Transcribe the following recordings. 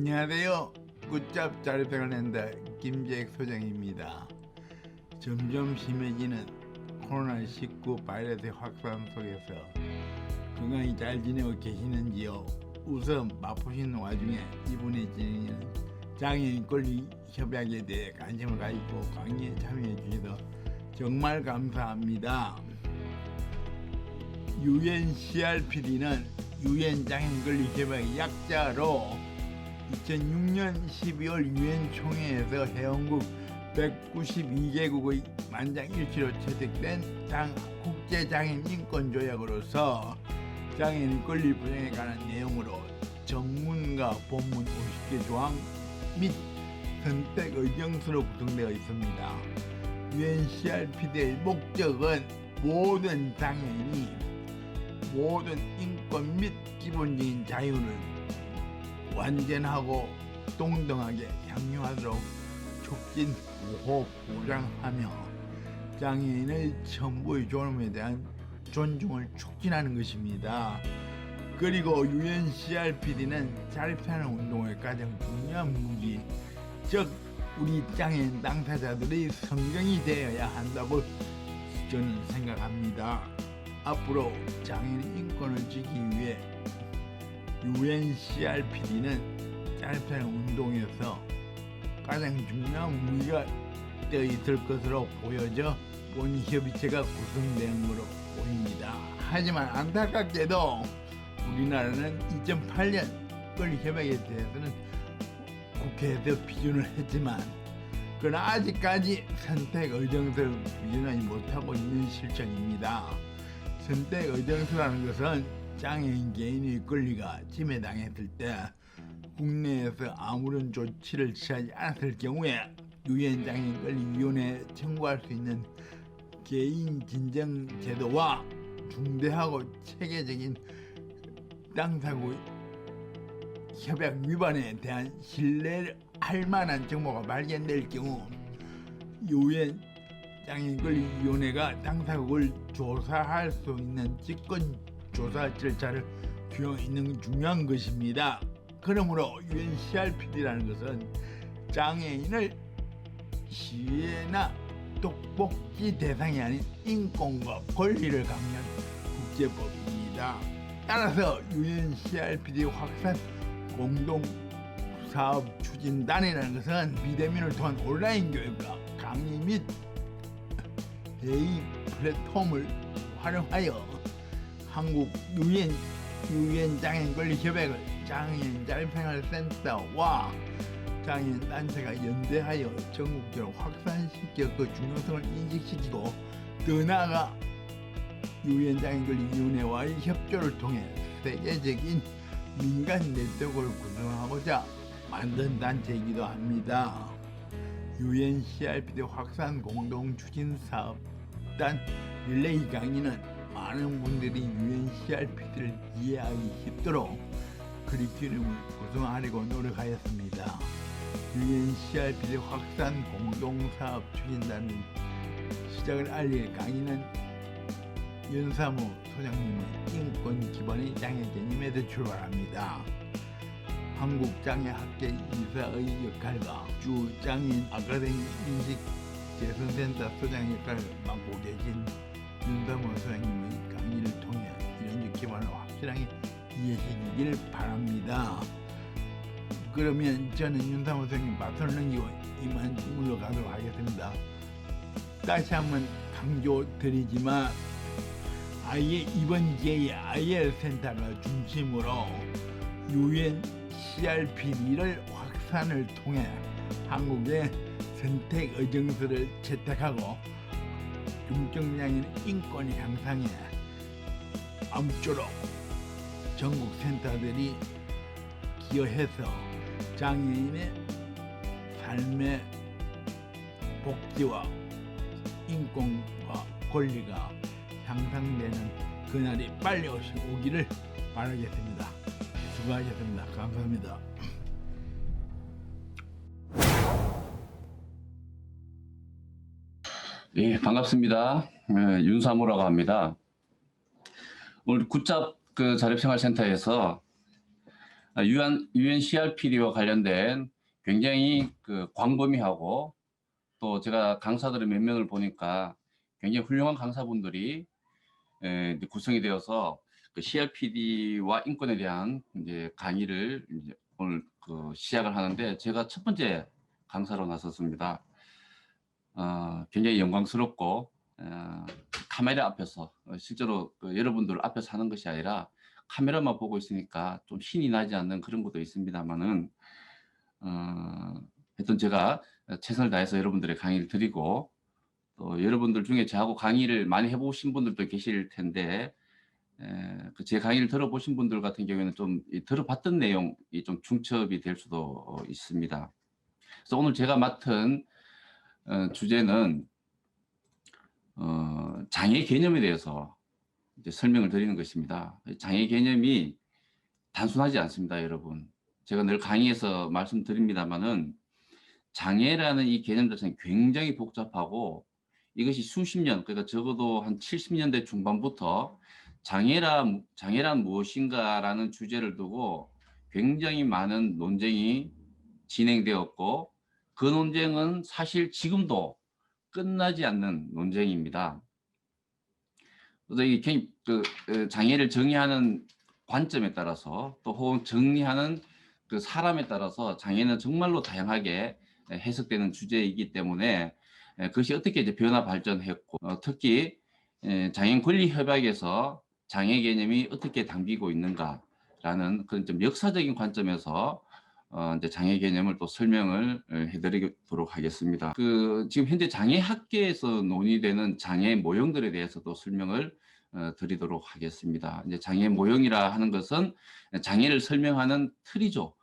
안녕하세요. 굿잡 자립생활랜다 김재익 소장입니다. 점점 심해지는 코로나19 바이러스의 확산 속에서 건강히 잘 지내고 계시는지요? 우선 맛보시는 와중에 이번에 진행하는 장애인 권리 협약에 대해 관심을 가지고 강의에 참여해 주셔서 정말 감사합니다. UNCRPD는 UN 장애인 권리 협약의 약자로 2006년 12월 유엔 총회에서 회원국 192개국의 만장일치로 채택된 국제장애인 인권조약으로서 장애인 권리 보장에 관한 내용으로 전문과 본문 50개 조항 및 선택 의정서로 구성되어 있습니다. UNCRPD의 목적은 모든 장애인이 모든 인권 및 기본적인 자유를 완전하고 동등하게享유하도록 촉진, 보호, 보장하며 장애인의 전부의 존엄에 대한 존중을 촉진하는 것입니다. 그리고 UNCRPD는 자립생활운동의 가장 중요한 무기, 즉 우리 장애인 당사자들의 성경이 되어야 한다고 저는 생각합니다. 앞으로 장애인 인권을 지키기 위해 UNCRPD는 자립생활 운동에서 가장 중요한 무기가 되어 있을 것으로 보여져 본 협의체가 구성되는 것으로 보입니다. 하지만 안타깝게도 우리나라는 2008년 권리협약에 대해서는 국회에서批准을 했지만 그러나 아직까지 선택 의정서를批准하지 못하고 있는 실정입니다. 선택 의정서라는 것은 장애인 개인의 권리가 침해당했을 때 국내에서 아무런 조치를 취하지 않았을 경우에 유엔 장애인 권리위원회에 청구할 수 있는 개인 진정 제도와 중대하고 체계적인 당사국 협약 위반에 대한 신뢰를 할 만한 정보가 발견될 경우 유엔 장애인 권리위원회가 당사국을 조사할 수 있는 직권 조사 절차를 규정해 있는 중요한 것입니다. 그러므로 UNCRPD라는 것은 장애인을 시혜나 독복지 대상이 아닌 인권과 권리를 강조한 국제법입니다. 따라서 UNCRPD 확산 공동사업 추진단이라는 것은 비대면을 통한 온라인 교육과 강의 및 회의 플랫폼을 활용하여 한국 유엔 장애인 권리 협약을 장애인 자립생활센터와 장애인 단체가 연대하여 전국적으로 확산시켜 그 중요성을 인식시키고 더 나아가 유엔 장애인 권리 위원회와의 협조를 통해 세계적인 민간 네트워크를 구성하고자 만든 단체이기도 합니다. UNCRPD 확산 공동 추진 사업단 릴레이 강의는 많은 분들이 UNCRPD를 이해하기 쉽도록 커리큘럼을 구성하려고 노력하였습니다. UNCRPD 확산 공동사업 추진단의 시작을 알릴 강의는 윤사모 소장님의 인권 기반의 장애 개념에서 출발합니다. 한국장애학회 이사의 역할과 주 장애인 아카데미 인식 개선센터 소장 역할을 맡고 계신 윤사모 소장님의 강의를 통해 이런 기반을 확실하게 이해시키기를 바랍니다. 그러면 저는 윤사모 소장님 바톤을 넘기고 이만 물러가도록 하겠습니다. 다시 한번 강조드리지만 아예 이번 기회에 IL 센터를 중심으로 UNCRPD를 확산을 통해 한국의 선택 의정서를 채택하고 중증장애인 인권 향상에 아무쪼록 전국 센터들이 기여해서 장애인의 삶의 복지와 인권과 권리가 향상되는 그날이 빨리 오기를 바라겠습니다. 수고하셨습니다. 감사합니다. 예, 반갑습니다. 윤사모라고 합니다. 오늘 굿잡 자립생활센터에서 UNCRPD와 관련된 굉장히 광범위하고 또 제가 강사들의 몇 명을 보니까 굉장히 훌륭한 강사분들이 이제 구성이 되어서 CRPD와 인권에 대한 이제 강의를 이제 오늘 시작을 하는데 제가 첫 번째 강사로 나섰습니다. 굉장히 영광스럽고 카메라 앞에서 실제로 여러분들 앞에서 하는 것이 아니라 카메라만 보고 있으니까 좀 신이 나지 않는 그런 것도 있습니다만은 하여튼 제가 최선을 다해서 여러분들의 강의를 드리고 또 여러분들 중에 저하고 강의를 많이 해보신 분들도 계실 텐데 제 강의를 들어보신 분들 같은 경우에는 좀 들어봤던 내용이 좀 중첩이 될 수도 있습니다. 그래서 오늘 제가 맡은 주제는 장애 개념에 대해서 이제 설명을 드리는 것입니다. 장애 개념이 단순하지 않습니다, 여러분. 제가 늘 강의에서 말씀드립니다만은 장애라는 이 개념 자체는 굉장히 복잡하고 이것이 수십 년, 그러니까 적어도 한 70년대 중반부터 장애란 무엇인가라는 주제를 두고 굉장히 많은 논쟁이 진행되었고 그 논쟁은 사실 지금도 끝나지 않는 논쟁입니다. 그래서 이 장애를 정의하는 관점에 따라서 또 혹은 정리하는 그 사람에 따라서 장애는 정말로 다양하게 해석되는 주제이기 때문에 그것이 어떻게 이제 변화 발전했고 특히 장애인 권리 협약에서 장애 개념이 어떻게 담기고 있는가라는 그런 좀 역사적인 관점에서 이제 장애 개념을 또 설명을 해드리도록 하겠습니다. 지금 현재 장애학계에서 논의되는 장애 모형들에 대해서도 설명을 드리도록 하겠습니다. 이제 장애 모형이라 하는 것은 장애를 설명하는 틀이죠.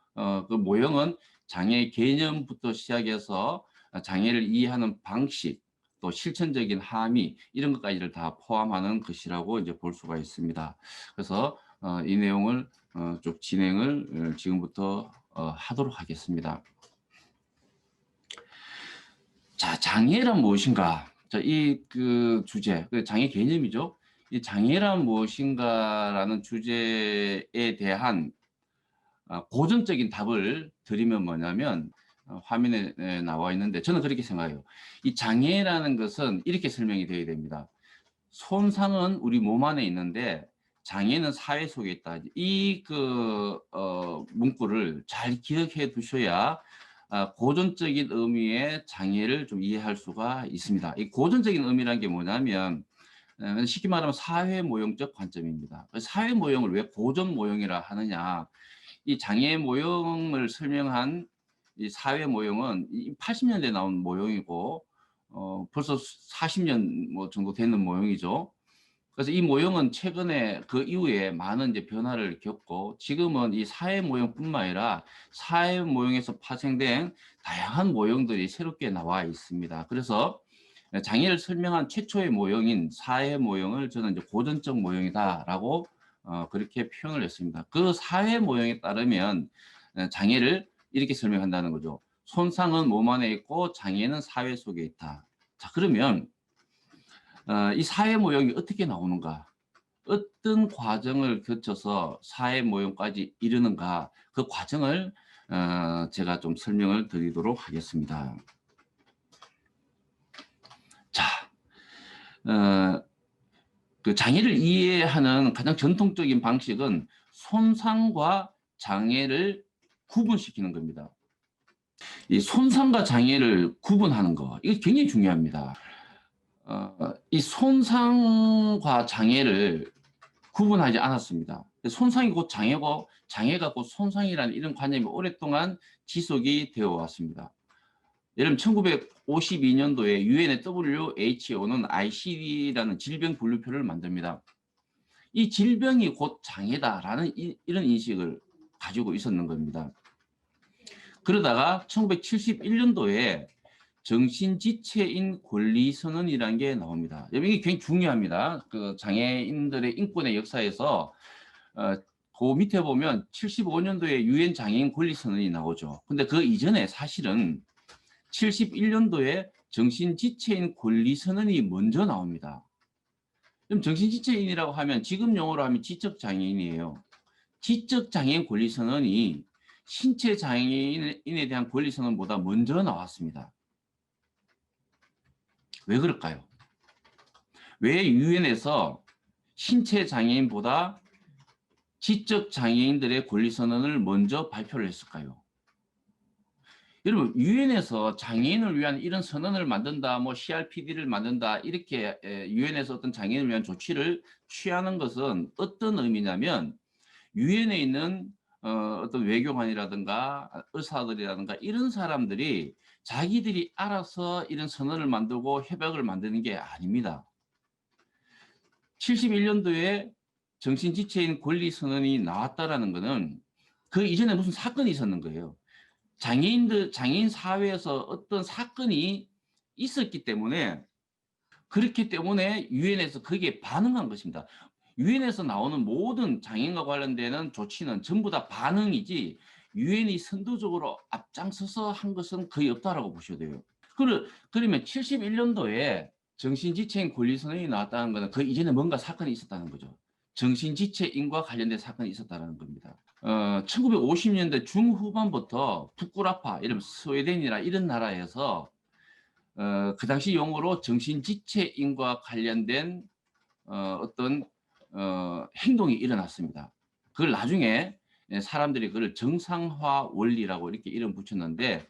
그 모형은 장애 개념부터 시작해서 장애를 이해하는 방식, 또 실천적인 함의 이런 것까지를 다 포함하는 것이라고 이제 볼 수가 있습니다. 그래서 이 내용을 쭉 진행을 지금부터 하도록 하겠습니다. 자, 장애란 무엇인가? 자, 이 주제, 장애 개념이죠. 이 장애란 무엇인가라는 주제에 대한 고전적인 답을 드리면 뭐냐면 화면에 나와 있는데 저는 그렇게 생각해요. 이 장애라는 것은 이렇게 설명이 되어야 됩니다. 손상은 우리 몸 안에 있는데 장애는 사회 속에 있다. 이 문구를 잘 기억해 두셔야 고전적인 의미의 장애를 좀 이해할 수가 있습니다. 이 고전적인 의미라는 게 뭐냐면 쉽게 말하면 사회 모형적 관점입니다. 사회 모형을 왜 고전 모형이라 하느냐? 이 장애 모형을 설명한 이 사회 모형은 80년대에 나온 모형이고 벌써 40년 뭐 정도 되는 모형이죠. 그래서 이 모형은 최근에 그 이후에 많은 이제 변화를 겪고 지금은 이 사회 모형뿐만 아니라 사회 모형에서 파생된 다양한 모형들이 새롭게 나와 있습니다. 그래서 장애를 설명한 최초의 모형인 사회 모형을 저는 이제 고전적 모형이다라고 그렇게 표현을 했습니다. 그 사회 모형에 따르면 장애를 이렇게 설명한다는 거죠. 손상은 몸 안에 있고 장애는 사회 속에 있다. 자, 그러면 이 사회 모형이 어떻게 나오는가? 어떤 과정을 거쳐서 사회 모형까지 이르는가? 그 과정을 제가 좀 설명을 드리도록 하겠습니다. 자, 그 장애를 이해하는 가장 전통적인 방식은 손상과 장애를 구분시키는 겁니다. 이 손상과 장애를 구분하는 거, 이거 굉장히 중요합니다. 이 손상과 장애를 구분하지 않았습니다. 손상이 곧 장애고 장애가 곧 손상이라는 이런 관념이 오랫동안 지속이 되어 왔습니다. 예를 들면 1952년도에 유엔의 WHO는 ICD라는 질병 분류표를 만듭니다. 이 질병이 곧 장애다라는 이런 인식을 가지고 있었는 겁니다. 그러다가 1971년도에 정신지체인 권리선언이라는 게 나옵니다. 이게 굉장히 중요합니다. 그 장애인들의 인권의 역사에서 그 밑에 보면 75년도에 유엔 장애인 권리선언이 나오죠. 근데 그 이전에 사실은 71년도에 정신지체인 권리선언이 먼저 나옵니다. 그럼 정신지체인이라고 하면 지금 용어로 하면 지적장애인이에요. 지적장애인 권리선언이 신체 장애인에 대한 권리선언보다 먼저 나왔습니다. 왜 그럴까요? 왜 유엔에서 신체 장애인보다 지적 장애인들의 권리선언을 먼저 발표를 했을까요? 여러분, 유엔에서 장애인을 위한 이런 선언을 만든다, 뭐 CRPD를 만든다, 이렇게 유엔에서 어떤 장애인을 위한 조치를 취하는 것은 어떤 의미냐면 유엔에 있는 어떤 외교관이라든가 의사들이라든가 이런 사람들이 자기들이 알아서 이런 선언을 만들고 협약을 만드는 게 아닙니다. 71년도에 정신지체인 권리선언이 나왔다라는 것은 그 이전에 무슨 사건이 있었는 거예요. 장애인 사회에서 어떤 사건이 있었기 때문에 그렇기 때문에 유엔에서 거기에 반응한 것입니다. 유엔에서 나오는 모든 장애인과 관련되는 조치는 전부 다 반응이지 유엔이 선도적으로 앞장서서 한 것은 거의 없다라고 보셔야 돼요. 그러면 71년도에 정신지체인 권리선언이 나왔다는 것은 그 이전에 뭔가 사건이 있었다는 거죠. 정신지체인과 관련된 사건이 있었다는 겁니다. 1950년대 중후반부터 부쿠라파, 이름 스웨덴이나 이런 나라에서 그 당시 용어로 정신지체인과 관련된 어떤 행동이 일어났습니다. 그걸 나중에 사람들이 그걸 정상화 원리라고 이렇게 이름 붙였는데,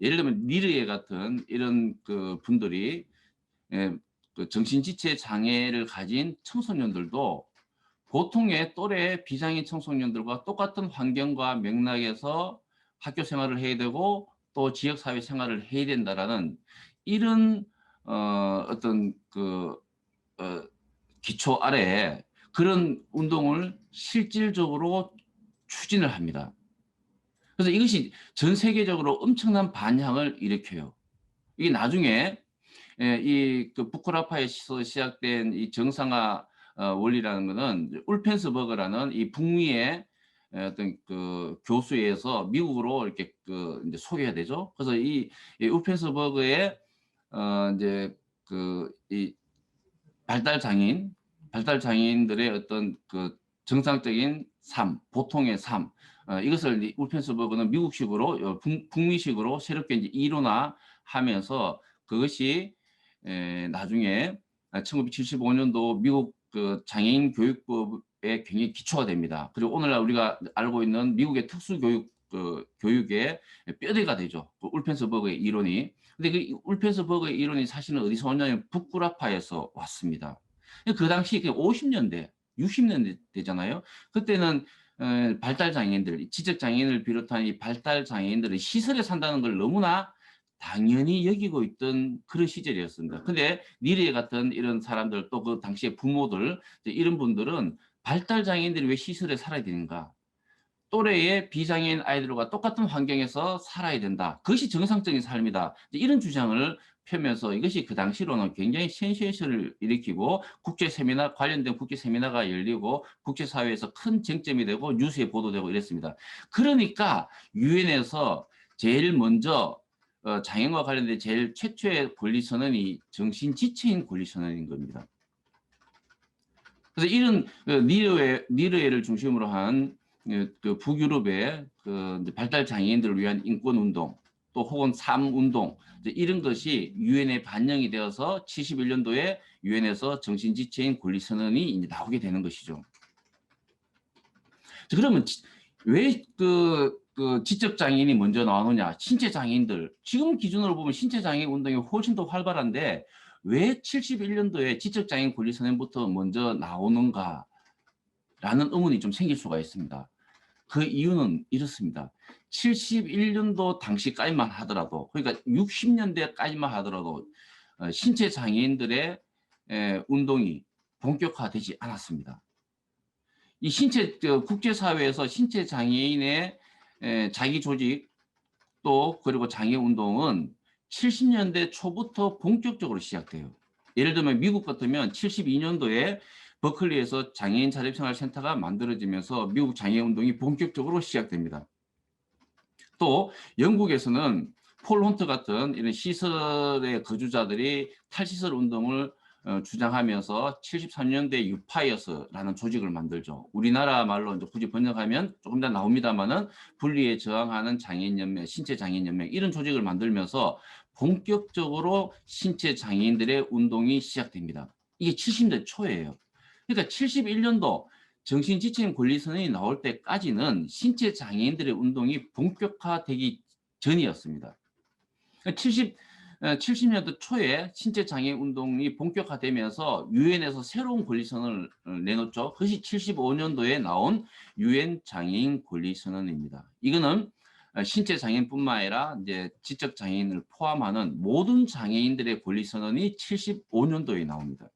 예를 들면 니르에 같은 이런 그 분들이 그 정신지체 장애를 가진 청소년들도 보통의 또래 비장애인 청소년들과 똑같은 환경과 맥락에서 학교 생활을 해야 되고 또 지역사회 생활을 해야 된다라는 이런 어떤 그 기초 아래에 그런 운동을 실질적으로 추진을 합니다. 그래서 이것이 전 세계적으로 엄청난 반향을 일으켜요. 이게 나중에 그 부쿠라파에서 시작된 이 정상화 원리라는 것은 울펜스버그라는 이 북미의 어떤 그 교수에서 미국으로 이렇게 그 이제 소개가 되죠. 그래서 이 울펜스버그의 이제 그 이 발달 장애인들의 어떤 그 정상적인 삶, 보통의 삶, 이것을 울펜스버그는 미국식으로 북미식으로 새롭게 이제 이론화하면서 그것이 나중에 1975년도 미국 그 장애인 교육법의 굉장히 기초가 됩니다. 그리고 오늘날 우리가 알고 있는 미국의 특수교육 교육의 뼈대가 되죠. 그 울펜스버그의 이론이. 근데 그 울펜스버그의 이론이 사실은 어디서 왔냐면 부쿠라파에서 왔습니다. 그 당시 50년대, 60년대 되잖아요. 그때는 발달 장애인들, 지적 장애인을 비롯한 이 발달 장애인들이 시설에 산다는 걸 너무나 당연히 여기고 있던 그런 시절이었습니다. 근데 니르에 같은 이런 사람들 또 그 당시의 부모들 이런 분들은 발달 장애인들이 왜 시설에 살아야 되는가? 또래의 비장애인 아이들과 똑같은 환경에서 살아야 된다. 그것이 정상적인 삶이다. 이런 주장을 펴면서 이것이 그 당시로는 굉장히 센세이션을 일으키고 국제 세미나 관련된 국제 세미나가 열리고 국제사회에서 큰 쟁점이 되고 뉴스에 보도되고 이랬습니다. 그러니까 유엔에서 제일 먼저 장애인과 관련된 제일 최초의 권리선언이 정신지체인 권리선언인 겁니다. 그래서 이런 니르웨를 중심으로 한 그 북유럽의 그 발달 장애인들을 위한 인권 운동, 또 혹은 삶 운동 이런 것이 유엔에 반영이 되어서 71년도에 유엔에서 정신지체인 권리선언이 이제 나오게 되는 것이죠. 그러면 왜 그 지적 장애인이 먼저 나오느냐? 신체 장애인들 지금 기준으로 보면 신체 장애 운동이 훨씬 더 활발한데 왜 71년도에 지적 장애인 권리선언부터 먼저 나오는가라는 의문이 좀 생길 수가 있습니다. 그 이유는 이렇습니다. 71년도 당시까지만 하더라도, 그러니까 60년대까지만 하더라도 신체 장애인들의 운동이 본격화되지 않았습니다. 이 국제사회에서 신체 장애인의 자기 조직 또 그리고 장애 운동은 70년대 초부터 본격적으로 시작돼요. 예를 들면 미국 같으면 72년도에 버클리에서 장애인 자립생활센터가 만들어지면서 미국 장애 운동이 본격적으로 시작됩니다. 또 영국에서는 폴 혼트 같은 이런 시설의 거주자들이 탈시설 운동을 주장하면서 73년도에 유파이어스라는 조직을 만들죠. 우리나라 말로 이제 굳이 번역하면 조금 더 나옵니다마는 분리에 저항하는 장애인연맹, 신체장애인연맹 이런 조직을 만들면서 본격적으로 신체장애인들의 운동이 시작됩니다. 이게 70년대 초예요. 그러니까 71년도 정신지침 권리선언이 나올 때까지는 신체장애인들의 운동이 본격화되기 전이었습니다. 70년대 초에 신체장애 운동이 본격화되면서 유엔에서 새로운 권리선언을 내놓죠. 그것이 75년도에 나온 유엔 장애인 권리선언입니다. 이거는 신체장애인뿐만 아니라 이제 지적장애인을 포함하는 모든 장애인들의 권리선언이 75년도에 나옵니다.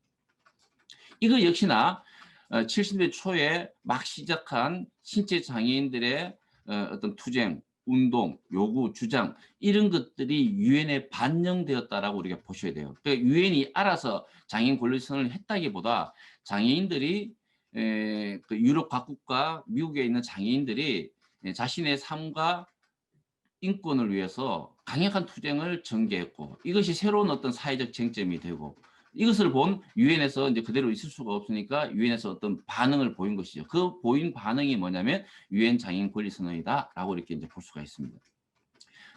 이거 역시나 70년대 초에 막 시작한 신체장애인들의 어떤 투쟁, 운동, 요구, 주장 이런 것들이 유엔에 반영되었다라고 우리가 보셔야 돼요. 그러니까 유엔이 알아서 장애인 권리선언을 했다기보다 장애인들이 그 유럽 각국과 미국에 있는 장애인들이 자신의 삶과 인권을 위해서 강력한 투쟁을 전개했고 이것이 새로운 어떤 사회적 쟁점이 되고 이것을 본 유엔에서 이제 그대로 있을 수가 없으니까 유엔에서 어떤 반응을 보인 것이죠. 그 보인 반응이 뭐냐면 유엔 장애인 권리 선언이다라고 이렇게 이제 볼 수가 있습니다.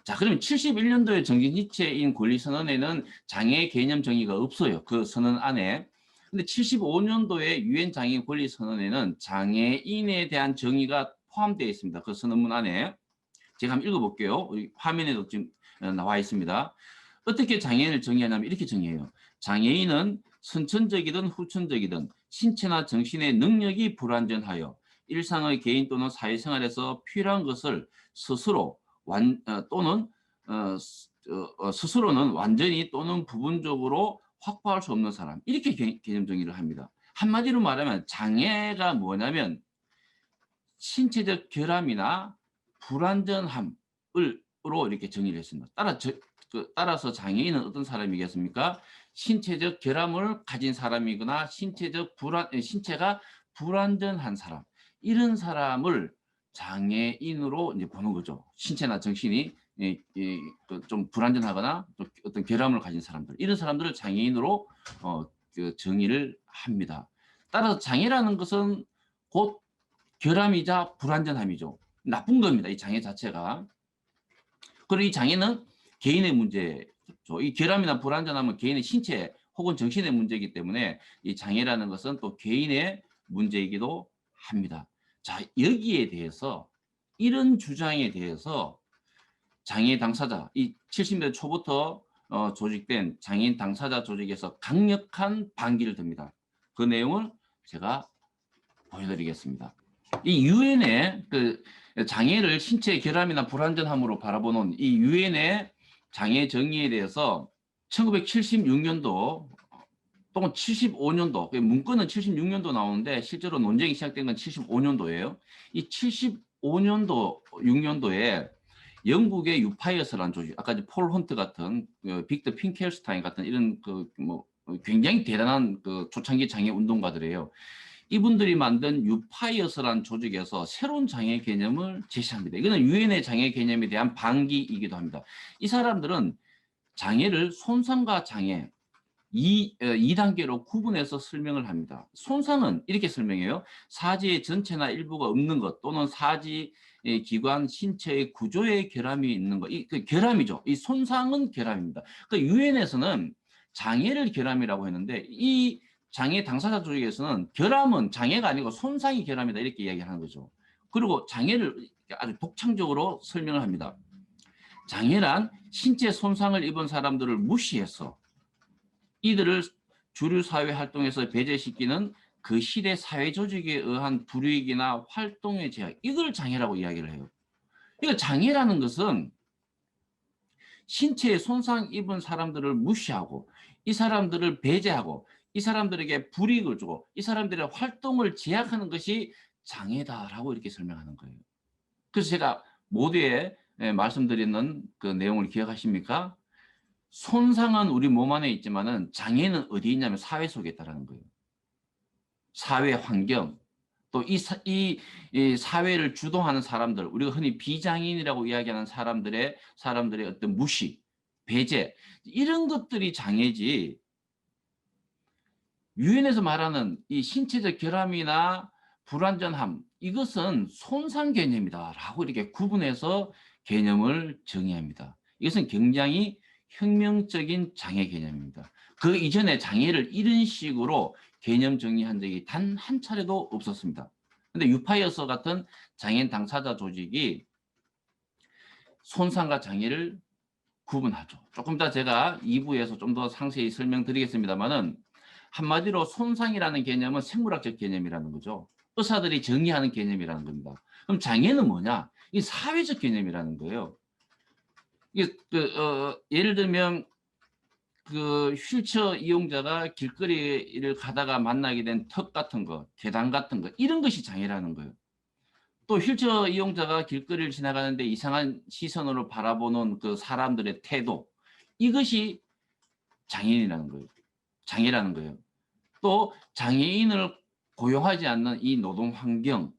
자, 그러면 71년도에 정신지체인 권리 선언에는 장애 개념 정의가 없어요. 그 선언 안에. 근데 75년도에 유엔 장애인 권리 선언에는 장애인에 대한 정의가 포함되어 있습니다. 그 선언문 안에. 제가 한번 읽어볼게요. 우리 화면에도 지금 나와 있습니다. 어떻게 장애인을 정의하냐면 이렇게 정의해요. 장애인은 선천적이든 후천적이든 신체나 정신의 능력이 불완전하여 일상의 개인 또는 사회생활에서 필요한 것을 스스로 스스로는 완전히 또는 부분적으로 확보할 수 없는 사람. 이렇게 개념 정의를 합니다. 한마디로 말하면 장애가 뭐냐면 신체적 결함이나 불완전함으로 이렇게 정의를 했습니다. 따라서 장애인은 어떤 사람이겠습니까? 신체적 결함을 가진 사람이거나 신체가 불완전한 사람. 이런 사람을 장애인으로 이제 보는 거죠. 신체나 정신이 좀 불완전하거나 또 어떤 결함을 가진 사람들. 이런 사람들을 장애인으로 정의를 합니다. 따라서 장애라는 것은 곧 결함이자 불완전함이죠. 나쁜 겁니다. 이 장애 자체가. 그리고 이 장애는 개인의 문제죠. 이 결함이나 불완전함은 개인의 신체 혹은 정신의 문제이기 때문에 이 장애라는 것은 또 개인의 문제이기도 합니다. 자, 여기에 대해서 이런 주장에 대해서 장애 당사자, 이 70년대 초부터 조직된 장애인 당사자 조직에서 강력한 반기를 듭니다. 그 내용을 제가 보여드리겠습니다. 이 유엔의 그 장애를 신체 결함이나 불완전함으로 바라보는 이 유엔의 장애 정의에 대해서 1976년도 또는 75년도, 문건은 76년도 나오는데 실제로 논쟁이 시작된 건 75년도예요. 이 75년도, 6년도에 영국의 유파이어스라는 조직, 아까 폴 헌트 같은 빅터 핑켈스타인 같은 이런 굉장히 대단한 초창기 장애 운동가들이에요. 이분들이 만든 유파이어스라는 조직에서 새로운 장애 개념을 제시합니다. 이거는 유엔의 장애 개념에 대한 반기이기도 합니다. 이 사람들은 장애를 손상과 장애 2단계로 구분해서 설명을 합니다. 손상은 이렇게 설명해요. 사지의 전체나 일부가 없는 것 또는 사지 기관 신체의 구조에 결함이 있는 것. 그 결함이죠. 이 손상은 결함입니다. 그 유엔에서는 장애를 결함이라고 했는데 이 장애 당사자 조직에서는 결함은 장애가 아니고 손상이 결함이다 이렇게 이야기하는 거죠. 그리고 장애를 아주 독창적으로 설명을 합니다. 장애란 신체 손상을 입은 사람들을 무시해서 이들을 주류 사회 활동에서 배제시키는 그 시대 사회 조직에 의한 불이익이나 활동의 제약, 이걸 장애라고 이야기를 해요. 그러니까 장애라는 것은 신체에 손상 입은 사람들을 무시하고 이 사람들을 배제하고 이 사람들에게 불이익을 주고 이 사람들의 활동을 제약하는 것이 장애다라고 이렇게 설명하는 거예요. 그래서 제가 모두에 말씀드리는 그 내용을 기억하십니까? 손상은 우리 몸 안에 있지만은 장애는 어디 있냐면 사회 속에 있다는 거예요. 사회 환경, 또 이 사회를 주도하는 사람들, 우리가 흔히 비장애인이라고 이야기하는 사람들의 어떤 무시, 배제, 이런 것들이 장애지 유엔에서 말하는 이 신체적 결함이나 불완전함, 이것은 손상 개념이다라고 이렇게 구분해서 개념을 정의합니다. 이것은 굉장히 혁명적인 장애 개념입니다. 그 이전에 장애를 이런 식으로 개념 정의한 적이 단 한 차례도 없었습니다. 근데 유파이어스 같은 장애인 당사자 조직이 손상과 장애를 구분하죠. 조금 이따 제가 2부에서 좀 더 상세히 설명드리겠습니다만은, 한마디로 손상이라는 개념은 생물학적 개념이라는 거죠. 의사들이 정의하는 개념이라는 겁니다. 그럼 장애는 뭐냐? 이 사회적 개념이라는 거예요. 이게 예를 들면 그 휠체어 이용자가 길거리를 가다가 만나게 된 턱 같은 거, 계단 같은 거, 이런 것이 장애라는 거예요. 또 휠체어 이용자가 길거리를 지나가는데 이상한 시선으로 바라보는 그 사람들의 태도, 이것이 장애인이라는 거예요. 장애라는 거예요. 또 장애인을 고용하지 않는 이 노동 환경,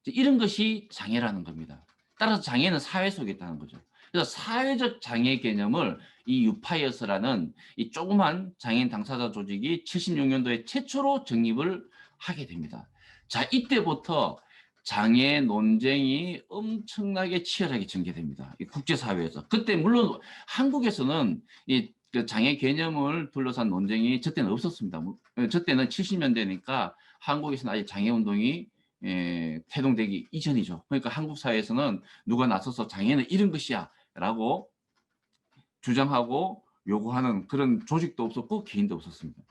이런 것이 장애라는 겁니다. 따라서 장애는 사회 속에 있다는 거죠. 그래서 사회적 장애 개념을 이 유파이어스라는 이 조그만 장애인 당사자 조직이 76년도에 최초로 정립을 하게 됩니다. 자, 이때부터 장애 논쟁이 엄청나게 치열하게 전개됩니다. 이 국제사회에서. 그때 물론 한국에서는 이 그 장애 개념을 둘러싼 논쟁이 저때는 없었습니다. 저때는 70년대니까 한국에서는 아직 장애 운동이 태동되기 이전이죠. 그러니까 한국 사회에서는 누가 나서서 장애는 이런 것이야 라고 주장하고 요구하는 그런 조직도 없었고 개인도 없었습니다.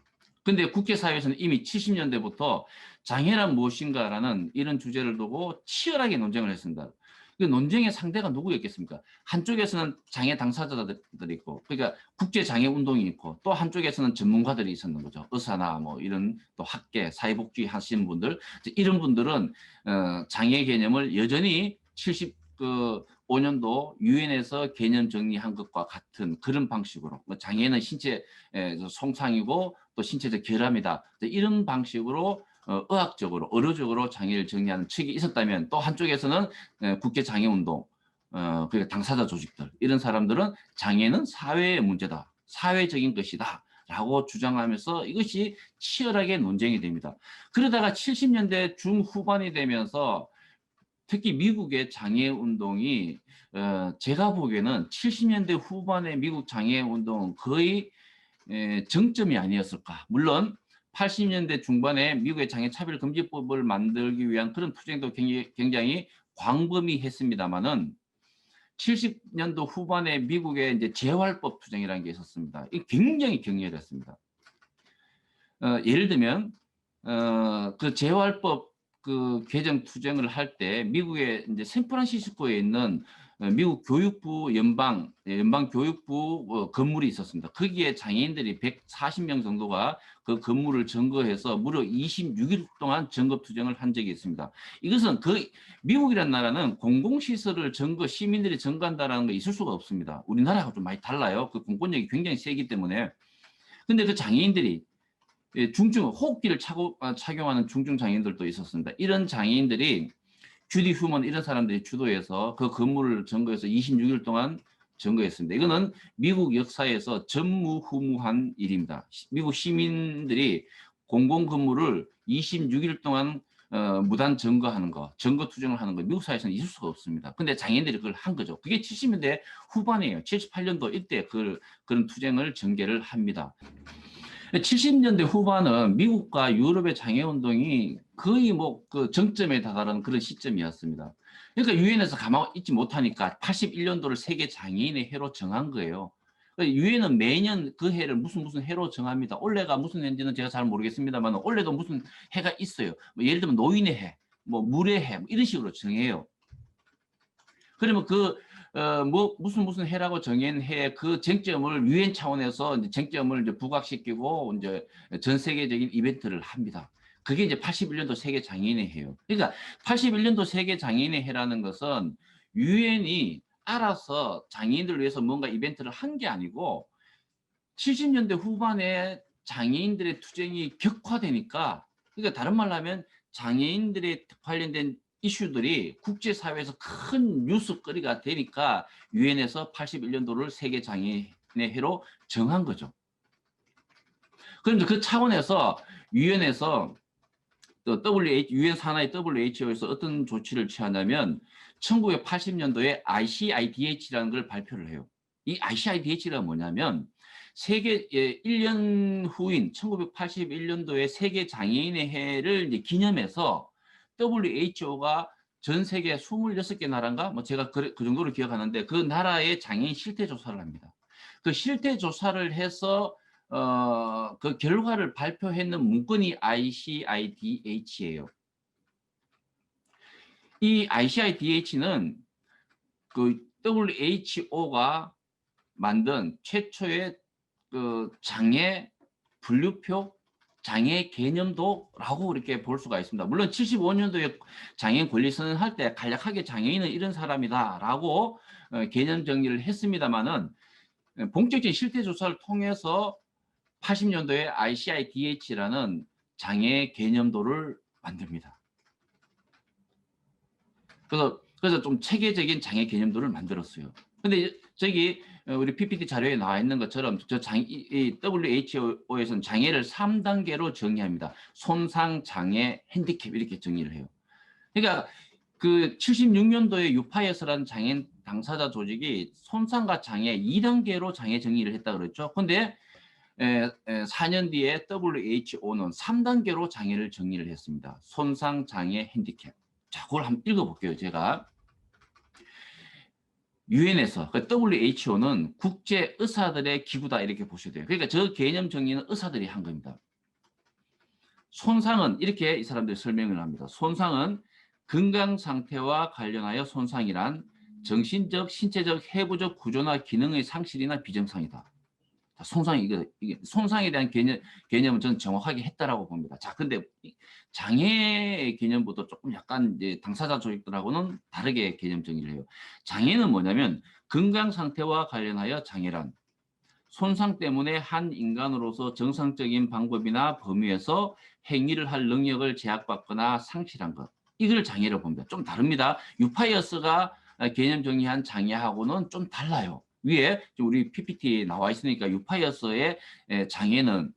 근데 국제사회에서는 이미 70년대부터 장애란 무엇인가라는 이런 주제를 두고 치열하게 논쟁을 했습니다. 그 논쟁의 상대가 누구였겠습니까? 한쪽에서는 장애 당사자들이 있고, 그러니까 국제장애 운동이 있고, 또 한쪽에서는 전문가들이 있었는 거죠. 의사나 뭐 이런 또 학계, 사회복지 하시는 분들, 이런 분들은 장애 개념을 여전히 75년도 유엔에서 개념 정리한 것과 같은 그런 방식으로, 장애는 신체 손상이고 또 신체적 결함이다, 이런 방식으로 의학적으로 의료적으로 장애를 정의하는 측이 있었다면, 또 한쪽에서는 국제장애운동, 그러니까 당사자 조직들, 이런 사람들은 장애는 사회의 문제다, 사회적인 것이다 라고 주장하면서 이것이 치열하게 논쟁이 됩니다. 그러다가 70년대 중후반이 되면서 특히 미국의 장애운동이 제가 보기에는 70년대 후반의 미국 장애운동은 거의 정점이 아니었을까. 물론 80년대 중반에 미국의 장애차별금지법을 만들기 위한 그런 투쟁도 굉장히 광범위했습니다만은 70년도 후반에 미국의 이제 재활법 투쟁이라는 게 있었습니다. 이게 굉장히 격렬했습니다. 예를 들면 그 재활법 그 개정 투쟁을 할 때 미국의 이제 샌프란시스코에 있는 미국 교육부 연방 교육부 건물이 있었습니다. 거기에 장애인들이 140명 정도가 그 건물을 점거해서 무려 26일 동안 점거 투쟁을 한 적이 있습니다. 이것은 그 미국이라는 나라는 공공시설을 점거, 시민들이 점거한다는 거 있을 수가 없습니다. 우리나라하고 좀 많이 달라요. 그 공권력이 굉장히 세기 때문에. 근데 그 장애인들이 중증 호흡기를 착용하는 중증 장애인들도 있었습니다. 이런 장애인들이 주디 휴먼 이런 사람들이 주도해서 그 건물을 점거해서 26일 동안 점거했습니다. 이거는 미국 역사에서 전무후무한 일입니다. 미국 시민들이 공공 건물을 26일 동안 무단 점거하는 거, 점거 투쟁을 하는 거 미국 사회에서는 있을 수가 없습니다. 근데 장애인들이 그걸 한 거죠. 그게 70년대 후반이에요. 78년도 이때 그런 투쟁을 전개를 합니다. 70년대 후반은 미국과 유럽의 장애운동이 거의 뭐 그 정점에 다다른 그런 시점이었습니다. 그러니까 유엔에서 가만히 있지 못하니까 81년도를 세계 장애인의 해로 정한 거예요. 유엔은 매년 그 해를 무슨 해로 정합니다. 올해가 무슨 해인지는 제가 잘 모르겠습니다만 올해도 무슨 해가 있어요. 뭐 예를 들면 노인의 해, 뭐 물의 해, 뭐 이런 식으로 정해요. 그러면 무슨 해라고 정한 해 그 쟁점을 유엔 차원에서 이제 쟁점을 이제 부각시키고 이제 전 세계적인 이벤트를 합니다. 그게 이제 81년도 세계 장애인의 해요. 그러니까 81년도 세계 장애인의 해라는 것은 유엔이 알아서 장애인들을 위해서 뭔가 이벤트를 한 게 아니고 70년대 후반에 장애인들의 투쟁이 격화되니까, 그러니까 다른 말로 하면 장애인들의 관련된 이슈들이 국제사회에서 큰 뉴스거리가 되니까 유엔에서 81년도를 세계 장애인의 해로 정한 거죠. 그런데 그 차원에서 유엔에서 또 유엔 산하의 WHO에서 어떤 조치를 취하냐면 1980년도에 ICIDH라는 걸 발표를 해요. 이 ICIDH가 뭐냐면 세계 1년 후인 1981년도에 세계 장애인의 해를 이제 기념해서 WHO가 전 세계 26개 나라인가 뭐 제가 그 정도로 기억하는데 그 나라의 장애인 실태 조사를 합니다. 그 실태 조사를 해서 그 결과를 발표했는 문건이 ICIDH예요. 이 ICIDH는 그 WHO가 만든 최초의 그 장애 분류표, 장애 개념도라고 이렇게 볼 수가 있습니다. 물론 75년도에 장애인 권리 선언할 때 간략하게 장애인은 이런 사람이다라고 개념 정리를 했습니다만은 본격적인 실태 조사를 통해서 80년도에 ICIDH라는 장애 개념도를 만듭니다. 그래서 좀 체계적인 장애 개념도를 만들었어요. 근데 저기 우리 PPT 자료에 나와 있는 것처럼 이 WHO에서는 장애를 3단계로 정의합니다. 손상, 장애, 핸디캡 이렇게 정의를 해요. 그러니까 그 76년도에 유파이어스라는 장애인 당사자 조직이 손상과 장애 2단계로 장애 정의를 했다 그랬죠. 근데 4년 뒤에 WHO는 3단계로 장애를 정의를 했습니다. 손상, 장애, 핸디캡. 자, 그걸 한번 읽어볼게요, 제가. 유엔에서 그 WHO는 국제 의사들의 기구다 이렇게 보셔야 돼요. 그러니까 저 개념 정의는 의사들이 한 겁니다. 손상은 이렇게 이 사람들이 설명을 합니다. 손상은 건강 상태와 관련하여 손상이란 정신적, 신체적, 해부적 구조나 기능의 상실이나 비정상이다. 손상이 이게 손상에 대한 개념은 저는 정확하게 했다라고 봅니다. 자, 근데 장애의 개념부터 조금 약간 이제 당사자 조직들하고는 다르게 개념 정의를 해요. 장애는 뭐냐면 건강 상태와 관련하여 장애란 손상 때문에 한 인간으로서 정상적인 방법이나 범위에서 행위를 할 능력을 제약받거나 상실한 것. 이걸 장애로 봅니다. 좀 다릅니다. 유파이어스가 개념 정의한 장애하고는 좀 달라요. 위에 우리 PPT에 나와 있으니까 유파이어스의 장애는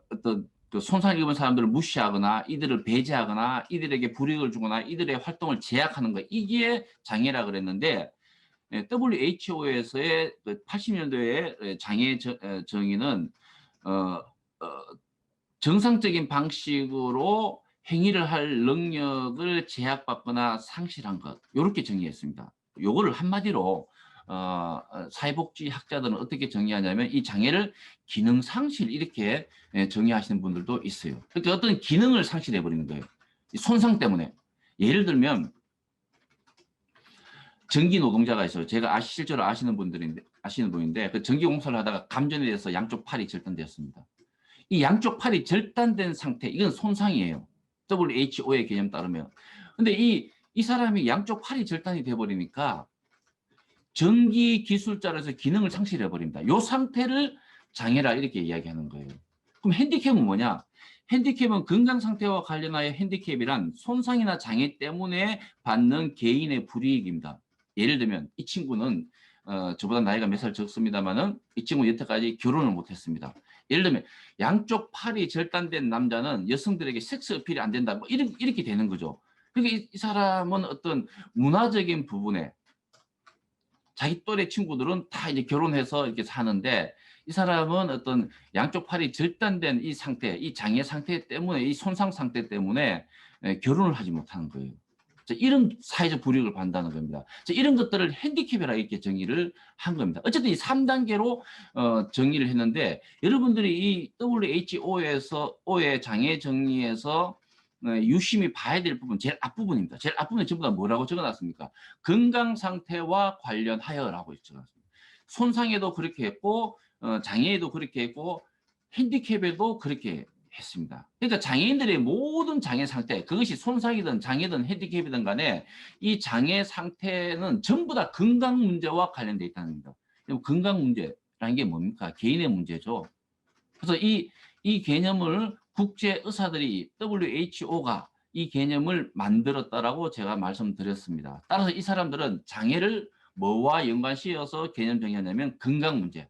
어떤 그 손상을 입은 사람들을 무시하거나 이들을 배제하거나 이들에게 불이익을 주거나 이들의 활동을 제약하는 것 이게 장애라 그랬는데 WHO에서의 80년도에 장애 정의는 정상적인 방식으로 행위를 할 능력을 제약받거나 상실한 것 이렇게 정의했습니다. 요거를 한마디로 사회복지 학자들은 어떻게 정의하냐면 이 장애를 기능 상실 이렇게 정의하시는 분들도 있어요. 그러니까 어떤 기능을 상실해 버리는 거예요. 이 손상 때문에. 예를 들면 전기 노동자가 있어요. 제가 실제로 아시는 분인데 그 전기 공사를 하다가 감전이 돼서 양쪽 팔이 절단되었습니다. 이 양쪽 팔이 절단된 상태 이건 손상이에요. WHO의 개념 따르면. 근데 이 사람이 양쪽 팔이 절단이 돼 버리니까 전기 기술자로서 기능을 상실해 버립니다. 이 상태를 장애라 이렇게 이야기하는 거예요. 그럼 핸디캡은 뭐냐? 핸디캡은 건강 상태와 관련하여 핸디캡이란 손상이나 장애 때문에 받는 개인의 불이익입니다. 예를 들면 이 친구는 저보다 나이가 몇 살 적습니다만은 이 친구는 여태까지 결혼을 못했습니다. 예를 들면 양쪽 팔이 절단된 남자는 여성들에게 섹스 어필이 안 된다. 뭐 이렇게 되는 거죠. 그러니까 이 사람은 어떤 문화적인 부분에 자기 또래 친구들은 다 이제 결혼해서 이렇게 사는데 이 사람은 어떤 양쪽 팔이 절단된 이 상태, 이 장애 상태 때문에 이 손상 상태 때문에 결혼을 하지 못하는 거예요. 이런 사회적 불이익을 받는다는 겁니다. 이런 것들을 핸디캡이라 이렇게 정의를 한 겁니다. 어쨌든 이 3단계로 정의를 했는데 여러분들이 이 WHO의 장애 정의에서 유심히 봐야 될 부분 제일 앞부분입니다. 제일 앞부분에 전부 다 뭐라고 적어놨습니까? 건강 상태와 관련하여라고 적어놨습니다. 손상에도 그렇게 했고 장애에도 그렇게 했고 핸디캡에도 그렇게 했습니다. 그러니까 장애인들의 모든 장애 상태 그것이 손상이든 장애든 핸디캡이든 간에 이 장애 상태는 전부 다 건강 문제와 관련되어 있다는 겁니다. 건강 문제라는 게 뭡니까? 개인의 문제죠. 그래서 이 개념을 국제 의사들이 WHO가 이 개념을 만들었다라고 제가 말씀드렸습니다. 따라서 이 사람들은 장애를 뭐와 연관시어서 개념 정의하냐면 건강 문제.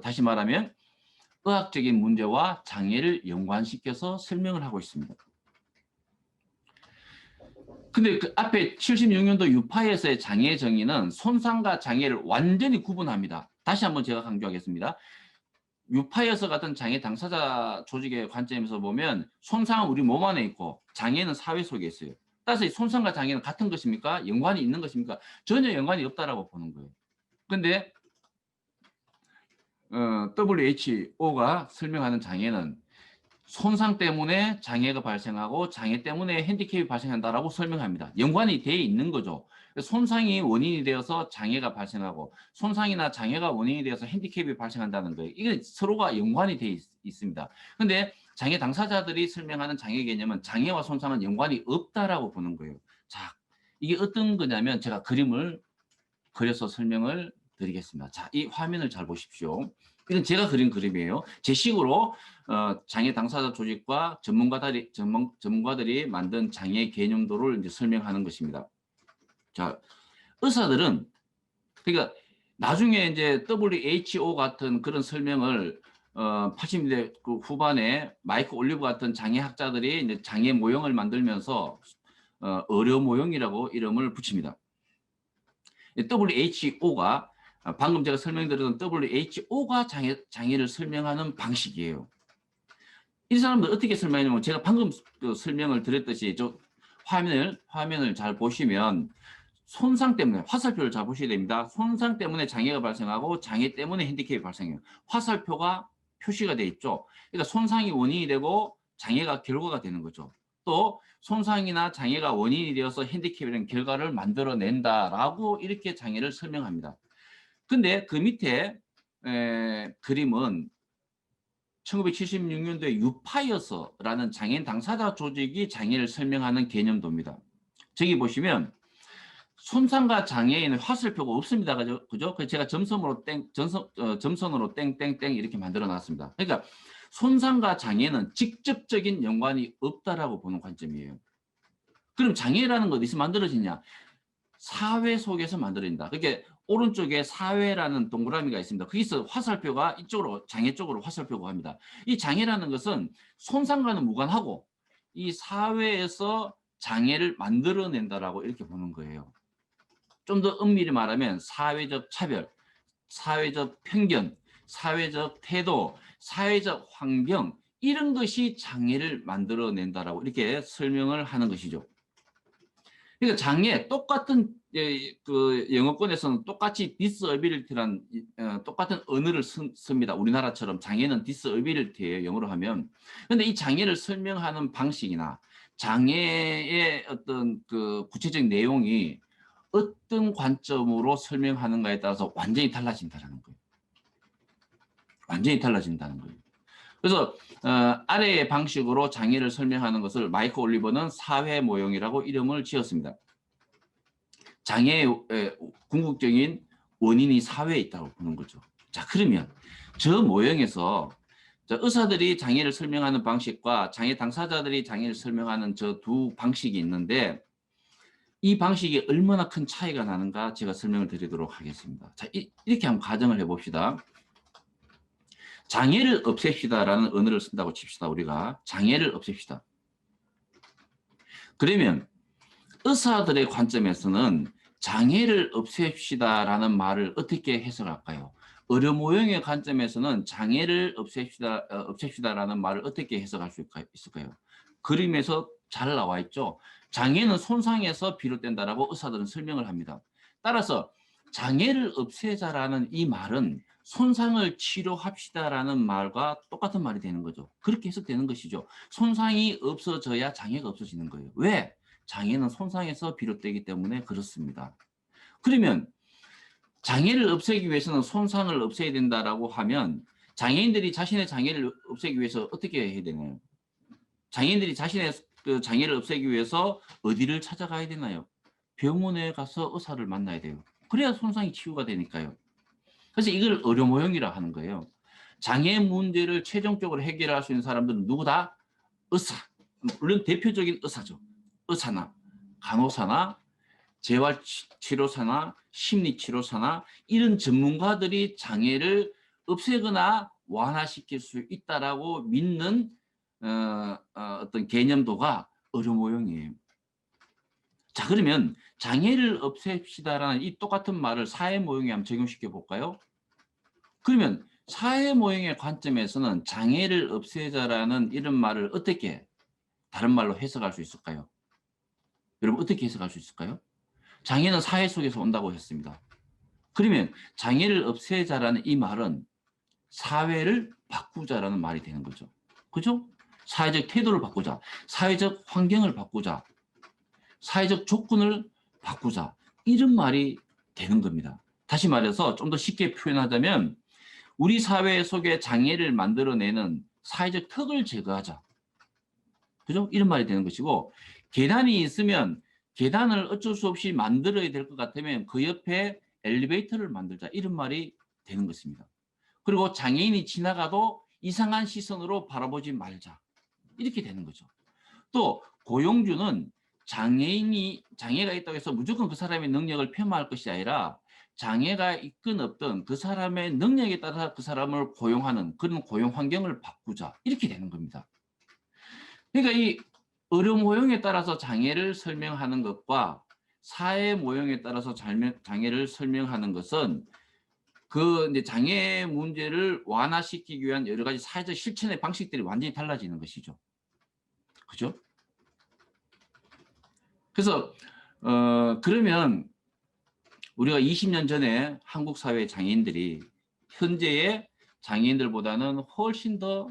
다시 말하면 의학적인 문제와 장애를 연관시켜서 설명을 하고 있습니다. 근데 그 앞에 76년도 유파에서의 장애 정의는 손상과 장애를 완전히 구분합니다. 다시 한번 제가 강조하겠습니다. 유파이어서 같은 장애 당사자 조직의 관점에서 보면 손상은 우리 몸 안에 있고 장애는 사회 속에 있어요. 따라서 이 손상과 장애는 같은 것입니까? 연관이 있는 것입니까? 전혀 연관이 없다라고 보는 거예요. 근데 WHO가 설명하는 장애는 손상 때문에 장애가 발생하고 장애 때문에 핸디캡이 발생한다라고 설명합니다. 연관이 돼 있는 거죠. 손상이 원인이 되어서 장애가 발생하고 손상이나 장애가 원인이 되어서 핸디캡이 발생한다는 거예요. 이게 서로가 연관이 돼 있습니다. 근데 장애 당사자들이 설명하는 장애 개념은 장애와 손상은 연관이 없다라고 보는 거예요. 자, 이게 어떤 거냐면 제가 그림을 그려서 설명을 드리겠습니다. 자, 이 화면을 잘 보십시오. 이건 제가 그린 그림이에요. 제 식으로 장애 당사자 조직과 전문가들이 만든 장애 개념도를 이제 설명하는 것입니다. 자, 의사들은 그러니까 나중에 이제 WHO 같은 그런 설명을 80년대 그 후반에 마이크 올리브 같은 장애학자들이 이제 장애 모형을 만들면서 의료 모형이라고 이름을 붙입니다. WHO가 방금 제가 설명드렸던 WHO가 장애를 설명하는 방식이에요. 이 사람들 어떻게 설명하냐면 제가 방금 그 설명을 드렸듯이 저 화면을 잘 보시면 손상 때문에 화살표를 잘 보셔야 됩니다. 손상 때문에 장애가 발생하고 장애 때문에 핸디캡이 발생해요. 화살표가 표시가 돼 있죠. 그러니까 손상이 원인이 되고 장애가 결과가 되는 거죠. 또 손상이나 장애가 원인이 되어서 핸디캡이라는 결과를 만들어낸다라고 이렇게 장애를 설명합니다. 근데 그 밑에 그림은 1976년도에 유파이어서라는 장애인 당사자 조직이 장애를 설명하는 개념도입니다. 저기 보시면 손상과 장애에는 화살표가 없습니다. 그죠? 그래서 제가 점선으로 땡땡땡 이렇게 만들어 놨습니다. 그러니까 손상과 장애는 직접적인 연관이 없다라고 보는 관점이에요. 그럼 장애라는 건 어디서 만들어지냐? 사회 속에서 만들어진다. 그러니까 오른쪽에 사회라는 동그라미가 있습니다. 거기서 화살표가 이쪽으로 장애 쪽으로 화살표가 갑니다. 이 장애라는 것은 손상과는 무관하고 이 사회에서 장애를 만들어낸다라고 이렇게 보는 거예요. 좀 더 엄밀히 말하면 사회적 차별, 사회적 편견, 사회적 태도, 사회적 환경 이런 것이 장애를 만들어낸다라고 이렇게 설명을 하는 것이죠. 그러니까 장애 똑같은 그 영어권에서는 똑같이 disability란 똑같은 언어를 씁니다. 우리나라처럼 장애는 disability예요. 영어로 하면. 그런데 이 장애를 설명하는 방식이나 장애의 어떤 그 구체적인 내용이 어떤 관점으로 설명하는가에 따라서 완전히 달라진다는 거예요. 완전히 달라진다는 거예요. 그래서 아래의 방식으로 장애를 설명하는 것을 마이크 올리버는 사회 모형이라고 이름을 지었습니다. 장애의 궁극적인 원인이 사회에 있다고 보는 거죠. 자, 그러면 저 모형에서 의사들이 장애를 설명하는 방식과 장애 당사자들이 장애를 설명하는 저 두 방식이 있는데 이 방식이 얼마나 큰 차이가 나는가 제가 설명을 드리도록 하겠습니다. 자, 이렇게 한번 가정을 해봅시다. 장애를 없앱시다라는 언어를 쓴다고 칩시다. 우리가 장애를 없앱시다. 그러면 의사들의 관점에서는 장애를 없앱시다라는 말을 어떻게 해석할까요? 의료 모형의 관점에서는 장애를 없앱시다라는 말을 어떻게 해석할 수 있을까요? 그림에서 잘 나와 있죠. 장애는 손상에서 비롯된다라고 의사들은 설명을 합니다. 따라서 장애를 없애자라는 이 말은 손상을 치료합시다라는 말과 똑같은 말이 되는 거죠. 그렇게 해석되는 것이죠. 손상이 없어져야 장애가 없어지는 거예요. 왜? 장애는 손상에서 비롯되기 때문에 그렇습니다. 그러면 장애를 없애기 위해서는 손상을 없애야 된다라고 하면 장애인들이 자신의 장애를 없애기 위해서 어떻게 해야 되나요? 장애인들이 자신의 그 장애를 없애기 위해서 어디를 찾아가야 되나요? 병원에 가서 의사를 만나야 돼요. 그래야 손상이 치유가 되니까요. 그래서 이걸 의료 모형이라 하는 거예요. 장애 문제를 최종적으로 해결할 수 있는 사람들은 누구다? 의사. 물론 대표적인 의사죠. 의사나 간호사나 재활치료사나 심리치료사나 이런 전문가들이 장애를 없애거나 완화시킬 수 있다라고 믿는 어떤 개념도가 어려 모형이에요. 자, 그러면 장애를 없앱시다라는 이 똑같은 말을 사회 모형에 한번 적용시켜 볼까요? 그러면 사회 모형의 관점에서는 장애를 없애자라는 이런 말을 어떻게 다른 말로 해석할 수 있을까요? 여러분 어떻게 해석할 수 있을까요? 장애는 사회 속에서 온다고 했습니다. 그러면 장애를 없애자라는 이 말은 사회를 바꾸자라는 말이 되는 거죠. 그죠? 사회적 태도를 바꾸자, 사회적 환경을 바꾸자, 사회적 조건을 바꾸자, 이런 말이 되는 겁니다. 다시 말해서 좀 더 쉽게 표현하자면 우리 사회 속에 장애를 만들어내는 사회적 턱을 제거하자. 그죠? 이런 말이 되는 것이고, 계단이 있으면 계단을 어쩔 수 없이 만들어야 될 것 같으면 그 옆에 엘리베이터를 만들자. 이런 말이 되는 것입니다. 그리고 장애인이 지나가도 이상한 시선으로 바라보지 말자. 이렇게 되는 거죠. 또 고용주는 장애가 있다고 해서 무조건 그 사람의 능력을 폄하할 것이 아니라 장애가 있건 없든 그 사람의 능력에 따라 그 사람을 고용하는 그런 고용 환경을 바꾸자. 이렇게 되는 겁니다. 그러니까 이 의료 모형에 따라서 장애를 설명하는 것과 사회 모형에 따라서 장애를 설명하는 것은 그 이제 장애 문제를 완화시키기 위한 여러 가지 사회적 실천의 방식들이 완전히 달라지는 것이죠. 그죠? 그래서 그러면 우리가 20년 전에 한국 사회 장애인들이 현재의 장애인들보다는 훨씬 더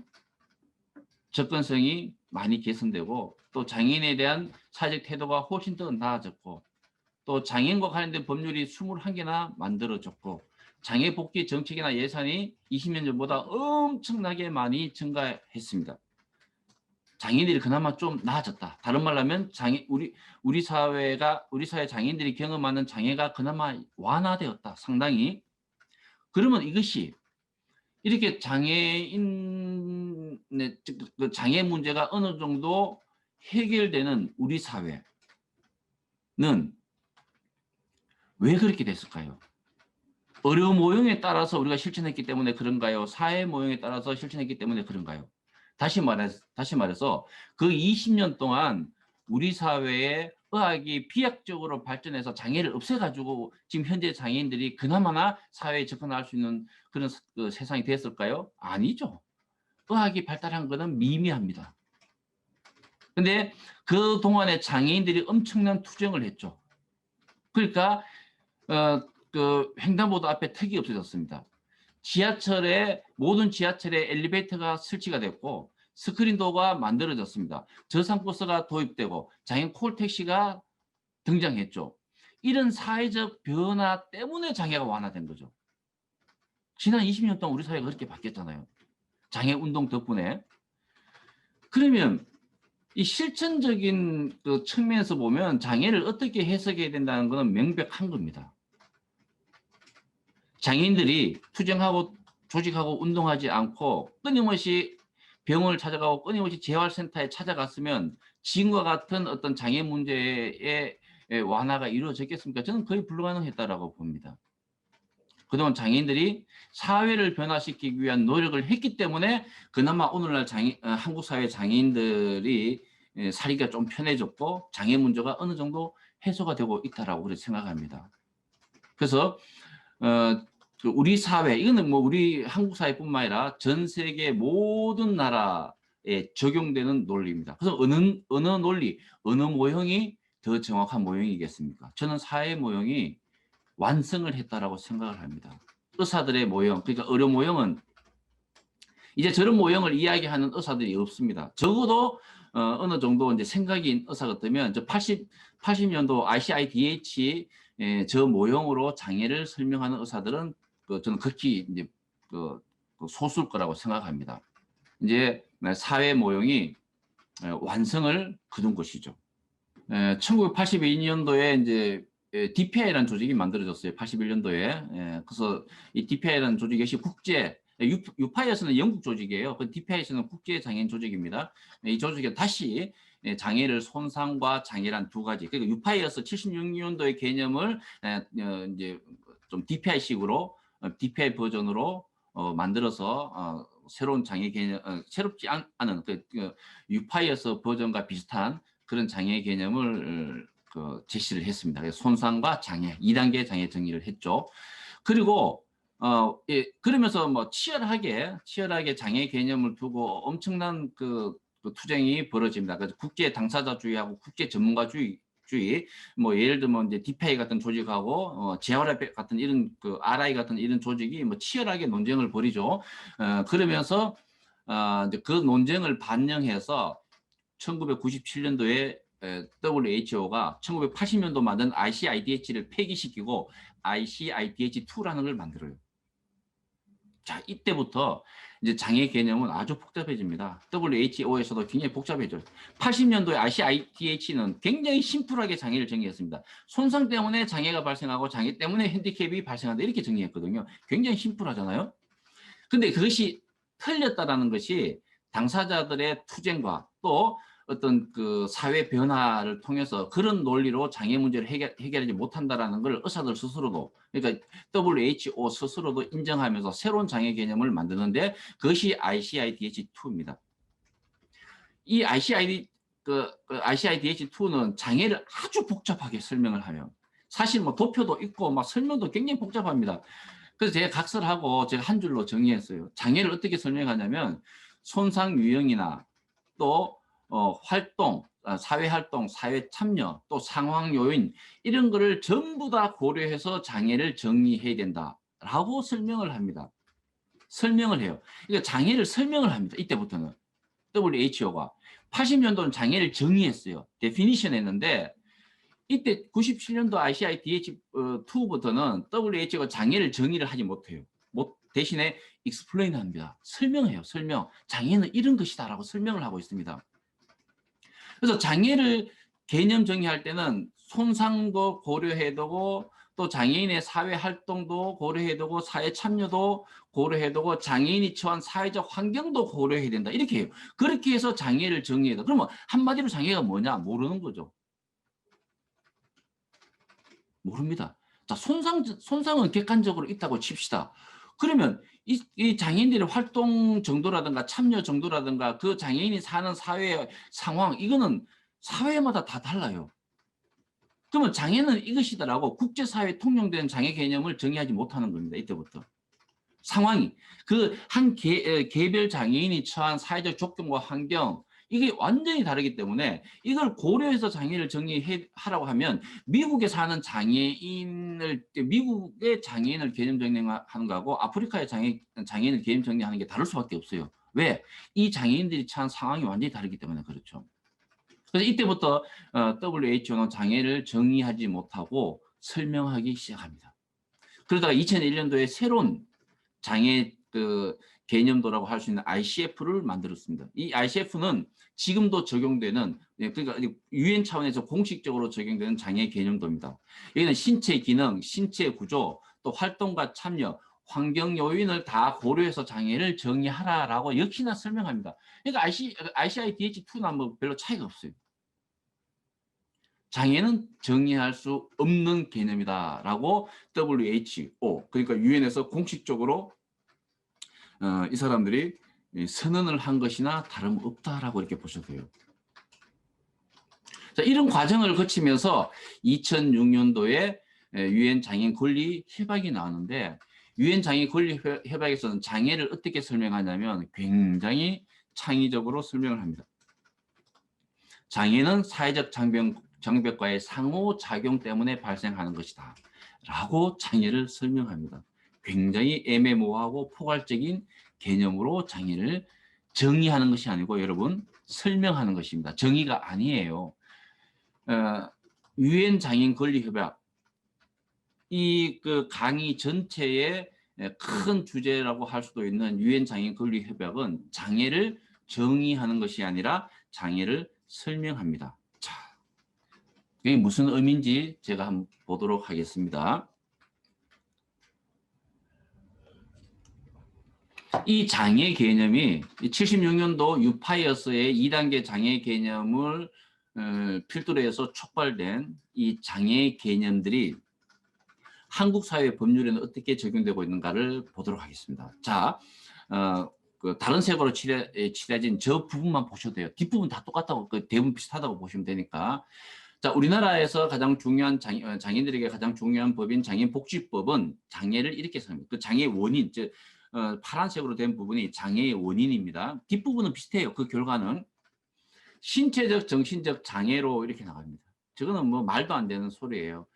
접근성이 많이 개선되고 또 장애인에 대한 사회적 태도가 훨씬 더 나아졌고 또 장애인과 관련된 법률이 21개나 만들어졌고 장애 복지 정책이나 예산이 20년 전보다 엄청나게 많이 증가했습니다. 장애인들이 그나마 좀 나아졌다. 다른 말로 하면 우리 사회 장애인들이 경험하는 장애가 그나마 완화되었다. 상당히. 그러면 이것이 이렇게 장애인의 장애 문제가 어느 정도 해결되는 우리 사회는 왜 그렇게 됐을까요? 의료 모형에 따라서 우리가 실천했기 때문에 그런가요? 사회 모형에 따라서 실천했기 때문에 그런가요? 다시 말해서 그 20년 동안 우리 사회에 의학이 비약적으로 발전해서 장애를 없애가지고 지금 현재 장애인들이 그나마나 사회에 접근할 수 있는 그런 세상이 됐을까요? 아니죠. 의학이 발달한 것은 미미합니다. 근데 그 동안에 장애인들이 엄청난 투쟁을 했죠. 그러니까 그 횡단보도 앞에 턱이 없어졌습니다. 모든 지하철에 엘리베이터가 설치가 됐고 스크린도어가 만들어졌습니다. 저상버스가 도입되고 장애인 콜택시가 등장했죠. 이런 사회적 변화 때문에 장애가 완화된 거죠. 지난 20년 동안 우리 사회가 그렇게 바뀌었잖아요. 장애 운동 덕분에. 그러면 이 실천적인 그 측면에서 보면 장애를 어떻게 해석해야 된다는 것은 명백한 겁니다. 장애인들이 투쟁하고 조직하고 운동하지 않고 끊임없이 병원을 찾아가고 끊임없이 재활센터에 찾아갔으면 지금과 같은 어떤 장애 문제의 완화가 이루어졌겠습니까? 저는 거의 불가능했다라고 봅니다. 그동안 장애인들이 사회를 변화시키기 위한 노력을 했기 때문에 그나마 오늘날 한국 사회 장애인들이 살기가 좀 편해졌고 장애 문제가 어느 정도 해소가 되고 있다라고 그렇게 생각합니다. 그래서 우리 사회, 이거는 뭐 우리 한국 사회뿐만 아니라 전 세계 모든 나라에 적용되는 논리입니다. 그래서 어느 논리, 어느 모형이 더 정확한 모형이겠습니까? 저는 사회 모형이 완성을 했다라고 생각을 합니다. 의사들의 모형, 그러니까 의료 모형은 이제 저런 모형을 이야기하는 의사들이 없습니다. 적어도 어느 정도 이제 생각인 의사 같으면 저 80년도 ICIDH 저 모형으로 장애를 설명하는 의사들은 저는 극히 이제 소수일 거라고 생각합니다. 이제 사회 모형이 완성을 거둔 것이죠. 1982년도에 이제 DPI라는 조직이 만들어졌어요. 81년도에. 그래서 이 DPI라는 조직이 역시 UPI에서는 영국 조직이에요. 그 DPI에서는 국제 장애인 조직입니다. 이 조직에 다시 장애를 손상과 장애란 두 가지. 그러니까 UPI에서 76년도의 개념을 이제 좀 DPI식으로 DPI 버전으로 만들어서 새로운 장애 개념, 새롭지 않은 유파이어스 버전과 비슷한 그런 장애 개념을 제시를 했습니다. 그래서 손상과 장애, 2단계 장애 정의를 했죠. 그리고 예, 그러면서 뭐 치열하게 장애 개념을 두고 엄청난 그 투쟁이 벌어집니다. 그래서 국제 당사자주의하고 국제 전문가주의, 뭐 예를 들면 이제 디페이 같은 조직하고 JRF 같은 이런 그 RI 같은 이런 조직이 뭐 치열하게 논쟁을 벌이죠. 그러면서 이제 그 논쟁을 반영해서 1997년도에 WHO가 1980년도 만든 ICIDH를 폐기시키고 ICIDH2라는 걸 만들어요. 자, 이때부터 이제 장애 개념은 아주 복잡해집니다. WHO에서도 굉장히 복잡해져요. 80년도에 ICIDH는 굉장히 심플하게 장애를 정의했습니다. 손상 때문에 장애가 발생하고 장애 때문에 핸디캡이 발생한다 이렇게 정의했거든요. 굉장히 심플하잖아요. 근데 그것이 틀렸다라는 것이 당사자들의 투쟁과 또 어떤 그 사회 변화를 통해서 그런 논리로 장애 문제를 해결하지 못한다라는 걸 의사들 스스로도, 그러니까 WHO 스스로도 인정하면서 새로운 장애 개념을 만드는데 그것이 ICIDH2입니다. 이 ICIDH2는 장애를 아주 복잡하게 설명을 하면 사실 뭐 도표도 있고 막 설명도 굉장히 복잡합니다. 그래서 제가 각설하고 제가 한 줄로 정리했어요. 장애를 어떻게 설명하냐면 손상 유형이나 또 활동, 사회 활동, 사회 참여, 또 상황 요인 이런 거를 전부 다 고려해서 장애를 정의해야 된다라고 설명을 합니다. 설명을 해요. 그러니까 장애를 설명을 합니다. 이때부터는 WHO가 80년도는 장애를 정의했어요. 데피니션 했는데 이때 97년도 ICIDH2부터는 WHO가 장애를 정의를 하지 못해요. 대신에 explain 합니다. 설명해요. 설명. 장애는 이런 것이다라고 설명을 하고 있습니다. 그래서 장애를 개념 정의할 때는 손상도 고려해야 되고 또 장애인의 사회 활동도 고려해야 되고 사회 참여도 고려해야 되고 장애인이 처한 사회적 환경도 고려해야 된다. 이렇게 해요. 그렇게 해서 장애를 정의해야 돼. 그러면 한마디로 장애가 뭐냐? 모르는 거죠. 모릅니다. 자, 손상은 객관적으로 있다고 칩시다. 그러면 이 장애인들의 활동 정도라든가 참여 정도라든가 그 장애인이 사는 사회의 상황, 이거는 사회마다 다 달라요. 그러면 장애는 이것이다라고 국제사회에 통용되는 장애 개념을 정의하지 못하는 겁니다. 이때부터. 상황이. 그 한 개별 장애인이 처한 사회적 조건과 환경, 이게 완전히 다르기 때문에 이걸 고려해서 장애를 정의하라고 하면 미국에 사는 미국의 장애인을 개념 정리하는 거하고 아프리카의 장애인을 개념 정리하는 게 다를 수밖에 없어요. 왜? 이 장애인들이 처한 상황이 완전히 다르기 때문에 그렇죠. 그래서 이때부터 WHO는 장애를 정의하지 못하고 설명하기 시작합니다. 그러다가 2001년도에 새로운 장애 개념도라고 할 수 있는 ICF를 만들었습니다. 이 ICF는 지금도 적용되는, 그러니까 유엔 차원에서 공식적으로 적용되는 장애 개념도입니다. 여기는 신체 기능, 신체 구조, 또 활동과 참여, 환경 요인을 다 고려해서 장애를 정의하라라고 역시나 설명합니다. 그러니까 ICIDH2는 뭐 별로 차이가 없어요. 장애는 정의할 수 없는 개념이다라고 WHO, 그러니까 유엔에서 공식적으로 이 사람들이 선언을 한 것이나 다름없다라고 이렇게 보셔도 돼요. 자, 이런 과정을 거치면서 2006년도에 유엔 장애인 권리 협약이 나왔는데 유엔 장애인 권리 협약에서는 장애를 어떻게 설명하냐면 굉장히 창의적으로 설명을 합니다. 장애는 사회적 장벽과의 상호작용 때문에 발생하는 것이다 라고 장애를 설명합니다. 굉장히 애매모호하고 포괄적인 개념으로 장애를 정의하는 것이 아니고 여러분 설명하는 것입니다. 정의가 아니에요. 유엔 장애인 권리 협약, 이 그 강의 전체의 큰 주제라고 할 수도 있는 유엔 장애인 권리 협약은 장애를 정의하는 것이 아니라 장애를 설명합니다. 자, 그게 무슨 의미인지 제가 한번 보도록 하겠습니다. 이 장애 개념이 76년도 유파이어스의 2단계 장애 개념을 필두로 해서 촉발된 이 장애 개념들이 한국 사회 법률에는 어떻게 적용되고 있는가를 보도록 하겠습니다. 자, 그 다른 색으로 칠해진 저 부분만 보셔도 돼요. 뒷부분 다 똑같다고, 그 대부분 비슷하다고 보시면 되니까. 자, 우리나라에서 가장 중요한 장애인들에게 가장 중요한 법인 장애인복지법은 장애를 이렇게 설명합니다. 그 장애의 원인, 즉 파란색으로 된 부분이 장애의 원인입니다. 뒷부분은 비슷해요. 그 결과는 신체적, 정신적 장애로 이렇게 나갑니다. 저거는 뭐 말도 안 되는 소리예요.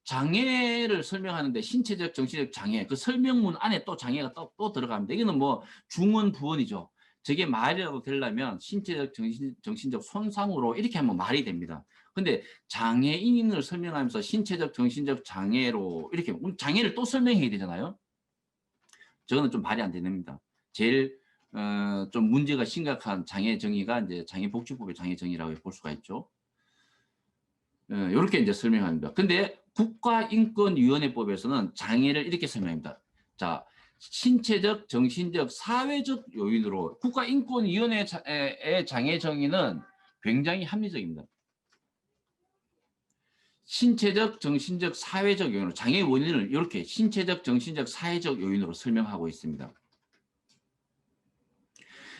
장애를 설명하는데 신체적, 정신적 장애, 그 설명문 안에 또 장애가 또 들어갑니다. 이거는 뭐 중원, 부원이죠. 저게 말이라고 되려면 신체적, 정신적 손상으로 이렇게 하면 말이 됩니다. 근데 장애인을 설명하면서 신체적, 정신적 장애로 이렇게 장애를 또 설명해야 되잖아요. 저거는 좀 말이 안 됩니다. 제일 좀 문제가 심각한 장애 정의가 이제 장애복지법의 장애 정의라고 볼 수가 있죠. 이렇게 이제 설명합니다. 근데 국가인권위원회법에서는 장애를 이렇게 설명합니다. 자, 신체적, 정신적, 사회적 요인으로 국가인권위원회의 장애 정의는 굉장히 합리적입니다. 신체적, 정신적, 사회적 요인으로 장애 원인을 이렇게 신체적, 정신적, 사회적 요인으로 설명하고 있습니다.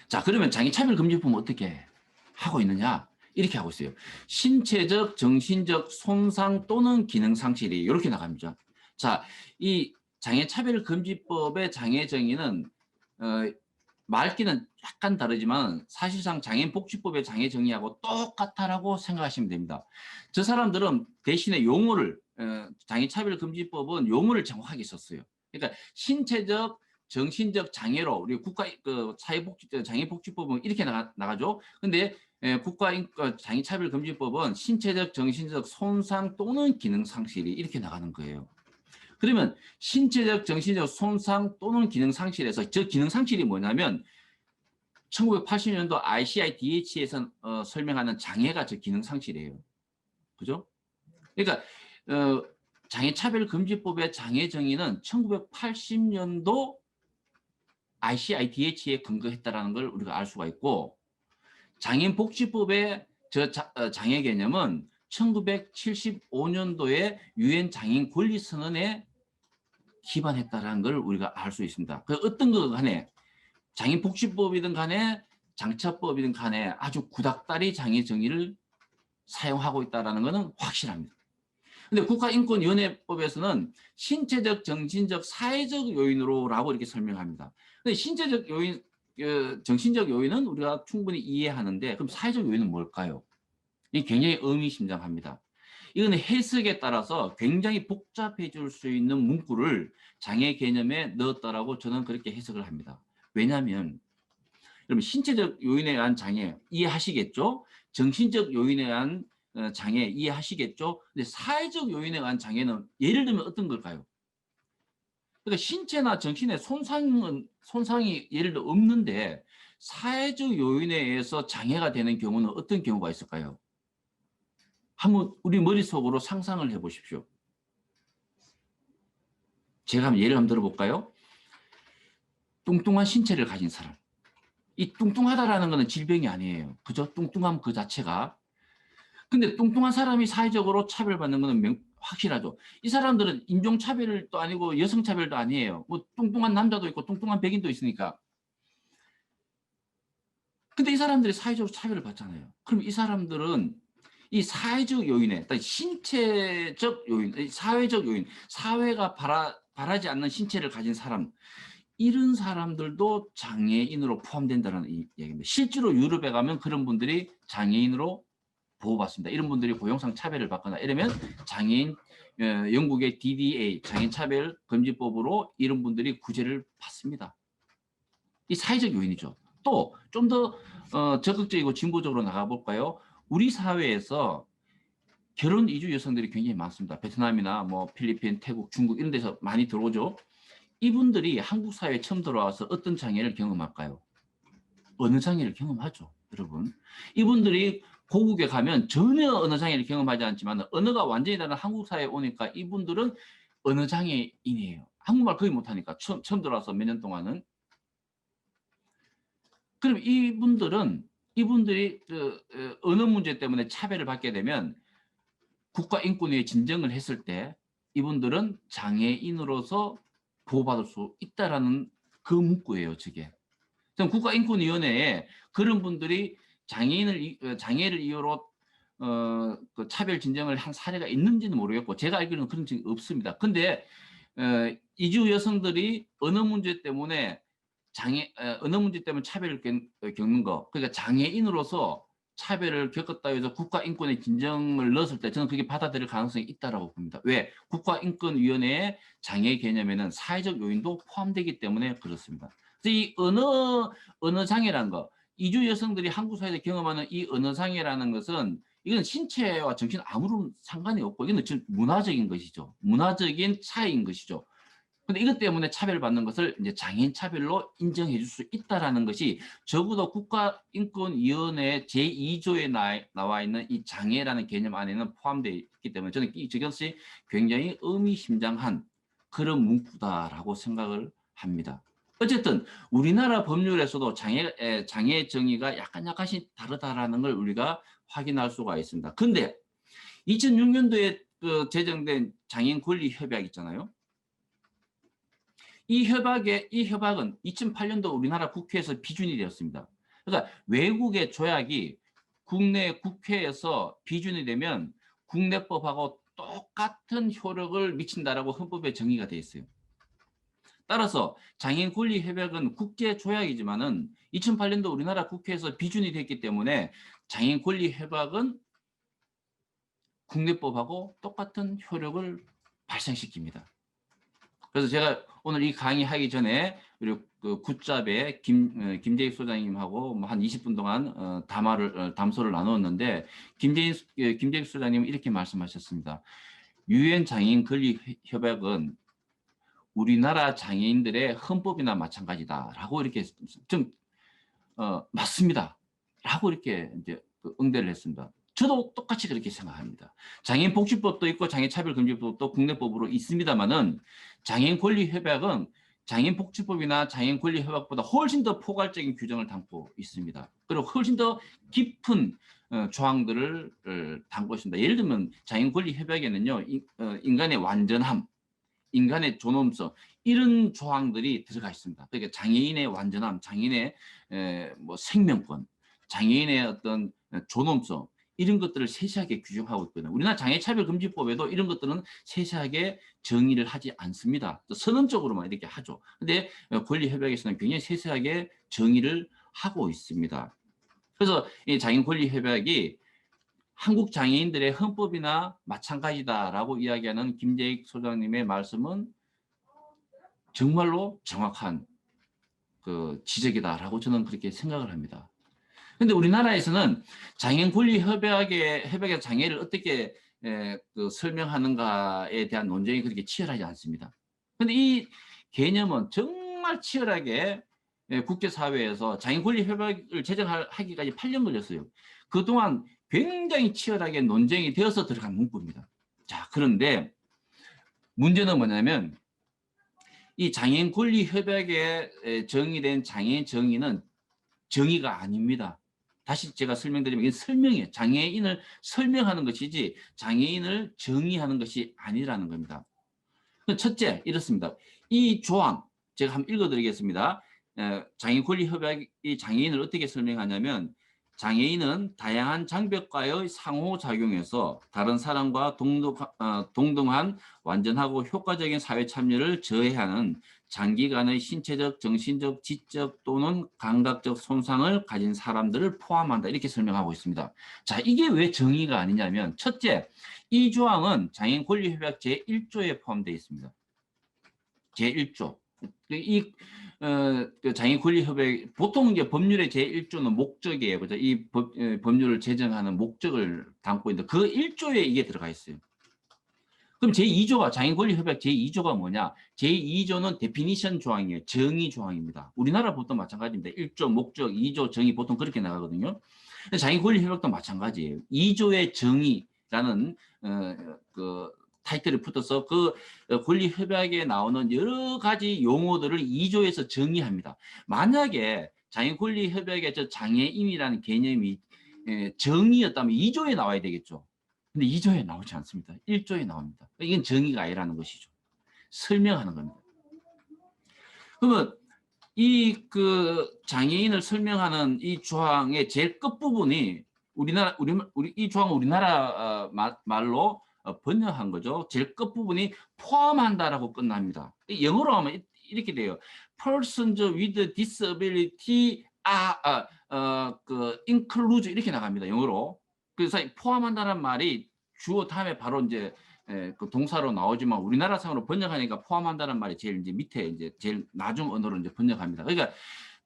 자, 그러면 장애차별금지법은 어떻게 하고 있느냐? 이렇게 하고 있어요. 신체적, 정신적 손상 또는 기능 상실이 이렇게 나갑니다. 자, 이 장애차별금지법의 장애 정의는 말기는 약간 다르지만 사실상 장애인복지법의 장애 정의하고 똑같다라고 생각하시면 됩니다. 저 사람들은 대신에 용어를 장애차별금지법은 용어를 정확하게 썼어요. 그러니까 신체적, 정신적 장애로 우리 국가 장애복지법은 이렇게 나가죠. 근데 장애차별금지법은 신체적, 정신적 손상 또는 기능 상실이 이렇게 나가는 거예요. 그러면 신체적, 정신적 손상 또는 기능 상실에서 저 기능 상실이 뭐냐면 1980년도 ICIDH에서 설명하는 장애가 저 기능 상실이에요. 그죠? 그러니까 장애차별금지법의 장애 정의는 1980년도 ICIDH에 근거했다라는 걸 우리가 알 수가 있고 장애인복지법의 장애 개념은 1975년도에 유엔 장애인 권리선언에 기반했다라는 걸 우리가 알 수 있습니다. 그 어떤 거 간에 장애인복지법이든 간에 장차법이든 간에 아주 구닥다리 장애 정의를 사용하고 있다는 것은 확실합니다. 근데 국가인권위원회법에서는 신체적, 정신적, 사회적 요인으로라고 이렇게 설명합니다. 근데 신체적 요인, 정신적 요인은 우리가 충분히 이해하는데 그럼 사회적 요인은 뭘까요? 이게 굉장히 의미심장합니다. 이거는 해석에 따라서 굉장히 복잡해질 수 있는 문구를 장애 개념에 넣었다라고 저는 그렇게 해석을 합니다. 왜냐하면 여러분 신체적 요인에 의한 장애 이해하시겠죠? 정신적 요인에 의한 장애 이해하시겠죠? 근데 사회적 요인에 의한 장애는 예를 들면 어떤 걸까요? 그러니까 신체나 정신의 손상이 예를 들어 없는데 사회적 요인에 의해서 장애가 되는 경우는 어떤 경우가 있을까요? 한번 우리 머릿속으로 상상을 해보십시오. 제가 한번 예를 한번 들어볼까요? 뚱뚱한 신체를 가진 사람. 이 뚱뚱하다라는 것은 질병이 아니에요. 그죠? 뚱뚱함 그 자체가. 근데 뚱뚱한 사람이 사회적으로 차별받는 것은 확실하죠. 이 사람들은 인종차별도 아니고 여성차별도 아니에요. 뭐 뚱뚱한 남자도 있고 뚱뚱한 백인도 있으니까. 근데 이 사람들이 사회적으로 차별을 받잖아요. 그럼 이 사람들은 이 사회적 요인에, 신체적 요인, 사회적 요인, 사회가 바라지 않는 신체를 가진 사람, 이런 사람들도 장애인으로 포함된다는 얘기입니다. 실제로 유럽에 가면 그런 분들이 장애인으로 보호받습니다. 이런 분들이 고용상 차별을 받거나 이러면 장애인, 영국의 DDA, 장애인차별금지법으로 이런 분들이 구제를 받습니다. 이 사회적 요인이죠. 또 좀 더 적극적이고 진보적으로 나가볼까요? 우리 사회에서 결혼 이주 여성들이 굉장히 많습니다. 베트남이나 뭐 필리핀, 태국, 중국 이런 데서 많이 들어오죠. 이분들이 한국 사회에 처음 들어와서 어떤 장애를 경험할까요? 어느 장애를 경험하죠, 여러분. 이분들이 고국에 가면 전혀 언어 장애를 경험하지 않지만 언어가 완전히 다른 한국 사회에 오니까 이분들은 언어 장애인이에요. 한국말 거의 못하니까 처음 들어와서 몇 년 동안은. 그럼 이분들이 언어 문제 때문에 차별을 받게 되면 국가인권위에 진정을 했을 때 이분들은 장애인으로서 보호받을 수 있다라는 그 문구예요, 저게. 그럼 국가인권위원회에 그런 분들이 장애를 이유로 그 차별 진정을 한 사례가 있는지는 모르겠고 제가 알기로는 그런 적이 없습니다. 근데 이주 여성들이 어느 문제 때문에 차별을 겪는 거, 그러니까 장애인으로서 차별을 겪었다 해서 국가인권의 진정을 넣었을 때 저는 그게 받아들일 가능성이 있다라고 봅니다. 왜? 국가인권위원회의 장애 개념에는 사회적 요인도 포함되기 때문에 그렇습니다. 그래서 이 언어 장애라는 거, 이주 여성들이 한국 사회에서 경험하는 이 언어 장애라는 것은 이건 신체와 정신 아무런 상관이 없고 이건 문화적인 것이죠. 문화적인 차이인 것이죠. 근데 이것 때문에 차별받는 것을 이제 장애인 차별로 인정해 줄 수 있다라는 것이 적어도 국가인권위원회 제2조에 나와 있는 이 장애라는 개념 안에는 포함되어 있기 때문에 저는 이것이 굉장히 의미심장한 그런 문구다라고 생각을 합니다. 어쨌든 우리나라 법률에서도 장애 정의가 약간씩 다르다라는 걸 우리가 확인할 수가 있습니다. 근데 2006년도에 제정된 장애인 권리 협약 있잖아요. 이 협약은 2008년도 우리나라 국회에서 비준이 되었습니다. 그러니까 외국의 조약이 국내 국회에서 비준이 되면 국내법하고 똑같은 효력을 미친다라고 헌법에 정의가 되어 있어요. 따라서 장애인 권리 협약은 국제 조약이지만은 2008년도 우리나라 국회에서 비준이 됐기 때문에 장애인 권리 협약은 국내법하고 똑같은 효력을 발생시킵니다. 그래서 제가 오늘 이 강의하기 전에 우리 그 굿잡에 김재익 소장님하고 한 20분 동안 담소를 나누었는데 김재익 소장님은 이렇게 말씀하셨습니다. 유엔 장애인 권리 협약은 우리나라 장애인들의 헌법이나 마찬가지다라고 이렇게 좀 맞습니다라고 이렇게 이제 응대를 했습니다. 저도 똑같이 그렇게 생각합니다. 장애인 복지법도 있고 장애차별금지법도 국내법으로 있습니다만은 장애인 권리협약은 장애인 복지법이나 장애인 권리협약보다 훨씬 더 포괄적인 규정을 담고 있습니다. 그리고 훨씬 더 깊은 조항들을 담고 있습니다. 예를 들면 장애인 권리협약에는요, 인간의 완전함, 인간의 존엄성 이런 조항들이 들어가 있습니다. 그러니까 장애인의 완전함, 장애인의 뭐 생명권, 장애인의 어떤 존엄성 이런 것들을 세세하게 규정하고 있거든요. 우리나라 장애차별금지법에도 이런 것들은 세세하게 정의를 하지 않습니다. 선언적으로만 이렇게 하죠. 근데 권리협약에서는 굉장히 세세하게 정의를 하고 있습니다. 그래서 이 장애인 권리협약이 한국 장애인들의 헌법이나 마찬가지다라고 이야기하는 김재익 소장님의 말씀은 정말로 정확한 그 지적이다라고 저는 그렇게 생각을 합니다. 근데 우리나라에서는 장애인 권리 협약의 장애를 어떻게 설명하는가에 대한 논쟁이 그렇게 치열하지 않습니다. 근데 이 개념은 정말 치열하게 국제사회에서 장애인 권리 협약을 제정하기까지 8년 걸렸어요. 그동안 굉장히 치열하게 논쟁이 되어서 들어간 문구입니다. 자, 그런데 문제는 뭐냐면 이 장애인 권리 협약에 정의된 장애인 정의는 정의가 아닙니다. 다시 제가 설명드리면 이게 설명이에요. 장애인을 설명하는 것이지 장애인을 정의하는 것이 아니라는 겁니다. 첫째, 이렇습니다. 이 조항 제가 한번 읽어드리겠습니다. 장애인 권리 협약이 장애인을 어떻게 설명하냐면 장애인은 다양한 장벽과의 상호작용에서 다른 사람과 동등한 완전하고 효과적인 사회 참여를 저해하는 장기간의 신체적, 정신적, 지적 또는 감각적 손상을 가진 사람들을 포함한다. 이렇게 설명하고 있습니다. 자, 이게 왜 정의가 아니냐면 첫째, 이 조항은 장애인 권리협약 제1조에 포함되어 있습니다. 제1조. 그 장애인 권리협약 보통 이제 법률의 제1조는 목적이에요. 그죠? 이 법률을 제정하는 목적을 담고 있는데 그 1조에 이게 들어가 있어요. 그럼 제2조가 장애인 권리협약 제2조가 뭐냐? 제2조는 데피니션 조항이에요. 정의 조항입니다. 우리나라 보통 마찬가지입니다. 1조 목적, 2조 정의 보통 그렇게 나가거든요. 장애인 권리협약도 마찬가지예요. 2조의 정의라는 그 타이틀이 붙어서 그 권리협약에 나오는 여러 가지 용어들을 2조에서 정의합니다. 만약에 장애인 권리협약에 장애인이라는 개념이 정의였다면 2조에 나와야 되겠죠. 근데 2조에 나오지 않습니다. 1조에 나옵니다. 이건 정의가 아니라는 것이죠. 설명하는 겁니다. 그러면 이 장애인을 설명하는 이 조항의 제일 끝부분이 우리 이 조항은 우리나라 말로 번역한 거죠. 제일 끝부분이 포함한다라고 끝납니다. 영어로 하면 이렇게 돼요. Persons with disability include 이렇게 나갑니다. 영어로. 그래서 포함한다는 말이 주어 다음에 바로 이제 그 동사로 나오지만 우리나라 상으로 번역하니까 포함한다는 말이 제일 이제 밑에 이제 제일 나중 언어로 이제 번역합니다. 그러니까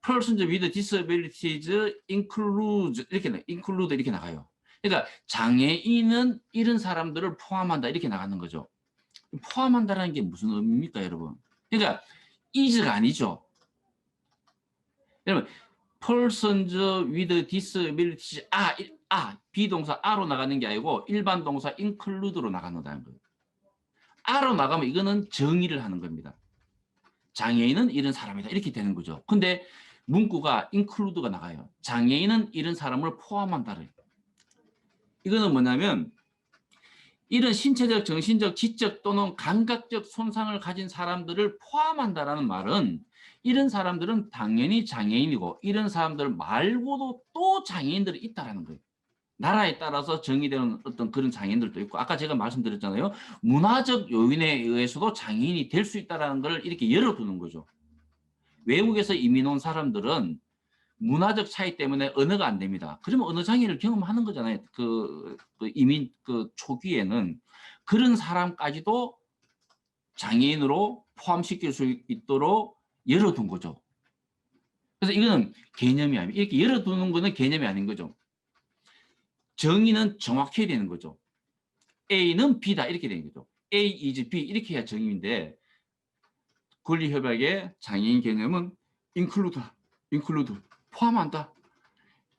persons with disabilities include 이렇게 나가요. 그러니까 장애인은 이런 사람들을 포함한다 이렇게 나가는 거죠. 포함한다는 게 무슨 의미입니까, 여러분? 그러니까 is가 아니죠. 여러분, persons with disabilities 비동사 a로 나가는 게 아니고 일반 동사 include로 나간다는 거예요. a로 나가면 이거는 정의를 하는 겁니다. 장애인은 이런 사람이다 이렇게 되는 거죠. 근데 문구가 include가 나가요. 장애인은 이런 사람을 포함한다. 이거는 뭐냐면 이런 신체적, 정신적, 지적 또는 감각적 손상을 가진 사람들을 포함한다라는 말은 이런 사람들은 당연히 장애인이고 이런 사람들 말고도 또 장애인들이 있다라는 거예요. 나라에 따라서 정의되는 어떤 그런 장애인들도 있고 아까 제가 말씀드렸잖아요. 문화적 요인에 의해서도 장애인이 될 수 있다는 걸 이렇게 열어두는 거죠. 외국에서 이민 온 사람들은 문화적 차이 때문에 언어가 안 됩니다. 그러면 언어 장애를 경험하는 거잖아요. 이민 초기에는 그런 사람까지도 장애인으로 포함시킬 수 있도록 열어둔 거죠. 그래서 이거는 개념이 아니에요. 이렇게 열어두는 거는 개념이 아닌 거죠. 정의는 정확해야 되는 거죠. A는 B다 이렇게 되는 거죠. A is B 이렇게 해야 정의인데 권리협약의 장애인 개념은 include 포함한다.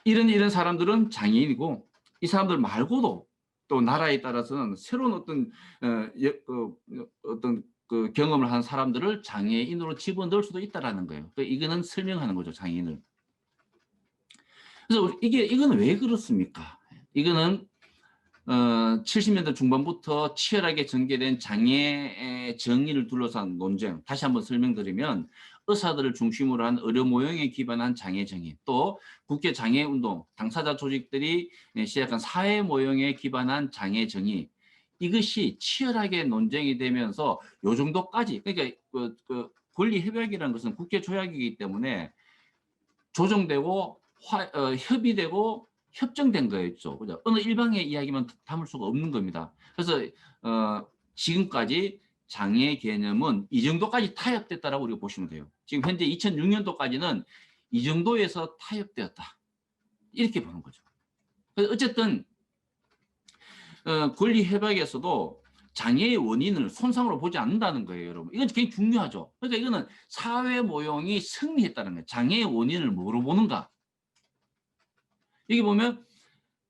이런 사람들은 장애인이고 이 사람들 말고도 또 나라에 따라서는 새로운 어떤 경험을 한 사람들을 장애인으로 집어넣을 수도 있다라는 거예요. 이거는 설명하는 거죠, 장애인을. 그래서 이거는 왜 그렇습니까? 이거는 70년대 중반부터 치열하게 전개된 장애의 정의를 둘러싼 논쟁. 다시 한번 설명드리면 의사들을 중심으로 한 의료 모형에 기반한 장애 정의, 또 국제 장애 운동 당사자 조직들이 시작한 사회 모형에 기반한 장애 정의. 이것이 치열하게 논쟁이 되면서 요 정도까지, 그러니까 권리 협약이라는 것은 국제 조약이기 때문에 조정되고 협의되고 협정된 거였죠. 그죠? 어느 일방의 이야기만 담을 수가 없는 겁니다. 그래서 지금까지 장애 개념은 이 정도까지 타협됐다라고 우리가 보시면 돼요. 지금 현재 2006년도까지는 이 정도에서 타협되었다. 이렇게 보는 거죠. 그래서 어쨌든 권리협약에서도 장애의 원인을 손상으로 보지 않는다는 거예요, 여러분. 이건 굉장히 중요하죠. 그러니까 이거는 사회 모형이 승리했다는 거예요. 장애의 원인을 뭐로 보는가? 여기 보면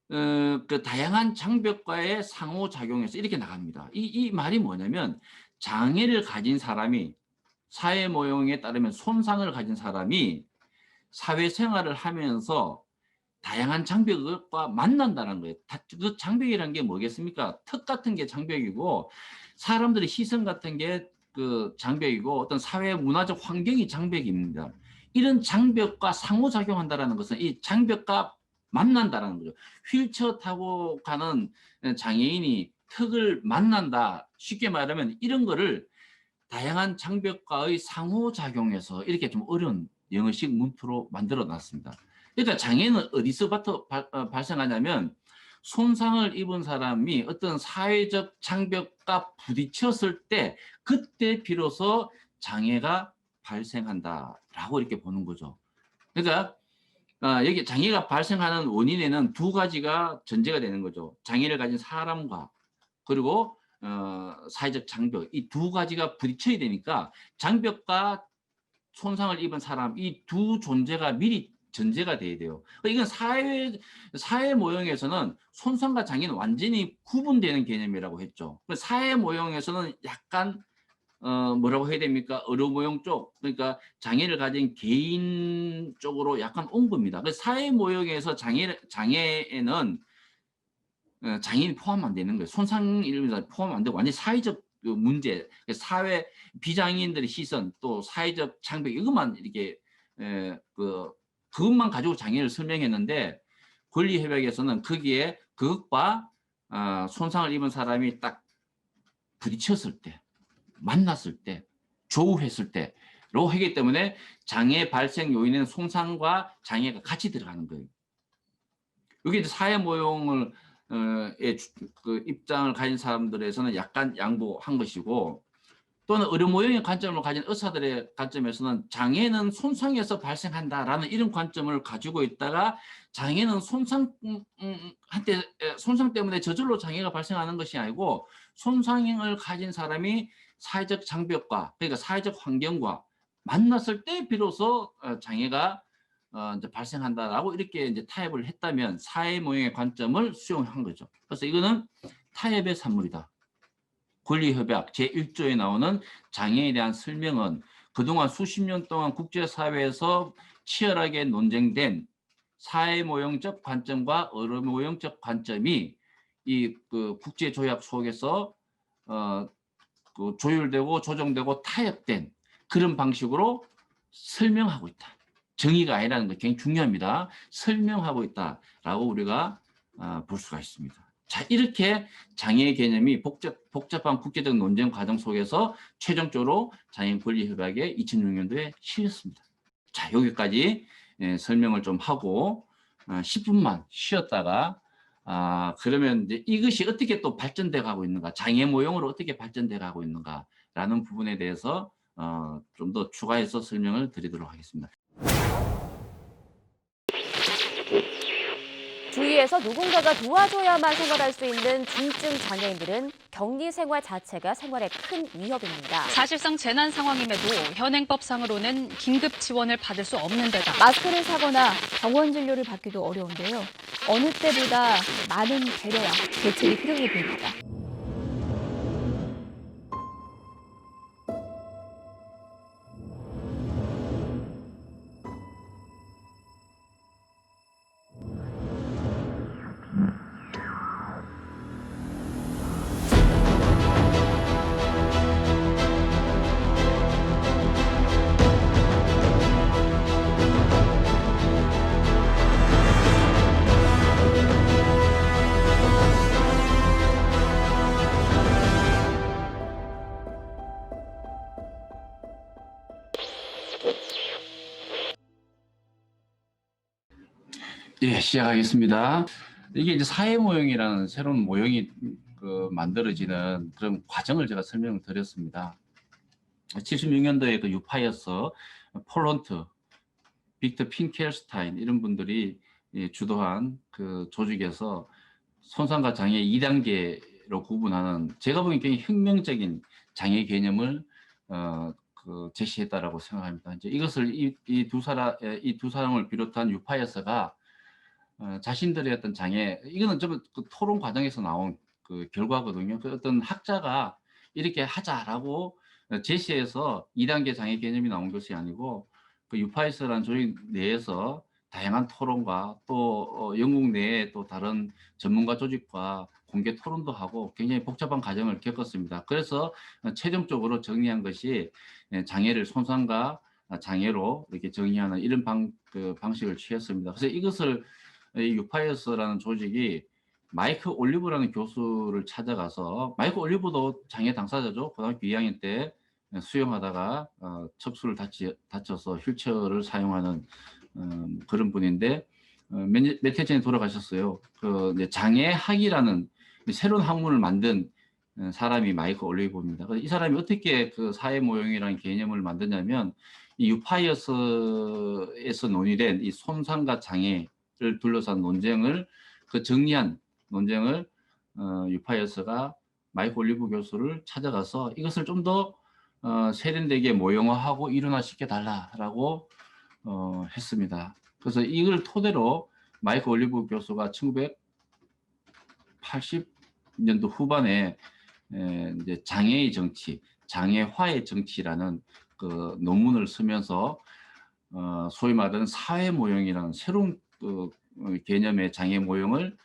그 다양한 장벽과의 상호작용에서 이렇게 나갑니다. 이 말이 뭐냐면 장애를 가진 사람이 사회 모형에 따르면 손상을 가진 사람이 사회생활을 하면서 다양한 장벽과 만난다는 거예요. 그 장벽이라는 게 뭐겠습니까? 턱 같은 게 장벽이고 사람들의 시선 같은 게 그 장벽이고 어떤 사회 문화적 환경이 장벽입니다. 이런 장벽과 상호작용한다는 것은 이 장벽과 만난다는 거죠. 휠체어 타고 가는 장애인이 턱을 만난다. 쉽게 말하면 이런 거를 다양한 장벽과의 상호작용에서 이렇게 좀 어려운 영어식 문표로 만들어 놨습니다. 그러니까 장애는 어디서부터 발생하냐면 손상을 입은 사람이 어떤 사회적 장벽과 부딪혔을 때 그때 비로소 장애가 발생한다라고 이렇게 보는 거죠. 그러니까 여기 장애가 발생하는 원인에는 두 가지가 전제가 되는 거죠. 장애를 가진 사람과 그리고 사회적 장벽 이 두 가지가 부딪혀야 되니까 장벽과 손상을 입은 사람 이 두 존재가 미리 전제가 돼야 돼요. 이건 사회 모형에서는 손상과 장애는 완전히 구분되는 개념이라고 했죠. 사회 모형에서는 약간 뭐라고 해야 됩니까? 의료 모형 쪽, 그러니까 장애를 가진 개인 쪽으로 약간 온 겁니다. 사회 모형에서 장애에는 장애인이 포함 안 되는 거예요. 손상 이런 포함 안 되고 완전 사회적 그 문제, 사회 비장애인들의 시선, 또 사회적 장벽 이것만 이렇게 그것만 가지고 장애를 설명했는데 권리협약에서는 거기에 그것과 손상을 입은 사람이 딱 부딪혔을 때, 만났을 때, 조우했을 때로 하기 때문에 장애 발생 요인에는 손상과 장애가 같이 들어가는 거예요. 여기 이제 사회 모형을 그 입장을 가진 사람들에서는 약간 양보한 것이고, 또는 의료 모형의 관점을 가진 의사들의 관점에서는 장애는 손상에서 발생한다라는 이런 관점을 가지고 있다가 장애는 손상 때문에 저절로 장애가 발생하는 것이 아니고 손상을 가진 사람이 사회적 장벽과 그러니까 사회적 환경과 만났을 때 비로소 장애가 이제 발생한다라고 이렇게 이제 타협을 했다면 사회 모형의 관점을 수용한 거죠. 그래서 이거는 타협의 산물이다. 권리협약 제1조에 나오는 장애에 대한 설명은 그동안 수십 년 동안 국제사회에서 치열하게 논쟁된 사회모형적 관점과 의료모형적 관점이 이 그 국제조약 속에서 그 조율되고 조정되고 타협된 그런 방식으로 설명하고 있다. 정의가 아니라는 거 굉장히 중요합니다. 설명하고 있다라고 우리가 볼 수가 있습니다. 자, 이렇게 장애 개념이 복잡한 국제적 논쟁 과정 속에서 최종적으로 장애인 권리 협약에 2006년도에 실렸습니다. 자, 여기까지 설명을 좀 하고 10분만 쉬었다가 그러면 이제 이것이 어떻게 또 발전돼 가고 있는가, 장애 모형으로 어떻게 발전돼 가고 있는가라는 부분에 대해서 좀 더 추가해서 설명을 드리도록 하겠습니다. 주위에서 누군가가 도와줘야만 생활할 수 있는 중증 장애인들은 격리 생활 자체가 생활에 큰 위협입니다. 사실상 재난 상황임에도 현행법상으로는 긴급 지원을 받을 수 없는 데다 마스크를 사거나 병원 진료를 받기도 어려운데요. 어느 때보다 많은 배려와 대책이 필요해 보입니다. 예, 시작하겠습니다. 이게 이제 사회 모형이라는 새로운 모형이 만들어지는 그런 과정을 제가 설명을 드렸습니다. 76년도에 그 유파이어스, 폴런트, 빅터 핀켈스타인 이런 분들이 주도한 그 조직에서 손상과 장애 2단계로 구분하는 제가 보기엔 굉장히 혁명적인 장애 개념을 제시했다라고 생각합니다. 이제 이것을 이 두 사람을 비롯한 유파이어스가 자신들의 어떤 장애, 이거는 좀 그 토론 과정에서 나온 그 결과거든요. 그 어떤 학자가 이렇게 하자라고 제시해서 2단계 장애 개념이 나온 것이 아니고 그 유파이스라는 조직 내에서 다양한 토론과 또 영국 내에 또 다른 전문가 조직과 공개 토론도 하고 굉장히 복잡한 과정을 겪었습니다. 그래서 최종적으로 정리한 것이 장애를 손상과 장애로 이렇게 정의하는 이런 방식을 취했습니다. 그래서 이것을 이 유파이어스라는 조직이 마이크 올리브라는 교수를 찾아가서, 마이크 올리브도 장애 당사자죠. 고등학교 2학년 때 수영하다가 척수를 다쳐서 휠체어를 사용하는 그런 분인데 몇 해 전에 돌아가셨어요. 이제 장애학이라는 새로운 학문을 만든 사람이 마이크 올리브입니다. 이 사람이 어떻게 그 사회 모형이라는 개념을 만드냐면 이 유파이어스에서 논의된 이 손상과 장애를 둘러싼 논쟁을 정리한 논쟁을 유파이어스가 마이크 올리브 교수를 찾아가서 이것을 좀 더 세련되게 모형화하고 일원화시켜 달라라고 했습니다. 그래서 이걸 토대로 마이크 올리브 교수가 1980년도 후반에 이제 장애의 정치, 장애화의 정치라는 그 논문을 쓰면서 소위 말하는 사회 모형이라는 새로운 개념의 장애 모형을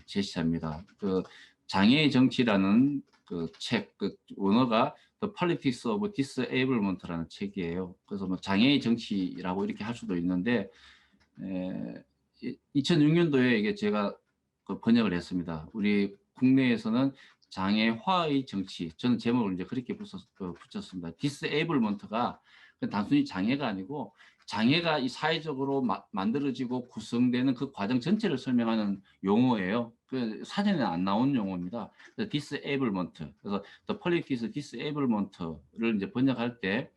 제시합니다. 그 장애의 정치라는 그 책, 그 원어가 The Politics of Disablement라는 책이에요. 그래서 뭐 장애의 정치라고 이렇게 할 수도 있는데 2006년도에 이게 제가 그 번역을 했습니다. 우리 국내에서는 장애화의 정치, 저는 제목을 이제 그렇게 붙였습니다. Disablement가 단순히 장애가 아니고 장애가 이 사회적으로 만들어지고 구성되는 그 과정 전체를 설명하는 용어예요. 그 사전에 안 나온 용어입니다. 그래서 disablement, 그래서 the politics disablement를 이제 번역할 때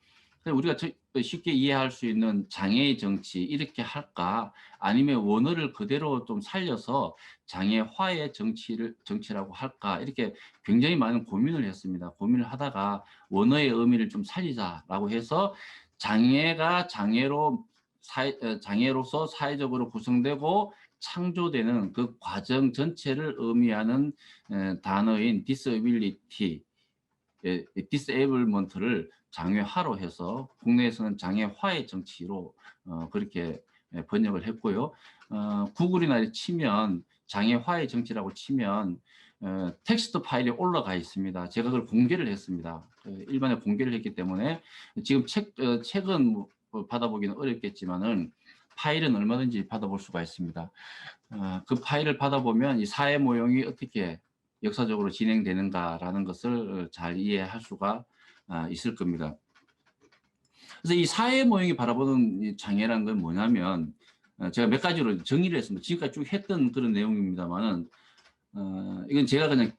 우리가 쉽게 이해할 수 있는 장애의 정치 이렇게 할까, 아니면 원어를 그대로 좀 살려서 장애화의 정치라고 할까, 이렇게 굉장히 많은 고민을 했습니다. 고민을 하다가 원어의 의미를 좀 살리자라고 해서 장애가 장애로서 사회적으로 구성되고 창조되는 그 과정 전체를 의미하는 단어인 disability, disablement를 장애화로 해서 국내에서는 장애화의 정치로 그렇게 번역을 했고요. 구글이나 치면 장애화의 정치라고 치면 텍스트 파일이 올라가 있습니다. 제가 그걸 공개를 했습니다. 일반에 공개를 했기 때문에 지금 책은 뭐 받아보기는 어렵겠지만은 파일은 얼마든지 받아볼 수가 있습니다. 그 파일을 받아보면 이 사회 모형이 어떻게 역사적으로 진행되는가라는 것을 잘 이해할 수가 있을 겁니다. 그래서 이 사회 모형이 바라보는 이 장애라는 건 뭐냐면, 제가 몇 가지로 정리를 했습니다. 지금까지 쭉 했던 그런 내용입니다만은, 이건 제가 그냥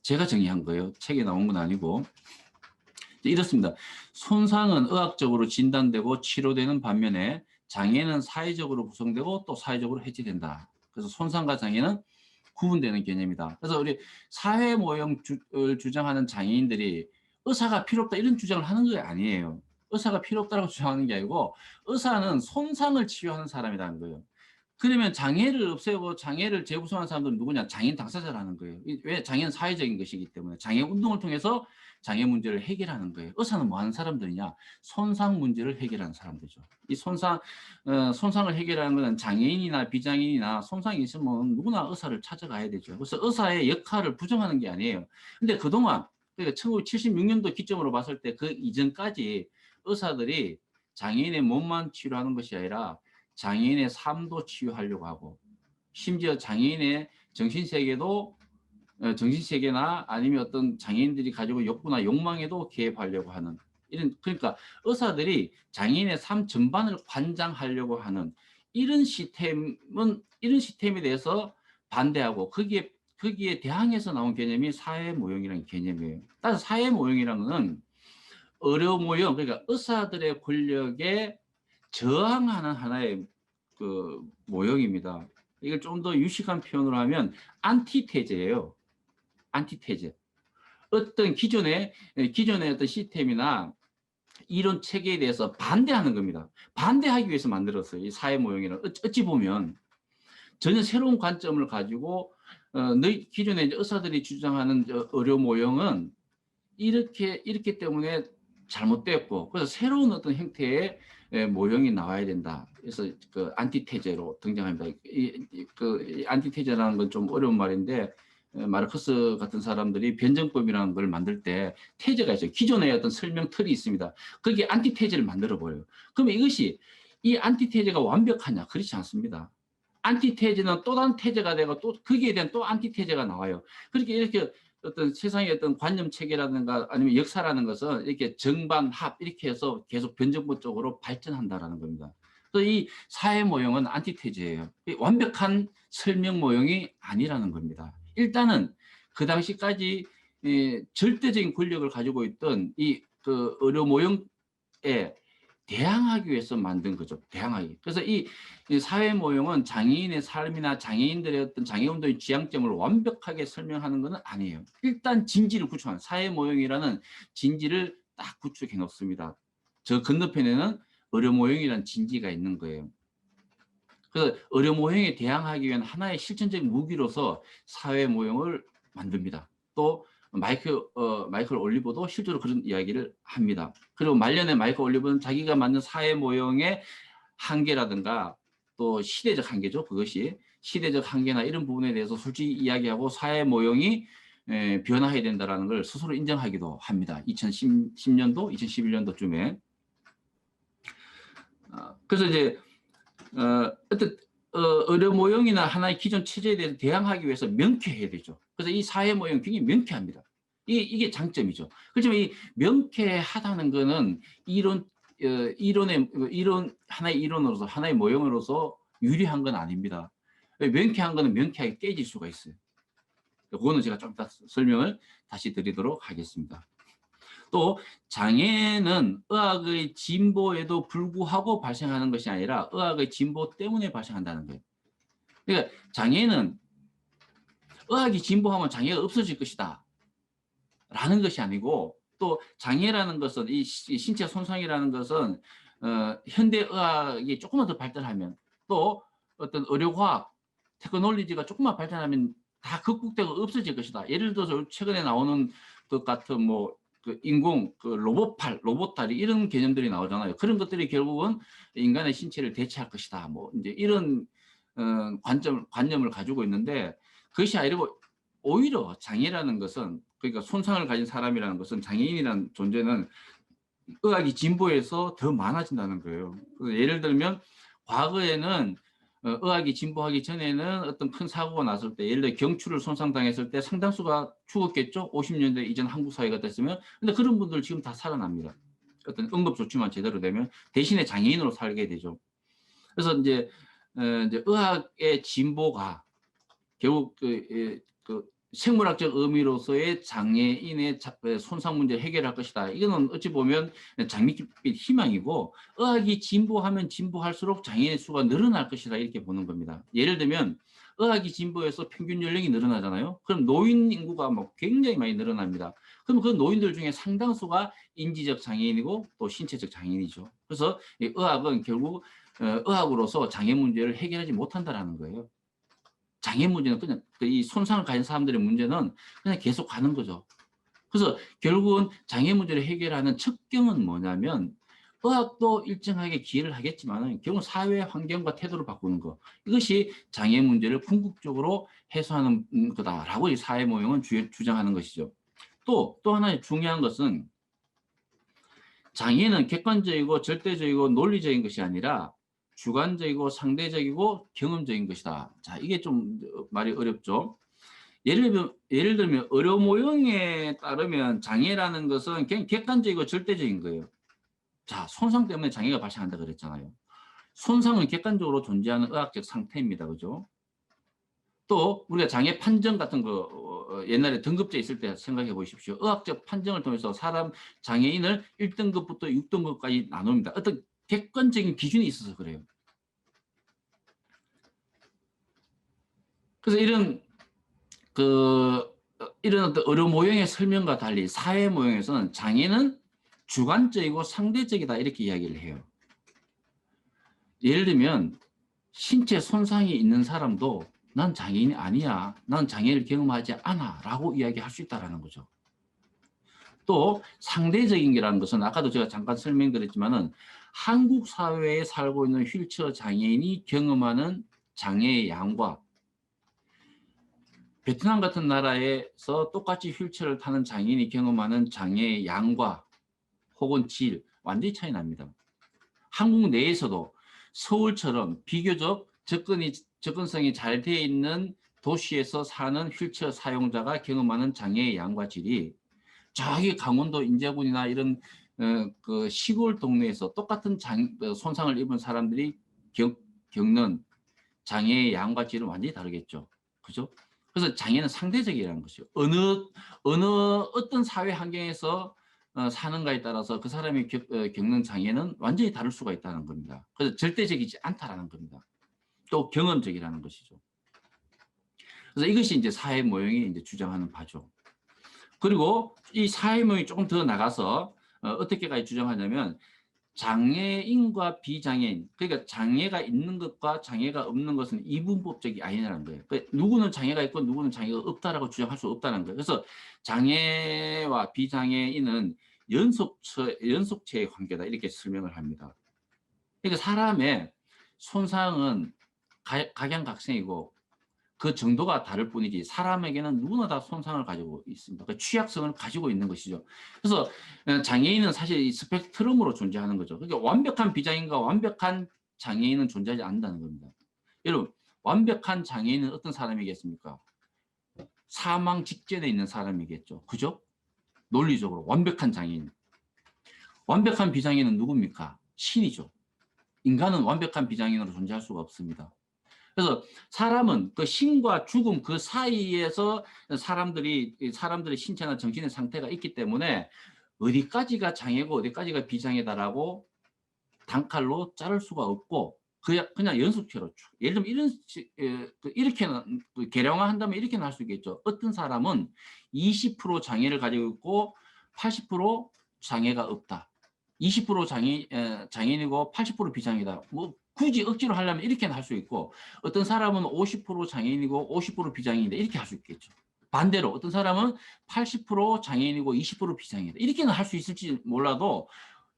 제가 정의한 거예요. 책에 나온 건 아니고. 이렇습니다. 손상은 의학적으로 진단되고 치료되는 반면에 장애는 사회적으로 구성되고 또 사회적으로 해지된다. 그래서 손상과 장애는 구분되는 개념이다. 그래서 우리 사회 모형을 주장하는 장애인들이 의사가 필요 없다 이런 주장을 하는 게 아니에요. 의사가 필요 없다고 주장하는 게 아니고 의사는 손상을 치유하는 사람이라는 거예요. 그러면 장애를 없애고 장애를 재구성하는 사람들은 누구냐? 장애인 당사자라는 거예요. 왜? 장애는 사회적인 것이기 때문에 장애 운동을 통해서 장애 문제를 해결하는 거예요. 의사는 뭐 하는 사람들이냐? 손상 문제를 해결하는 사람들이죠. 이 손상을 해결하는 것은 장애인이나 비장애인이나 손상이 있으면 누구나 의사를 찾아가야 되죠. 그래서 의사의 역할을 부정하는 게 아니에요. 근데 그동안, 그러니까 1976년도 기점으로 봤을 때 그 이전까지 의사들이 장애인의 몸만 치료하는 것이 아니라 장애인의 삶도 치유하려고 하고, 심지어 장애인의 정신세계나 아니면 어떤 장애인들이 가지고 욕구나 욕망에도 개입하려고 하는 그러니까 의사들이 장애인의 삶 전반을 관장하려고 하는 이런 시스템에 대해서 반대하고 거기에 대항해서 나온 개념이 사회 모형이라는 개념이에요. 따라서 사회 모형이라는 것은 의료 모형, 그러니까 의사들의 권력에 저항하는 하나의 그 모형입니다. 이걸 좀 더 유식한 표현으로 하면 안티테제예요. 안티테제. 어떤 기존의 어떤 시스템이나 이론 체계에 대해서 반대하는 겁니다. 반대하기 위해서 만들었어요. 이 사회 모형이란 어찌 보면 전혀 새로운 관점을 가지고 기존의 의사들이 주장하는 의료 모형은 이렇기 때문에 잘못됐고, 그래서 새로운 어떤 형태의 모형이 나와야 된다. 그래서 그 안티테제로 등장합니다. 그 안티테제라는 건 좀 어려운 말인데, 마르크스 같은 사람들이 변정법이라는 걸 만들 때 테제가 있어요. 기존의 어떤 설명 틀이 있습니다. 거기에 안티테제를 만들어 버려요. 그러면 이 안티테제가 완벽하냐? 그렇지 않습니다. 안티테제는 또 다른 테제가 되고 또 거기에 대한 또 안티테제가 나와요. 그렇게 이렇게 어떤 세상의 어떤 관념 체계라든가 아니면 역사라는 것은 이렇게 정반합 이렇게 해서 계속 변정법 쪽으로 발전한다라는 겁니다. 그래서 이 사회 모형은 안티테제예요. 완벽한 설명 모형이 아니라는 겁니다. 일단은 그 당시까지 절대적인 권력을 가지고 있던 그 의료 모형에 대항하기 위해서 만든 거죠. 대항하기. 그래서 이 사회 모형은 장애인의 삶이나 장애인들의 어떤 장애운동의 지향점을 완벽하게 설명하는 것은 아니에요. 일단 진지를 구축하는, 사회 모형이라는 진지를 딱 구축해 놓습니다. 저 건너편에는 의료 모형이라는 진지가 있는 거예요. 그래서 의료 모형에 대항하기 위한 하나의 실천적인 무기로서 사회 모형을 만듭니다. 또 마이클 올리버도 실제로 그런 이야기를 합니다. 그리고 말년에 마이클 올리버는 자기가 만든 사회 모형의 한계라든가 또 시대적 한계죠. 그것이 시대적 한계나 이런 부분에 대해서 솔직히 이야기하고 사회 모형이 변화해야 된다는 걸 스스로 인정하기도 합니다. 2010년도, 2011년도쯤에. 그래서 이제 어떤 의료 모형이나 하나의 기존 체제에 대해서 대항하기 위해서 명쾌해야 되죠. 그래서 이 사회 모형이 굉장히 명쾌합니다. 이게 장점이죠. 그렇지만 이 명쾌하다는 거는 이론 하나의 이론으로서 하나의 모형으로서 유리한 건 아닙니다. 명쾌한 거는 명쾌하게 깨질 수가 있어요. 그거는 제가 좀 이따 설명을 다시 드리도록 하겠습니다. 또 장애는 의학의 진보에도 불구하고 발생하는 것이 아니라 의학의 진보 때문에 발생한다는 거예요. 그러니까 장애는 의학이 진보하면 장애가 없어질 것이다 라는 것이 아니고, 또 장애라는 것은 이 신체 손상이라는 것은 현대 의학이 조금만 더 발전하면, 또 어떤 의료과학 테크놀로지가 조금만 발전하면 다 극복되고 없어질 것이다. 예를 들어서 최근에 나오는 것 같은 뭐 그 인공 그 로봇팔, 로봇다리 이런 개념들이 나오잖아요. 그런 것들이 결국은 인간의 신체를 대체할 것이다. 뭐 이제 이런 관념을 가지고 있는데, 그것이 아니고 오히려 장애라는 것은, 그러니까 손상을 가진 사람이라는 것은, 장애인이라는 존재는 의학이 진보해서 더 많아진다는 거예요. 그래서 예를 들면 과거에는 의학이 진보하기 전에는 어떤 큰 사고가 났을 때, 예를 들어 경추를 손상당했을 때 상당수가 죽었겠죠. 50년대 이전 한국 사회가 됐으면. 근데 그런 분들 지금 다 살아납니다. 어떤 응급조치만 제대로 되면. 대신에 장애인으로 살게 되죠. 그래서 이제 의학의 진보가 결국 그 생물학적 의미로서의 장애인의 손상 문제를 해결할 것이다. 이거는 어찌 보면 장밋빛 희망이고, 의학이 진보하면 진보할수록 장애인의 수가 늘어날 것이다 이렇게 보는 겁니다. 예를 들면 의학이 진보해서 평균 연령이 늘어나잖아요. 그럼 노인 인구가 뭐 굉장히 많이 늘어납니다. 그럼 그 노인들 중에 상당수가 인지적 장애인이고 또 신체적 장애인이죠. 그래서 이 의학은 결국 의학으로서 장애 문제를 해결하지 못한다라는 거예요. 장애 문제는 그냥 이 손상을 가진 사람들의 문제는 그냥 계속 가는 거죠. 그래서 결국은 장애 문제를 해결하는 척경은 뭐냐면, 의학도 일정하게 기여를 하겠지만 결국 사회 환경과 태도를 바꾸는 거, 이것이 장애 문제를 궁극적으로 해소하는 거다라고 이 사회 모형은 주장하는 것이죠. 또 하나 중요한 것은, 장애는 객관적이고 절대적이고 논리적인 것이 아니라 주관적이고 상대적이고 경험적인 것이다. 자, 이게 좀 말이 어렵죠. 예를 들면 의료 모형에 따르면 장애라는 것은 그냥 객관적이고 절대적인 거예요. 자, 손상 때문에 장애가 발생한다 그랬잖아요. 손상은 객관적으로 존재하는 의학적 상태입니다. 그죠? 또 우리가 장애 판정 같은 거 옛날에 등급제 있을 때 생각해 보십시오. 의학적 판정을 통해서 사람 장애인을 1등급부터 6등급까지 나눕니다. 어떤 객관적인 기준이 있어서 그래요. 그래서 이런 어떤 의료 모형의 설명과 달리 사회 모형에서는 장애는 주관적이고 상대적이다 이렇게 이야기를 해요. 예를 들면 신체 손상이 있는 사람도 난 장애인이 아니야, 난 장애를 경험하지 않아 라고 이야기할 수 있다는 거죠. 또 상대적인 게라는 것은 아까도 제가 잠깐 설명드렸지만은 한국 사회에 살고 있는 휠체어 장애인이 경험하는 장애의 양과 베트남 같은 나라에서 똑같이 휠체어를 타는 장애인이 경험하는 장애의 양과 혹은 질 완전히 차이 납니다. 한국 내에서도 서울처럼 비교적 접근성이 잘 되어 있는 도시에서 사는 휠체어 사용자가 경험하는 장애의 양과 질이 저기 강원도 인제군이나 이런 그 시골 동네에서 똑같은 손상을 입은 사람들이 겪는 장애의 양과 질은 완전히 다르겠죠. 그죠? 그래서 장애는 상대적이라는 것이죠. 어떤 사회 환경에서 사는가에 따라서 그 사람이 겪는 장애는 완전히 다를 수가 있다는 겁니다. 그래서 절대적이지 않다라는 겁니다. 또 경험적이라는 것이죠. 그래서 이것이 이제 사회 모형이 이제 주장하는 바죠. 그리고 이 사회 모형이 조금 더 나가서 어떻게까지 주장하냐면, 장애인과 비장애인, 그러니까 장애가 있는 것과 장애가 없는 것은 이분법적이 아니라는 거예요. 그러니까 누구는 장애가 있고 누구는 장애가 없다라고 주장할 수 없다는 거예요. 그래서 장애와 비장애인은 연속체의 관계다 이렇게 설명을 합니다. 그러니까 사람의 손상은 각양각색이고 그 정도가 다를 뿐이지 사람에게는 누구나 다 손상을 가지고 있습니다. 그 취약성을 가지고 있는 것이죠. 그래서 장애인은 사실 이 스펙트럼으로 존재하는 거죠. 그러니까 완벽한 비장애인과 완벽한 장애인은 존재하지 않는다는 겁니다. 여러분, 완벽한 장애인은 어떤 사람이겠습니까? 사망 직전에 있는 사람이겠죠. 그죠? 논리적으로 완벽한 장애인. 완벽한 비장애인은 누굽니까? 신이죠. 인간은 완벽한 비장애인으로 존재할 수가 없습니다. 그래서 사람은 그 신과 죽음 그 사이에서 사람들의 신체나 정신의 상태가 있기 때문에 어디까지가 장애고 어디까지가 비장애다라고 단칼로 자를 수가 없고 그냥 연습체로 예를 들면 이렇게는 계량화한다면 이렇게는 할 수 있겠죠. 어떤 사람은 20% 장애를 가지고 있고 80% 장애가 없다. 20% 장애인이고 80% 비장애다. 뭐 굳이 억지로 하려면 이렇게는 할 수 있고 어떤 사람은 50% 장애인이고 50% 비장애인이다. 이렇게 할 수 있겠죠. 반대로 어떤 사람은 80% 장애인이고 20% 비장애이다. 이렇게는 할 수 있을지 몰라도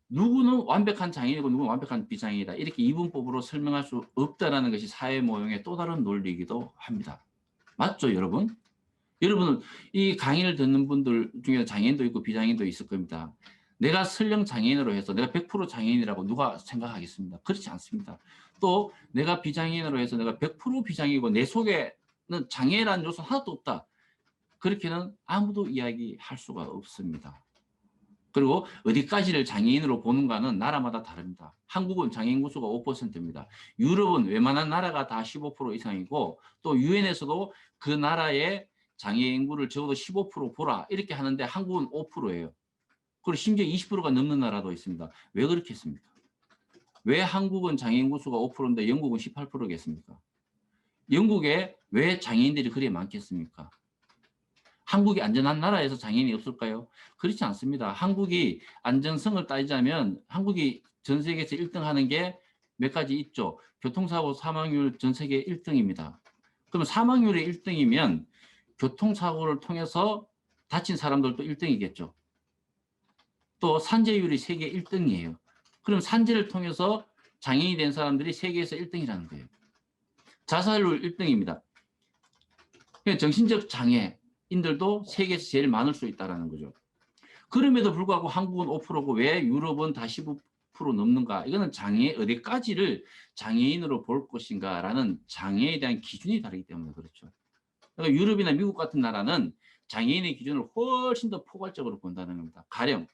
누구는 완벽한 장애인이고 누구는 완벽한 비장애이다. 이렇게 이분법으로 설명할 수 없다는 것이 사회 모형의 또 다른 논리이기도 합니다. 맞죠, 여러분? 여러분은 이 강의를 듣는 분들 중에 장애인도 있고 비장애인도 있을 겁니다. 내가 설령 장애인으로 해서 내가 100% 장애인이라고 누가 생각하겠습니다. 그렇지 않습니다. 또 내가 비장애인으로 해서 내가 100% 비장애이고 내 속에는 장애라는 요소 하나도 없다. 그렇게는 아무도 이야기할 수가 없습니다. 그리고 어디까지를 장애인으로 보는가는 나라마다 다릅니다. 한국은 장애인 구수가 5%입니다. 유럽은 웬만한 나라가 다 15% 이상이고 또 유엔에서도 그 나라의 장애 인구를 적어도 15% 보라 이렇게 하는데 한국은 5%예요. 그리고 심지어 20%가 넘는 나라도 있습니다. 왜 그렇게 했습니까? 왜 한국은 장애인 구수가 5%인데 영국은 18%겠습니까? 영국에 왜 장애인들이 그리 많겠습니까? 한국이 안전한 나라에서 장애인이 없을까요? 그렇지 않습니다. 한국이 안전성을 따지자면 한국이 전 세계에서 1등 하는 게 몇 가지 있죠. 교통사고 사망률 전 세계 1등입니다. 그러면 사망률이 1등이면 교통사고를 통해서 다친 사람들도 1등이겠죠. 또 산재율이 세계 1등이에요. 그럼 산재를 통해서 장애인이 된 사람들이 세계에서 1등이라는 거예요. 자살률 1등입니다. 정신적 장애인들도 세계에서 제일 많을 수 있다는 거죠. 그럼에도 불구하고 한국은 5%고 왜 유럽은 다 15% 넘는가? 이거는 장애 어디까지를 장애인으로 볼 것인가라는 장애에 대한 기준이 다르기 때문에 그렇죠. 그러니까 유럽이나 미국 같은 나라는 장애인의 기준을 훨씬 더 포괄적으로 본다는 겁니다. 가령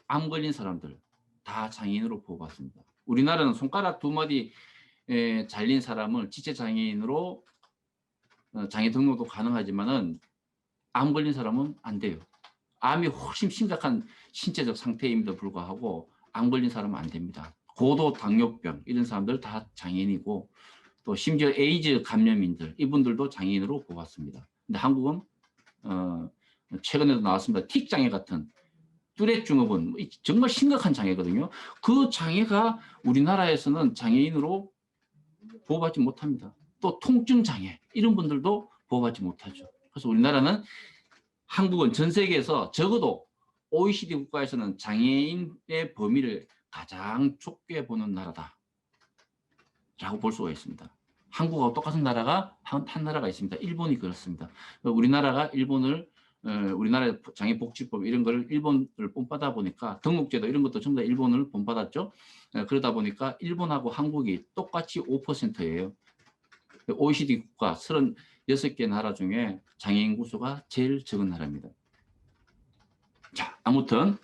암 걸린 사람들 다 장애인으로 보호받습니다. 우리나라는 손가락 2마디 잘린 사람을 지체장애인으로 장애 등록도 가능하지만은 암 걸린 사람은 안 돼요. 암이 훨씬 심각한 신체적 상태임에도 불구하고 암 걸린 사람은 안 됩니다. 고도 당뇨병 이런 사람들 다 장애인이고 또 심지어 에이즈 감염인들 이분들도 장애인으로 보호받습니다. 근데 한국은 최근에도 나왔습니다. 틱 장애 같은 뚜렛 증후군 정말 심각한 장애거든요. 그 장애가 우리나라에서는 장애인으로 보호받지 못합니다. 또 통증 장애 이런 분들도 보호받지 못하죠. 그래서 우리나라는 한국은 전 세계에서 적어도 OECD 국가에서는 장애인의 범위를 가장 좁게 보는 나라다 라고 볼 수가 있습니다. 한국하고 똑같은 나라가 한 나라가 있습니다. 일본이 그렇습니다. 우리나라가 우리나라의 장애복지법 이런 걸 일본을 본받아 보니까 등록제도 이런 것도 전부 다 일본을 본받았죠. 그러다 보니까 일본하고 한국이 똑같이 5%예요. OECD 국가 36개 나라 중에 장애인 구수가 제일 적은 나라입니다. 자, 아무튼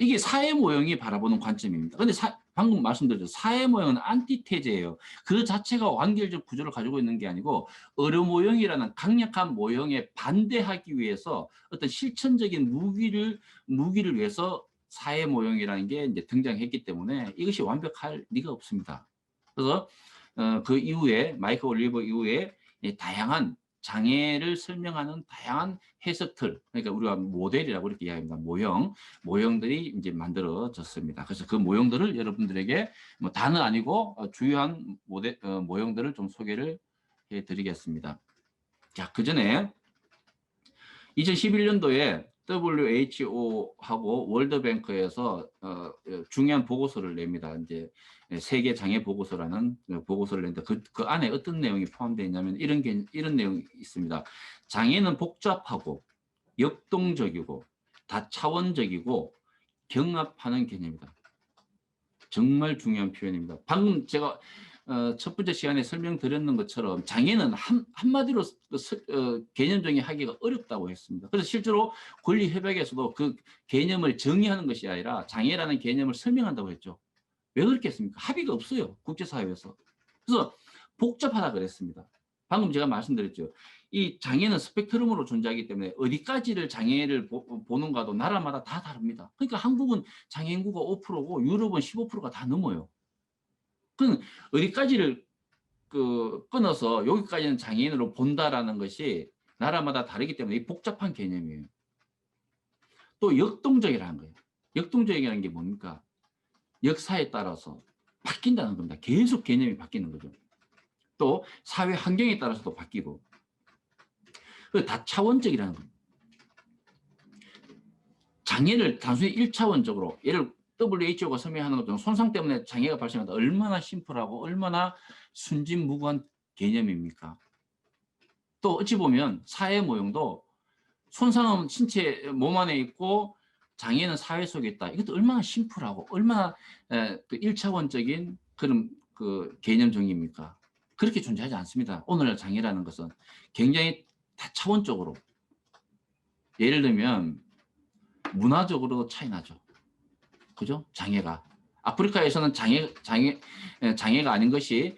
이게 사회 모형이 바라보는 관점입니다. 근데 방금 말씀드렸죠. 사회 모형은 안티테제예요. 그 자체가 완결적 구조를 가지고 있는 게 아니고 어려 모형이라는 강력한 모형에 반대하기 위해서 어떤 실천적인 무기를 위해서 사회 모형이라는 게 이제 등장했기 때문에 이것이 완벽할 리가 없습니다. 그래서 그 이후에 마이클 올리버 이후에 다양한 장애를 설명하는 다양한 해석틀, 그러니까 우리가 모델이라고 이렇게 이야기합니다. 모형들이 이제 만들어졌습니다. 그래서 그 모형들을 여러분들에게 뭐 다는 아니고 주요한 모형들을 좀 소개를 해드리겠습니다. 자, 그 전에 2011년도에 WHO하고 월드뱅크에서 중요한 보고서를 냅니다. 이제 세계 장애 보고서라는 보고서를 냈는데 그 안에 어떤 내용이 포함되어 있냐면 이런 내용이 있습니다. 장애는 복잡하고 역동적이고 다차원적이고 경합하는 개념이다. 정말 중요한 표현입니다. 방금 제가 첫 번째 시간에 설명드렸는 것처럼 장애는 한마디로 개념 정의하기가 어렵다고 했습니다. 그래서 실제로 권리협약에서도 그 개념을 정의하는 것이 아니라 장애라는 개념을 설명한다고 했죠. 왜 그렇겠습니까? 합의가 없어요. 국제사회에서. 그래서 복잡하다 그랬습니다. 방금 제가 말씀드렸죠. 이 장애는 스펙트럼으로 존재하기 때문에 어디까지를 장애를 보는가도 나라마다 다 다릅니다. 그러니까 한국은 장애 인구가 5%고 유럽은 15%가 다 넘어요. 그럼 어디까지를 끊어서 여기까지는 장애인으로 본다라는 것이 나라마다 다르기 때문에 이 복잡한 개념이에요. 또 역동적이라는 거예요. 역동적이라는 게 뭡니까? 역사에 따라서 바뀐다는 겁니다. 계속 개념이 바뀌는 거죠. 또 사회 환경에 따라서도 바뀌고 다차원적이라는 겁니다. 장애를 단순히 1차원적으로 예를 WHO가 설명하는 것처럼 손상 때문에 장애가 발생한다. 얼마나 심플하고 얼마나 순진무구한 개념입니까? 또 어찌 보면 사회 모형도 손상은 신체 몸 안에 있고 장애는 사회 속에 있다. 이것도 얼마나 심플하고 얼마나 1차원적인 그런 개념 정의입니까? 그렇게 존재하지 않습니다. 오늘날 장애라는 것은 굉장히 다차원적으로 예를 들면 문화적으로 차이 나죠. 그죠? 장애가. 아프리카에서는 장애가 아닌 것이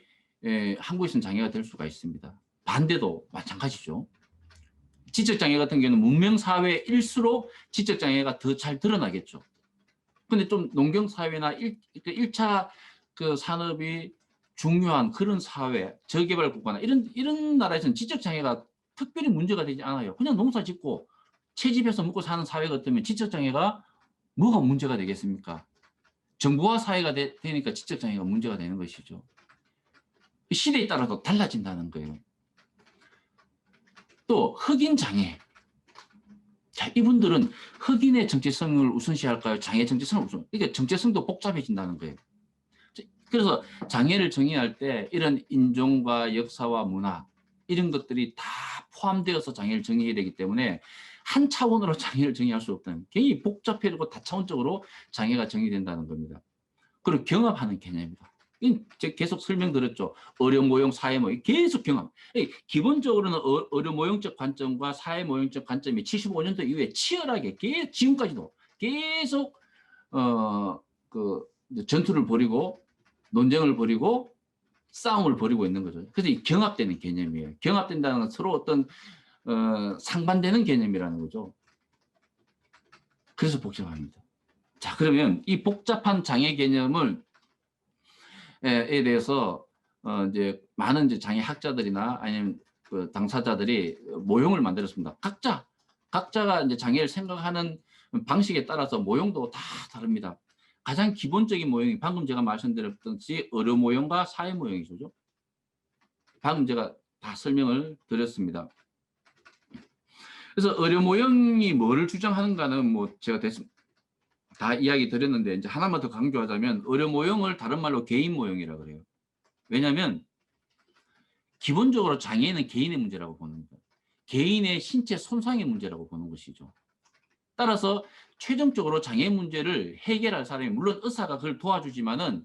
한국에서는 장애가 될 수가 있습니다. 반대도 마찬가지죠. 지적장애 같은 경우는 문명사회일수록 지적장애가 더 잘 드러나겠죠. 근데 좀 농경사회나 1차 산업이 중요한 그런 사회, 저개발 국가나 이런 나라에서는 지적장애가 특별히 문제가 되지 않아요. 그냥 농사 짓고 채집해서 먹고 사는 사회 같으면 지적장애가 뭐가 문제가 되겠습니까? 정부와 사회가 되니까 지적장애가 문제가 되는 것이죠. 시대에 따라서 달라진다는 거예요. 또 흑인장애. 자, 이분들은 흑인의 정체성을 우선시할까요? 장애 정체성을 우선. 이게 정체성도 복잡해진다는 거예요. 그래서 장애를 정의할 때 이런 인종과 역사와 문화 이런 것들이 다 포함되어서 장애를 정의해야 되기 때문에 한 차원으로 장애를 정의할 수 없다는 굉장히 복잡해지고 다차원적으로 장애가 정의된다는 겁니다. 그리고 경합하는 개념입니다. 제가 계속 설명드렸죠. 어려모형, 사회모형 계속 경합. 기본적으로는 어려모형적 관점과 사회모형적 관점이 75년도 이후에 치열하게 지금까지도 계속 전투를 벌이고 논쟁을 벌이고 싸움을 벌이고 있는 거죠. 그래서 이 경합되는 개념이에요. 경합된다는 건 서로 어떤 상반되는 개념이라는 거죠. 그래서 복잡합니다. 자, 그러면 이 복잡한 장애 개념을 에 대해서 이제 많은 이제 장애 학자들이나 아니면 당사자들이 모형을 만들었습니다. 각자가 이제 장애를 생각하는 방식에 따라서 모형도 다 다릅니다. 가장 기본적인 모형이 방금 제가 말씀드렸듯이 어려 모형과 사회 모형이죠. 방금 제가 다 설명을 드렸습니다. 그래서 어려 모형이 뭐를 주장하는가는 뭐 제가 다 이야기 드렸는데 이제 하나만 더 강조하자면 어려 모형을 다른 말로 개인 모형이라고 그래요. 왜냐하면 기본적으로 장애는 개인의 문제라고 보는 거예요. 개인의 신체 손상의 문제라고 보는 것이죠. 따라서 최종적으로 장애 문제를 해결할 사람이 물론 의사가 그걸 도와주지만은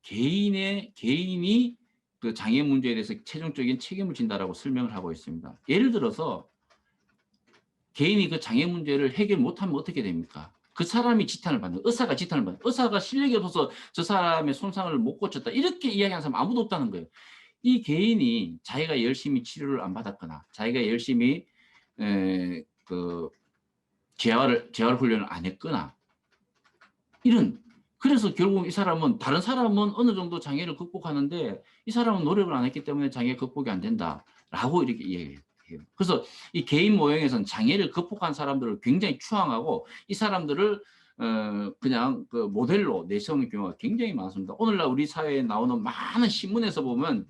개인이 그 장애 문제에 대해서 최종적인 책임을 진다라고 설명을 하고 있습니다. 예를 들어서 개인이 그 장애 문제를 해결 못하면 어떻게 됩니까? 그 사람이 지탄을 받는, 의사가 지탄을 받는, 의사가 실력이 없어서 저 사람의 손상을 못 고쳤다. 이렇게 이야기하는 사람 아무도 없다는 거예요. 이 개인이 자기가 열심히 치료를 안 받았거나 자기가 열심히 재활 훈련을 안 했거나 그래서 결국 이 사람은 다른 사람은 어느 정도 장애를 극복하는데 이 사람은 노력을 안 했기 때문에 장애 극복이 안 된다라고 이렇게 이야기해요. 그래서 이 개인 모형에서는 장애를 극복한 사람들을 굉장히 추앙하고 이 사람들을 그냥 그 모델로 내세우는 경우가 굉장히 많습니다. 오늘날 우리 사회에 나오는 많은 신문에서 보면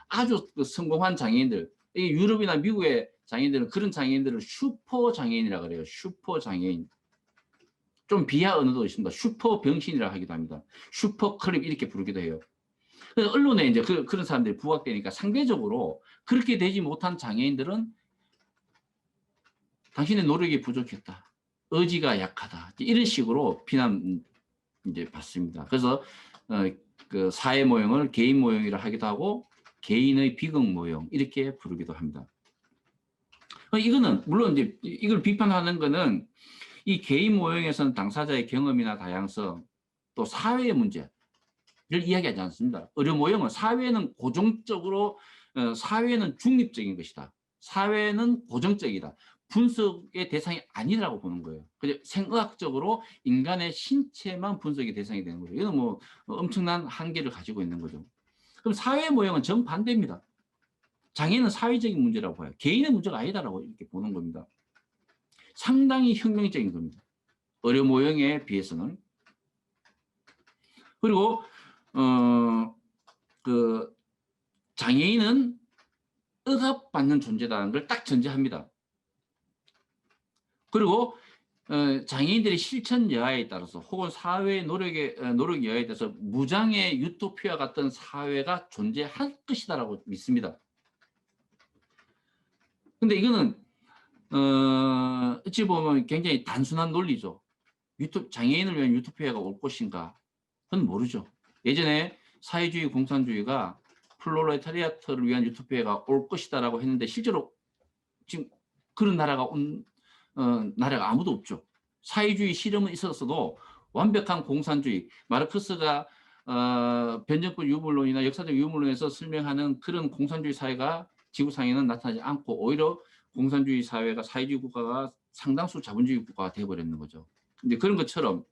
아주 성공한 장애인들, 이 유럽이나 미국의 장애인들은 그런 장애인들을 슈퍼 장애인이라 그래요. 슈퍼 장애인. 좀 비하 언어도 있습니다. 슈퍼 병신이라 하기도 합니다. 슈퍼 클립 이렇게 부르기도 해요. 그래서 언론에 이제 그런 사람들이 부각되니까 상대적으로 그렇게 되지 못한 장애인들은 당신의 노력이 부족했다. 의지가 약하다. 이런 식으로 비난 이제 받습니다. 그래서 그 사회 모형을 개인 모형이라 하기도 하고 개인의 비극 모형 이렇게 부르기도 합니다. 이거는 물론 이제 이걸 비판하는 거는 이 개인 모형에서는 당사자의 경험이나 다양성 또 사회의 문제를 이야기하지 않습니다. 의료 모형은 사회는 고정적으로 사회는 중립적인 것이다. 사회는 고정적이다. 분석의 대상이 아니라고 보는 거예요. 그래서 생의학적으로 인간의 신체만 분석의 대상이 되는 거죠. 이건 뭐 엄청난 한계를 가지고 있는 거죠. 그럼 사회 모형은 정반대입니다. 장애는 사회적인 문제라고 봐요. 개인의 문제가 아니다라고 이렇게 보는 겁니다. 상당히 혁명적인 겁니다. 의료 모형에 비해서는. 그리고 그 장애인은 억압받는 존재라는 걸 딱 전제합니다. 그리고 장애인들의 실천 여하에 따라서 혹은 사회의 노력 여하에 따라서 무장애 유토피아 같은 사회가 존재할 것이다라고 믿습니다. 근데 이거는 어찌 보면 굉장히 단순한 논리죠. 장애인을 위한 유토피아가 올 것인가? 그건 모르죠. 예전에 사회주의 공산주의가 플로레타리아트를 위한 유토피아가 올 것이다라고 했는데 실제로 지금 그런 나라가 나라가 아무도 없죠. 사회주의 실험은 있었어도 완벽한 공산주의, 마르크스가 변정권 유물론이나 역사적 유물론에서 설명하는 그런 공산주의 사회가 지구상에는 나타나지 않고 오히려 공산주의 사회가 사회주의 국가가 상당수 자본주의 국가가 되어버렸는 거죠. 근데 그런 것처럼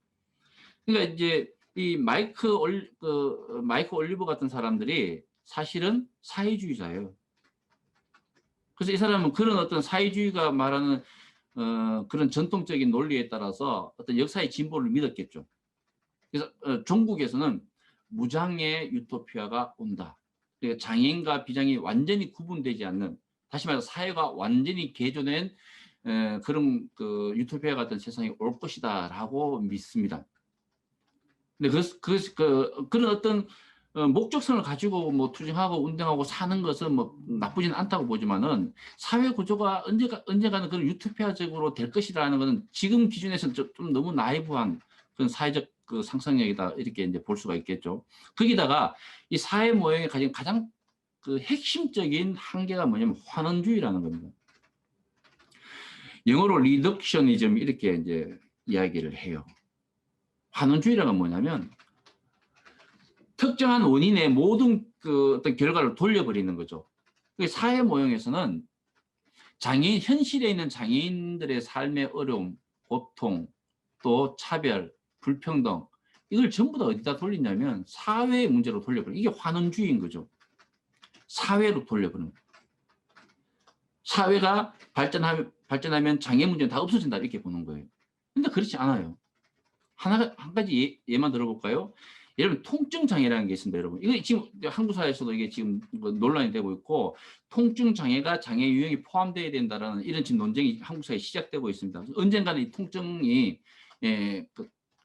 그러니까 이제 이 마이크 올리버 같은 사람들이 사실은 사회주의자예요. 그래서 이 사람은 그런 어떤 사회주의가 말하는 그런 전통적인 논리에 따라서 어떤 역사의 진보를 믿었겠죠. 그래서 종국에서는 무장애 유토피아가 온다. 그러니까 장애인과 비장애인이 완전히 구분되지 않는, 다시 말해서 사회가 완전히 개조된 그런 그 유토피아 같은 세상이 올 것이다라고 믿습니다. 근데 그런 어떤 목적성을 가지고 뭐 투쟁하고 운동하고 사는 것은 뭐 나쁘진 않다고 보지만은 사회 구조가 언젠가는 그런 유토피아적으로 될 것이라는 것은 지금 기준에서는 좀 너무 나이브한 그런 사회적 그 상상력이다 이렇게 이제 볼 수가 있겠죠. 거기다가 이 사회 모형의 가장 그 핵심적인 한계가 뭐냐면 환원주의라는 겁니다. 영어로 리덕셔니즘 이렇게 이제 이야기를 해요. 환원주의라는 뭐냐면 특정한 원인의 모든 그 어떤 결과를 돌려버리는 거죠. 사회 모형에서는 현실에 있는 장애인들의 삶의 어려움, 고통, 또 차별, 불평등 이걸 전부 다 어디다 돌리냐면 사회의 문제로 돌려버리는, 이게 환원주의인 거죠. 사회로 돌려버리는. 사회가 발전하면 장애 문제는 다 없어진다 이렇게 보는 거예요. 근데 그렇지 않아요. 한 가지 예만 들어볼까요? 여러분 통증 장애라는 게 있습니다, 여러분. 이거 지금 한국 사회에서도 이게 지금 논란이 되고 있고, 통증 장애가 장애 유형이 포함되어야 된다라는 이런 지금 논쟁이 한국 사회에 시작되고 있습니다. 언젠가는 이 통증이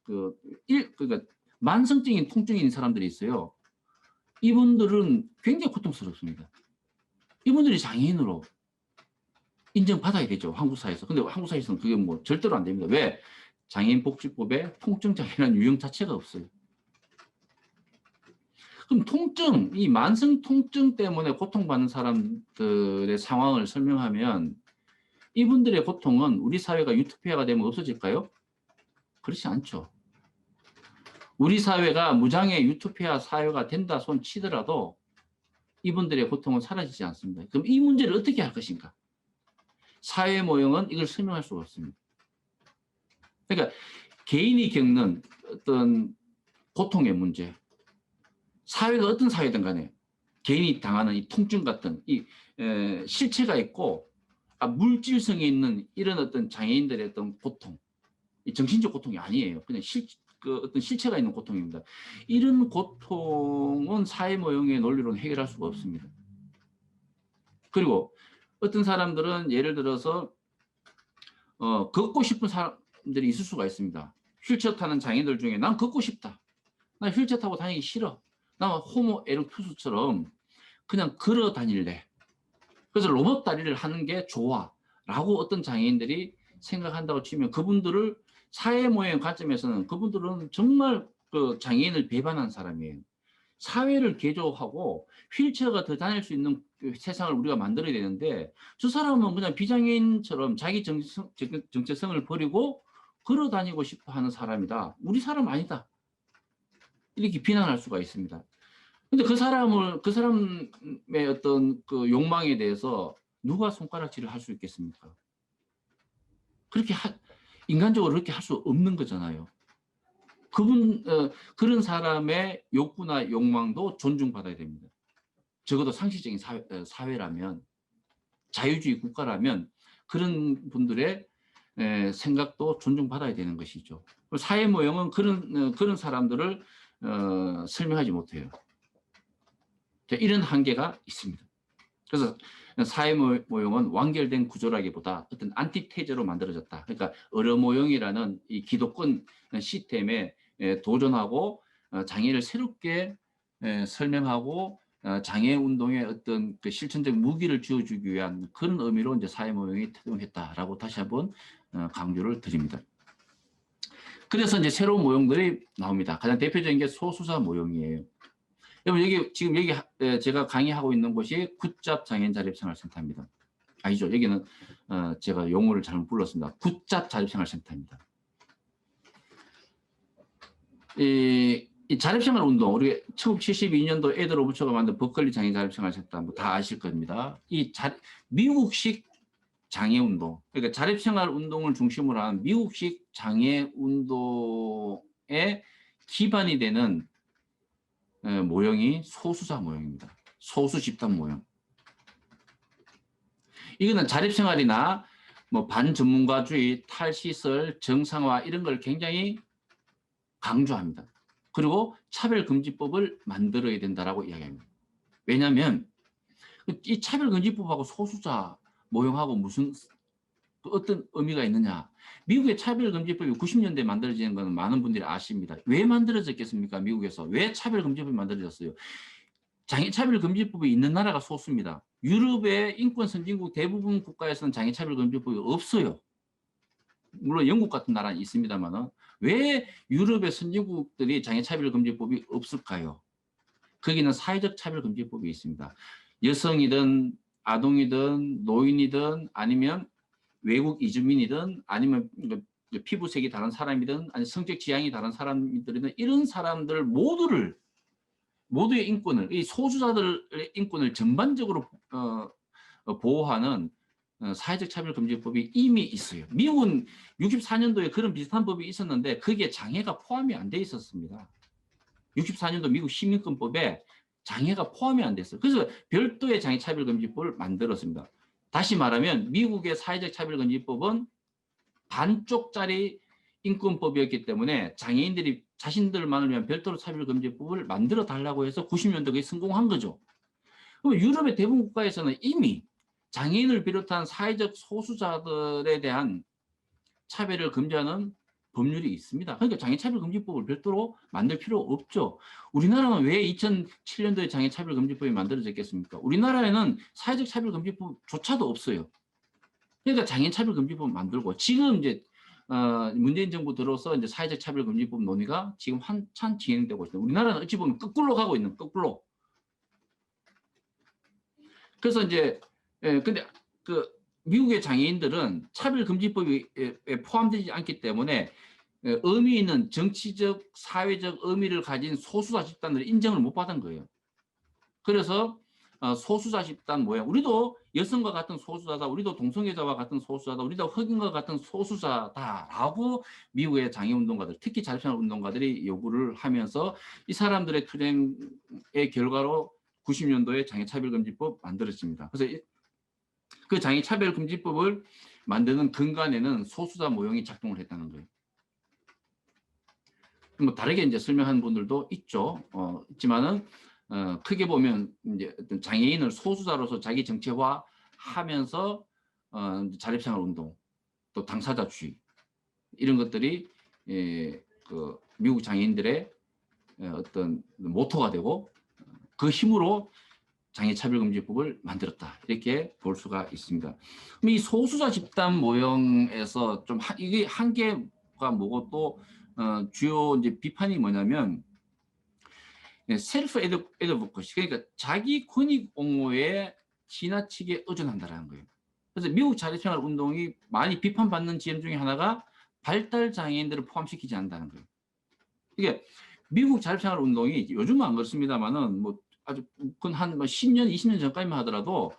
그러니까 만성적인 통증인 사람들이 있어요. 이분들은 굉장히 고통스럽습니다. 이분들이 장애인으로 인정받아야 되죠, 한국 사회에서. 근데 한국 사회에서는 그게 뭐 절대로 안 됩니다. 왜? 장애인복지법에 통증 장애라는 유형 자체가 없어요. 그럼 통증, 이 만성 통증 때문에 고통받는 사람들의 상황을 설명하면 이분들의 고통은 우리 사회가 유토피아가 되면 없어질까요? 그렇지 않죠. 우리 사회가 무장애 유토피아 사회가 된다 손 치더라도 이분들의 고통은 사라지지 않습니다. 그럼 이 문제를 어떻게 할 것인가? 사회 모형은 이걸 설명할 수가 없습니다. 그러니까 개인이 겪는 어떤 고통의 문제, 사회가 어떤 사회든 간에 개인이 당하는 이 통증 같은 이 실체가 있고 물질성이 있는 이런 어떤 장애인들의 어떤 고통, 이 정신적 고통이 아니에요. 그냥 어떤 실체가 있는 고통입니다. 이런 고통은 사회 모형의 논리로는 해결할 수가 없습니다. 그리고 어떤 사람들은 예를 들어서 걷고 싶은 사람들이 있을 수가 있습니다. 휠체어 타는 장애인들 중에 난 걷고 싶다. 난 휠체어 타고 다니기 싫어. 난 호모 에렉투스처럼 그냥 걸어 다닐래. 그래서 로봇 다리를 하는 게 좋아. 라고 어떤 장애인들이 생각한다고 치면 그분들을 사회 모형 관점에서는 그분들은 정말 그 장애인을 배반한 사람이에요. 사회를 개조하고 휠체어가 더 다닐 수 있는 그 세상을 우리가 만들어야 되는데 저 사람은 그냥 비장애인처럼 자기 정체성을 버리고 걸어 다니고 싶어 하는 사람이다. 우리 사람 아니다. 이렇게 비난할 수가 있습니다. 근데 그 사람의 어떤 그 욕망에 대해서 누가 손가락질을 할 수 있겠습니까? 그렇게 인간적으로 그렇게 할 수 없는 거잖아요. 그런 사람의 욕구나 욕망도 존중받아야 됩니다. 적어도 상식적인 사회라면, 자유주의 국가라면 그런 분들의 생각도 존중받아야 되는 것이죠. 사회 모형은 그런 사람들을 설명하지 못해요. 이런 한계가 있습니다. 그래서 사회 모형은 완결된 구조라기보다 어떤 안티테제로 만들어졌다. 그러니까 어려 모형이라는 이 기독권 시스템에 도전하고 장애를 새롭게 설명하고 장애 운동의 어떤 그 실천적 무기를 쥐어주기 위한 그런 의미로 이제 사회 모형이 태동했다라고 다시 한번 강조를 드립니다. 그래서 이제 새로운 모형들이 나옵니다. 가장 대표적인 게 소수자 모형이에요. 여러분 지금 제가 강의하고 있는 곳이 굿잡 장애인 자립생활센터입니다. 아니죠. 여기는 제가 용어를 잘못 불렀습니다. 굿잡 자립생활센터입니다. 이 자립생활 운동, 우리 1972년도 에드 로버츠가 만든 버클리 장애인 자립생활센터 다 아실 겁니다. 미국식 장애 운동, 그러니까 자립생활 운동을 중심으로 한 미국식 장애 운동의 기반이 되는 모형이 소수자 모형입니다. 소수 집단 모형. 이거는 자립생활이나 뭐 반전문가주의, 탈시설, 정상화 이런 걸 굉장히 강조합니다. 그리고 차별금지법을 만들어야 된다라고 이야기합니다. 왜냐하면 이 차별금지법하고 소수자 모형하고 무슨 어떤 의미가 있느냐. 미국의 차별금지법이 90년대에 만들어진 것은 많은 분들이 아십니다. 왜 만들어졌겠습니까? 미국에서. 왜 차별금지법이 만들어졌어요? 장애차별금지법이 있는 나라가 소수입니다. 유럽의 인권 선진국 대부분 국가에서는 장애차별금지법이 없어요. 물론 영국 같은 나라는 있습니다만 왜 유럽의 선진국들이 장애차별금지법이 없을까요? 거기는 사회적 차별금지법이 있습니다. 여성이든 아동이든 노인이든 아니면 외국 이주민이든 아니면 피부색이 다른 사람이든 아니면 성적 지향이 다른 사람들이든 이런 사람들 모두의 인권을, 이 소수자들의 인권을 전반적으로 보호하는 사회적 차별금지법이 이미 있어요. 미국은 64년도에 그런 비슷한 법이 있었는데 거기에 장애가 포함이 안 돼 있었습니다. 64년도 미국 시민권법에 장애가 포함이 안 됐어요. 그래서 별도의 장애차별금지법을 만들었습니다. 다시 말하면 미국의 사회적 차별금지법은 반쪽짜리 인권법이었기 때문에 장애인들이 자신들만을 위한 별도로 차별금지법을 만들어 달라고 해서 90년도에 성공한 거죠. 그럼 유럽의 대부분 국가에서는 이미 장애인을 비롯한 사회적 소수자들에 대한 차별을 금지하는 법률이 있습니다. 그러니까 장애차별금지법을 별도로 만들 필요 없죠. 우리나라는 왜 2007년도에 장애차별금지법이 만들어졌겠습니까? 우리나라에는 사회적 차별금지법조차도 없어요. 그러니까 장애차별금지법 만들고 지금 이제 문재인 정부 들어서 이제 사회적 차별금지법 논의가 지금 한참 진행되고 있습니다. 우리나라는 어찌 보면 거꾸로 가고 있는 거꾸로. 그래서 이제 근데 그 미국의 장애인들은 차별금지법에 포함되지 않기 때문에 의미 있는 정치적, 사회적 의미를 가진 소수자 집단들을 인정을 못 받은 거예요. 그래서 소수자 집단 모양, 우리도 여성과 같은 소수자다, 우리도 동성애자와 같은 소수자다, 우리도 흑인과 같은 소수자다라고 미국의 장애운동가들, 특히 자립생활 운동가들이 요구를 하면서 이 사람들의 투쟁의 결과로 90년도에 장애차별금지법 만들어집니다. 그래서 그 장애차별금지법을 만드는 근간에는 소수자 모형이 작동을 했다는 거예요. 뭐 다르게 이제 설명하는 분들도 있죠. 있지만은 크게 보면 이제 어떤 장애인을 소수자로서 자기 정체화하면서 자립생활 운동, 또 당사자주의 이런 것들이 그 미국 장애인들의 어떤 모토가 되고 그 힘으로 장애차별금지법을 만들었다 이렇게 볼 수가 있습니다. 그럼 이 소수자 집단 모형에서 좀 이게 한계가 뭐고 또 주요 이제 비판이 뭐냐면 셀프 애드보커시 그러니까 자기 권익 옹호에 지나치게 의존한다는 거예요. 그래서 미국 자립생활 운동이 많이 비판받는 지점 중에 하나가 발달 장애인들을 포함시키지 않는다는 거예요. 이게 미국 자립생활 운동이 요즘은 안 그렇습니다만은 뭐 아주 한 10년, 20년 전까지만 하더라도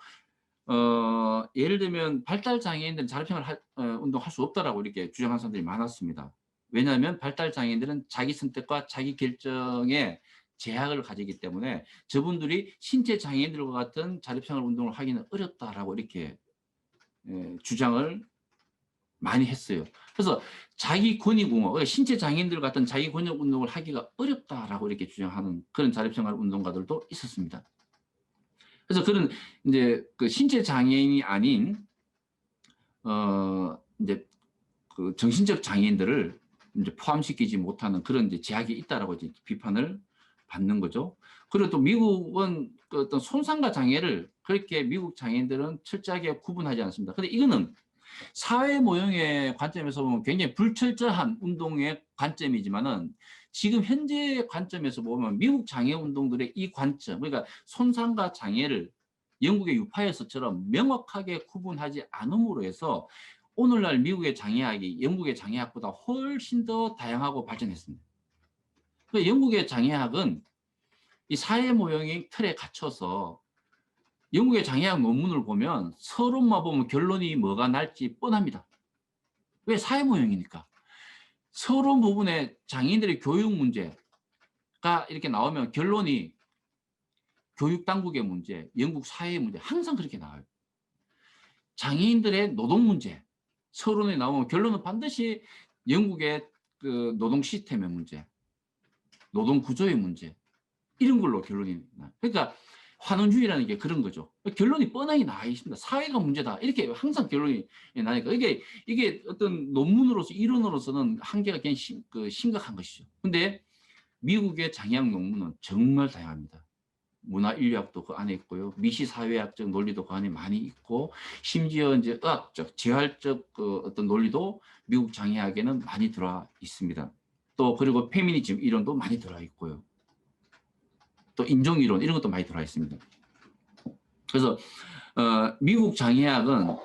예를 들면 발달 장애인들은 자립생활 운동할 수 없다라고 이렇게 주장하는 사람들이 많았습니다. 왜냐하면 발달 장애인들은 자기 선택과 자기 결정에 제약을 가지기 때문에 저분들이 신체 장애인들과 같은 자립생활 운동을 하기는 어렵다라고 이렇게 주장을 많이 했어요. 그래서 자기 권익 옹호, 그러니까 신체 장애인들 같은 자기 권익 운동을 하기가 어렵다라고 이렇게 주장하는 그런 자립생활 운동가들도 있었습니다. 그래서 그런 이제 그 신체 장애인이 아닌 이제 그 정신적 장애인들을 이제 포함시키지 못하는 그런 이제 제약이 있다라고 이제 비판을 받는 거죠. 그리고 또 미국은 그 어떤 손상과 장애를 그렇게 미국 장애인들은 철저하게 구분하지 않습니다. 근데 이거는 사회 모형의 관점에서 보면 굉장히 불철저한 운동의 관점이지만은 지금 현재 관점에서 보면 미국 장애 운동들의 이 관점, 그러니까 손상과 장애를 영국의 유파에서처럼 명확하게 구분하지 않음으로 해서 오늘날 미국의 장애학이 영국의 장애학보다 훨씬 더 다양하고 발전했습니다. 그러니까 영국의 장애학은 이 사회 모형의 틀에 갇혀서 영국의 장애학 논문을 보면 서론만 보면 결론이 뭐가 날지 뻔합니다. 왜? 사회 모형이니까. 서론 부분에 장애인들의 교육 문제가 이렇게 나오면 결론이 교육 당국의 문제, 영국 사회의 문제 항상 그렇게 나와요. 장애인들의 노동 문제 서론에 나오면 결론은 반드시 영국의 그 노동 시스템의 문제, 노동 구조의 문제 이런 걸로 결론이 나요. 그러니까 환원주의라는 게 그런 거죠. 결론이 뻔하게 나와 있습니다. 사회가 문제다. 이렇게 항상 결론이 나니까 이게 어떤 논문으로서 이론으로서는 한계가 굉장히 심각한 것이죠. 근데 미국의 장애학 논문은 정말 다양합니다. 문화인류학도 그 안에 있고요. 미시사회학적 논리도 그 안에 많이 있고 심지어 이제 의학적, 재활적 그 어떤 논리도 미국 장애학에는 많이 들어와 있습니다. 또 그리고 페미니즘 이론도 많이 들어와 있고요. 또 인종이론 이런 것도 많이 들어와 있습니다. 그래서 미국 장애학은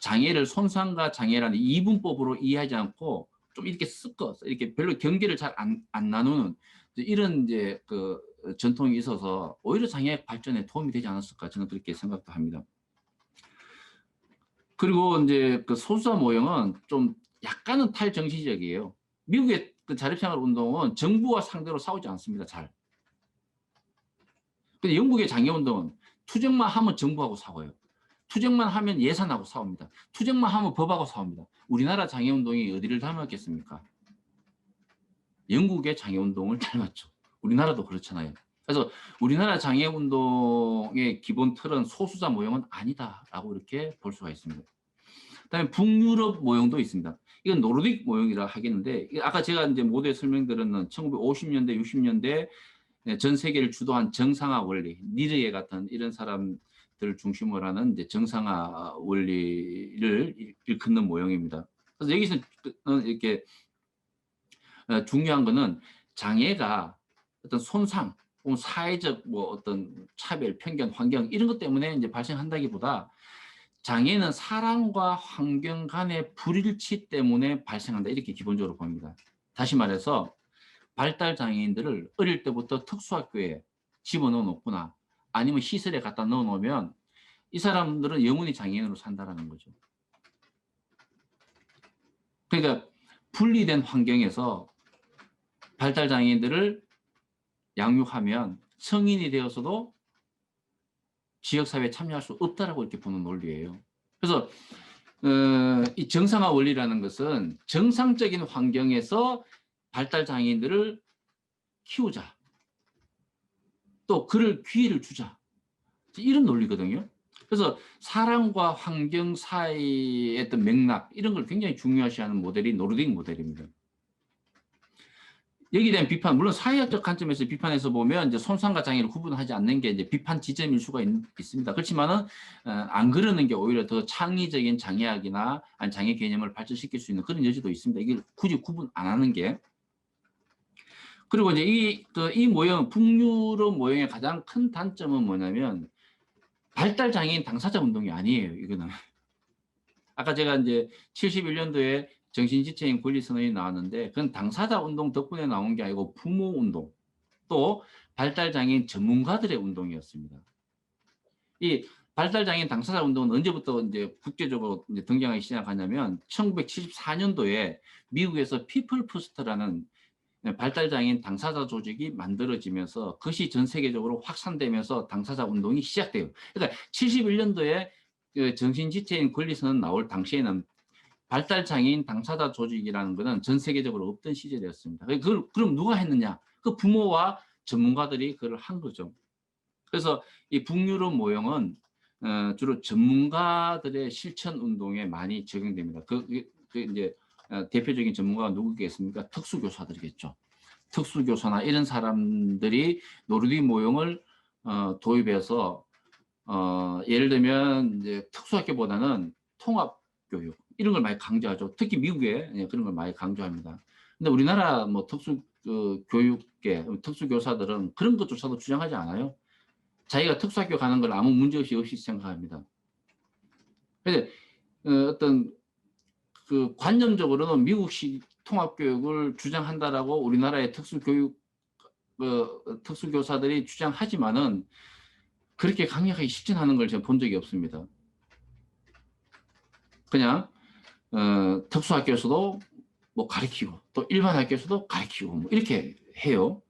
장애를 손상과 장애라는 이분법으로 이해하지 않고 좀 이렇게 섞어서 이렇게 별로 경계를 잘 안 나누는 이런 이제 그 전통이 있어서 오히려 장애학 발전에 도움이 되지 않았을까 저는 그렇게 생각도 합니다. 그리고 이제 그 소수자 모형은 좀 약간은 탈정치적이에요. 미국의 그 자립생활 운동은 정부와 상대로 싸우지 않습니다. 잘. 근데 영국의 장애운동은 투쟁만 하면 정부하고 싸워요. 투쟁만 하면 예산하고 싸웁니다. 투쟁만 하면 법하고 싸웁니다. 우리나라 장애운동이 어디를 닮았겠습니까? 영국의 장애운동을 닮았죠. 우리나라도 그렇잖아요. 그래서 우리나라 장애운동의 기본 틀은 소수자 모형은 아니다라고 이렇게 볼 수가 있습니다. 그다음에 북유럽 모형도 있습니다. 이건 노르딕 모형이라 하겠는데 아까 제가 이제 모두에 설명드렸는 1950년대, 60년대 전 세계를 주도한 정상화 원리, 니르에 같은 이런 사람들을 중심으로 하는 이제 정상화 원리를 일컫는 모형입니다. 그래서 여기서 이렇게 중요한 거는 장애가 어떤 손상, 혹은 사회적 뭐 어떤 차별, 편견, 환경 이런 것 때문에 이제 발생한다기보다 장애는 사람과 환경 간의 불일치 때문에 발생한다 이렇게 기본적으로 봅니다. 다시 말해서 발달 장애인들을 어릴 때부터 특수학교에 집어넣어 놓거나 아니면 시설에 갖다 넣어 놓으면 이 사람들은 영원히 장애인으로 산다라는 거죠. 그러니까 분리된 환경에서 발달 장애인들을 양육하면 성인이 되어서도 지역사회에 참여할 수 없다라고 이렇게 보는 논리예요. 그래서 이 정상화 원리라는 것은 정상적인 환경에서 발달 장애인들을 키우자. 또 그럴 기회를 주자. 이런 논리거든요. 그래서 사람과 환경 사이의 어떤 맥락 이런 걸 굉장히 중요시하는 모델이 노르딕 모델입니다. 여기에 대한 비판, 물론 사회학적 관점에서 비판해서 보면 이제 손상과 장애를 구분하지 않는 게 이제 비판 지점일 수가 있습니다. 그렇지만은 안 그러는 게 오히려 더 창의적인 장애학이나 아니 장애 개념을 발전시킬 수 있는 그런 여지도 있습니다. 이게 굳이 구분 안 하는 게. 그리고 이제 이 모형, 북유럽 모형의 가장 큰 단점은 뭐냐면 발달 장애인 당사자 운동이 아니에요. 이거는. 아까 제가 이제 71년도에 정신지체인 권리선언이 나왔는데 그건 당사자 운동 덕분에 나온 게 아니고 부모 운동 또 발달장애인 전문가들의 운동이었습니다. 이 발달장애인 당사자 운동은 언제부터 이제 국제적으로 이제 등장하기 시작하냐면 1974년도에 미국에서 피플 퍼스트라는 발달장애인 당사자 조직이 만들어지면서 그것이 전 세계적으로 확산되면서 당사자 운동이 시작돼요. 그러니까 71년도에 정신지체인 권리선언 나올 당시에는 발달장애인 당사자 조직이라는 것은 전 세계적으로 없던 시절이었습니다. 그럼 누가 했느냐? 그 부모와 전문가들이 그걸 한 거죠. 그래서 이 북유럽 모형은 주로 전문가들의 실천 운동에 많이 적용됩니다. 이제 대표적인 전문가가 누구겠습니까? 특수교사들이겠죠. 특수교사나 이런 사람들이 노르딕 모형을 도입해서 예를 들면 이제 특수학교보다는 통합교육 이런 걸 많이 강조하죠. 특히 미국에 그런 걸 많이 강조합니다. 근데 우리나라 뭐 교육계, 특수교사들은 그런 것조차도 주장하지 않아요. 자기가 특수학교 가는 걸 아무 문제 없이 생각합니다. 그래서 어떤 그 관념적으로는 미국식 통합교육을 주장한다라고 우리나라의 특수교사들이 주장하지만은 그렇게 강력하게 실천하는 걸 제가 본 적이 없습니다. 그냥 특수학교에서도 뭐 가르치고 또 일반 학교에서도 가르치고 뭐 이렇게 해요.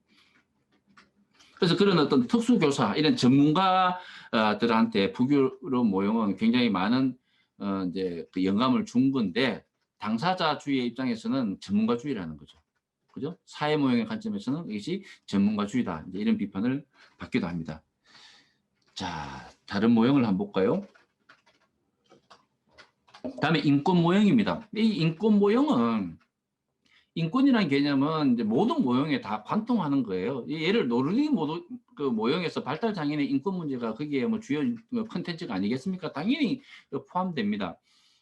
그래서 그런 어떤 특수교사 이런 전문가들한테 북유럽 모형은 굉장히 많은 이제 그 영감을 준 건데 당사자주의의 입장에서는 전문가주의라는 거죠. 그죠? 사회 모형의 관점에서는 이것이 전문가주의다. 이제 이런 비판을 받기도 합니다. 자, 다른 모형을 한번 볼까요? 다음에 인권 모형입니다. 이 인권 모형은 인권이라는 개념은 이제 모든 모형에 다 관통하는 거예요. 예를 노르딕 그 모형에서 발달 장애인의 인권 문제가 거기에 뭐 주요 컨텐츠가 아니겠습니까? 당연히 포함됩니다.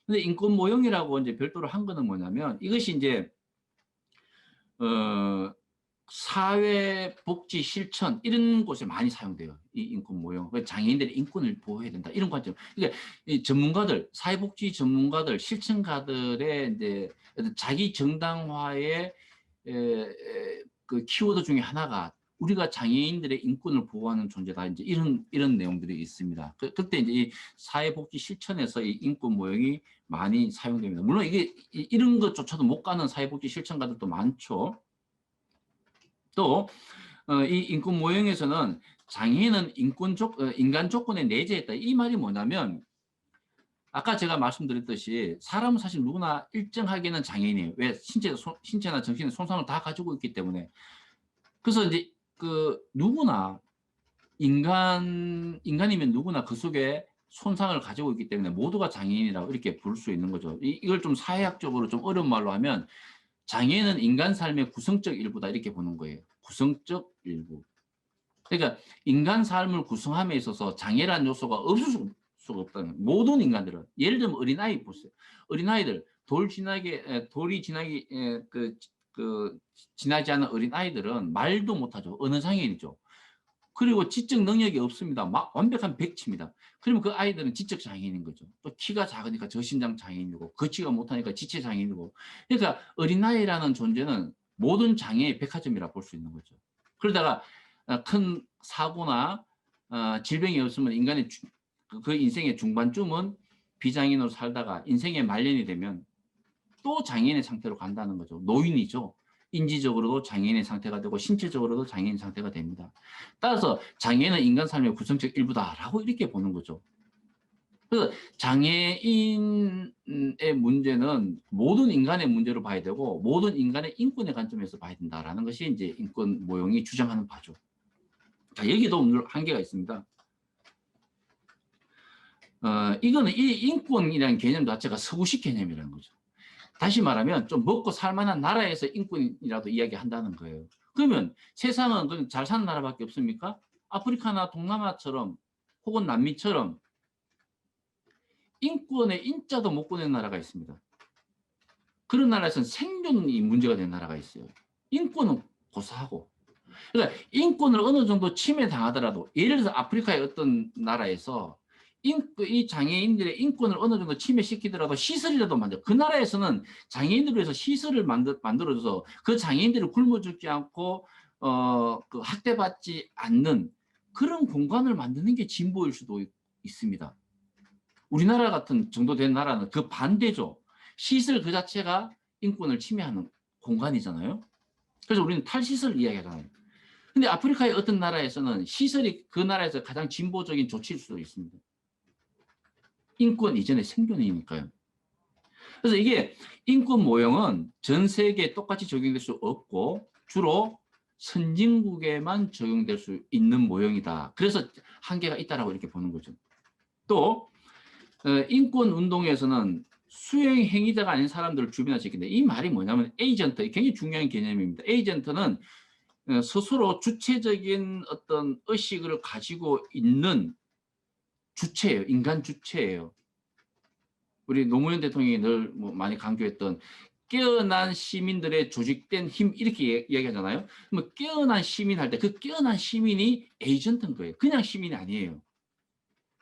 근데 인권 모형이라고 이제 별도로 한 거는 뭐냐면 이것이 이제 사회복지 실천 이런 곳에 많이 사용돼요. 이 인권 모형. 장애인들의 인권을 보호해야 된다. 이런 관점. 그러니까 이 전문가들, 사회복지 전문가들, 실천가들의 이제 자기 정당화의 그 키워드 중에 하나가 우리가 장애인들의 인권을 보호하는 존재다. 이제 이런 내용들이 있습니다. 그때 이제 이 사회복지 실천에서 이 인권 모형이 많이 사용됩니다. 물론 이게 이런 것조차도 못 가는 사회복지 실천가들도 많죠. 또 이 인권 모형에서는 장애인은 인간 조건에 내재했다. 이 말이 뭐냐면 아까 제가 말씀드렸듯이 사람은 사실 누구나 일정하게는 장애인이에요. 왜? 신체나 정신의 손상을 다 가지고 있기 때문에. 그래서 이제 그 누구나 인간이면 누구나 그 속에 손상을 가지고 있기 때문에 모두가 장애인이라고 이렇게 부를 수 있는 거죠. 이걸 좀 사회학적으로 좀 어려운 말로 하면 장애는 인간 삶의 구성적 일부다 이렇게 보는 거예요. 구성적 일부. 그러니까 인간 삶을 구성함에 있어서 장애라는 요소가 없을 수가 없다는 거예요. 모든 인간들은. 예를 들면 어린아이 보세요. 어린아이들 돌이 지나지 않은 어린아이들은 말도 못하죠. 언어 장애인이죠. 그리고 지적 능력이 없습니다. 막 완벽한 백치입니다. 그러면 그 아이들은 지적 장애인인 거죠. 또 키가 작으니까 저신장 장애인이고 걷지가 못하니까 지체 장애인이고. 그러니까 어린아이라는 존재는 모든 장애의 백화점이라 볼 수 있는 거죠. 그러다가 큰 사고나 질병이 없으면 인간의 그 인생의 중반쯤은 비장애인으로 살다가 인생의 말년이 되면 또 장애인의 상태로 간다는 거죠. 노인이죠. 인지적으로도 장애인의 상태가 되고 신체적으로도 장애인 상태가 됩니다. 따라서 장애는 인간 삶의 구성적 일부다라고 이렇게 보는 거죠. 그래서 장애인의 문제는 모든 인간의 문제로 봐야 되고 모든 인간의 인권의 관점에서 봐야 된다라는 것이 이제 인권 모형이 주장하는 바죠. 자, 여기도 한계가 있습니다. 이거는 이 인권이라는 개념 자체가 서구식 개념이라는 거죠. 다시 말하면 좀 먹고 살만한 나라에서 인권이라도 이야기한다는 거예요. 그러면 세상은 그냥 잘 사는 나라밖에 없습니까? 아프리카나 동남아처럼 혹은 남미처럼 인권의 인자도 못 보낸 나라가 있습니다. 그런 나라에서는 생존이 문제가 된 나라가 있어요. 인권은 고사하고. 그러니까 인권을 어느 정도 침해당하더라도 예를 들어서 아프리카의 어떤 나라에서 이 장애인들의 인권을 어느 정도 침해시키더라도 시설이라도 만들어. 그 나라에서는 장애인들을 위해서 시설을 만들어줘서 그 장애인들을 굶어 죽지 않고 그 학대받지 않는 그런 공간을 만드는 게 진보일 수도 있습니다. 우리나라 같은 정도 된 나라는 그 반대죠. 시설 그 자체가 인권을 침해하는 공간이잖아요. 그래서 우리는 탈시설 이야기하잖아요. 근데 아프리카의 어떤 나라에서는 시설이 그 나라에서 가장 진보적인 조치일 수도 있습니다. 인권 이전의 생존이니까요. 그래서 이게 인권 모형은 전 세계에 똑같이 적용될 수 없고 주로 선진국에만 적용될 수 있는 모형이다. 그래서 한계가 있다라고 이렇게 보는 거죠. 또 인권 운동에서는 수행 행위자가 아닌 사람들을 주변에 지키는데 이 말이 뭐냐면 에이전트, 굉장히 중요한 개념입니다. 에이전트는 스스로 주체적인 어떤 의식을 가지고 있는 주체예요. 인간 주체예요. 우리 노무현 대통령이 늘 많이 강조했던 깨어난 시민들의 조직된 힘 이렇게 이야기하잖아요. 그럼 깨어난 시민 할 때 그 깨어난 시민이 에이전트인 거예요. 그냥 시민이 아니에요.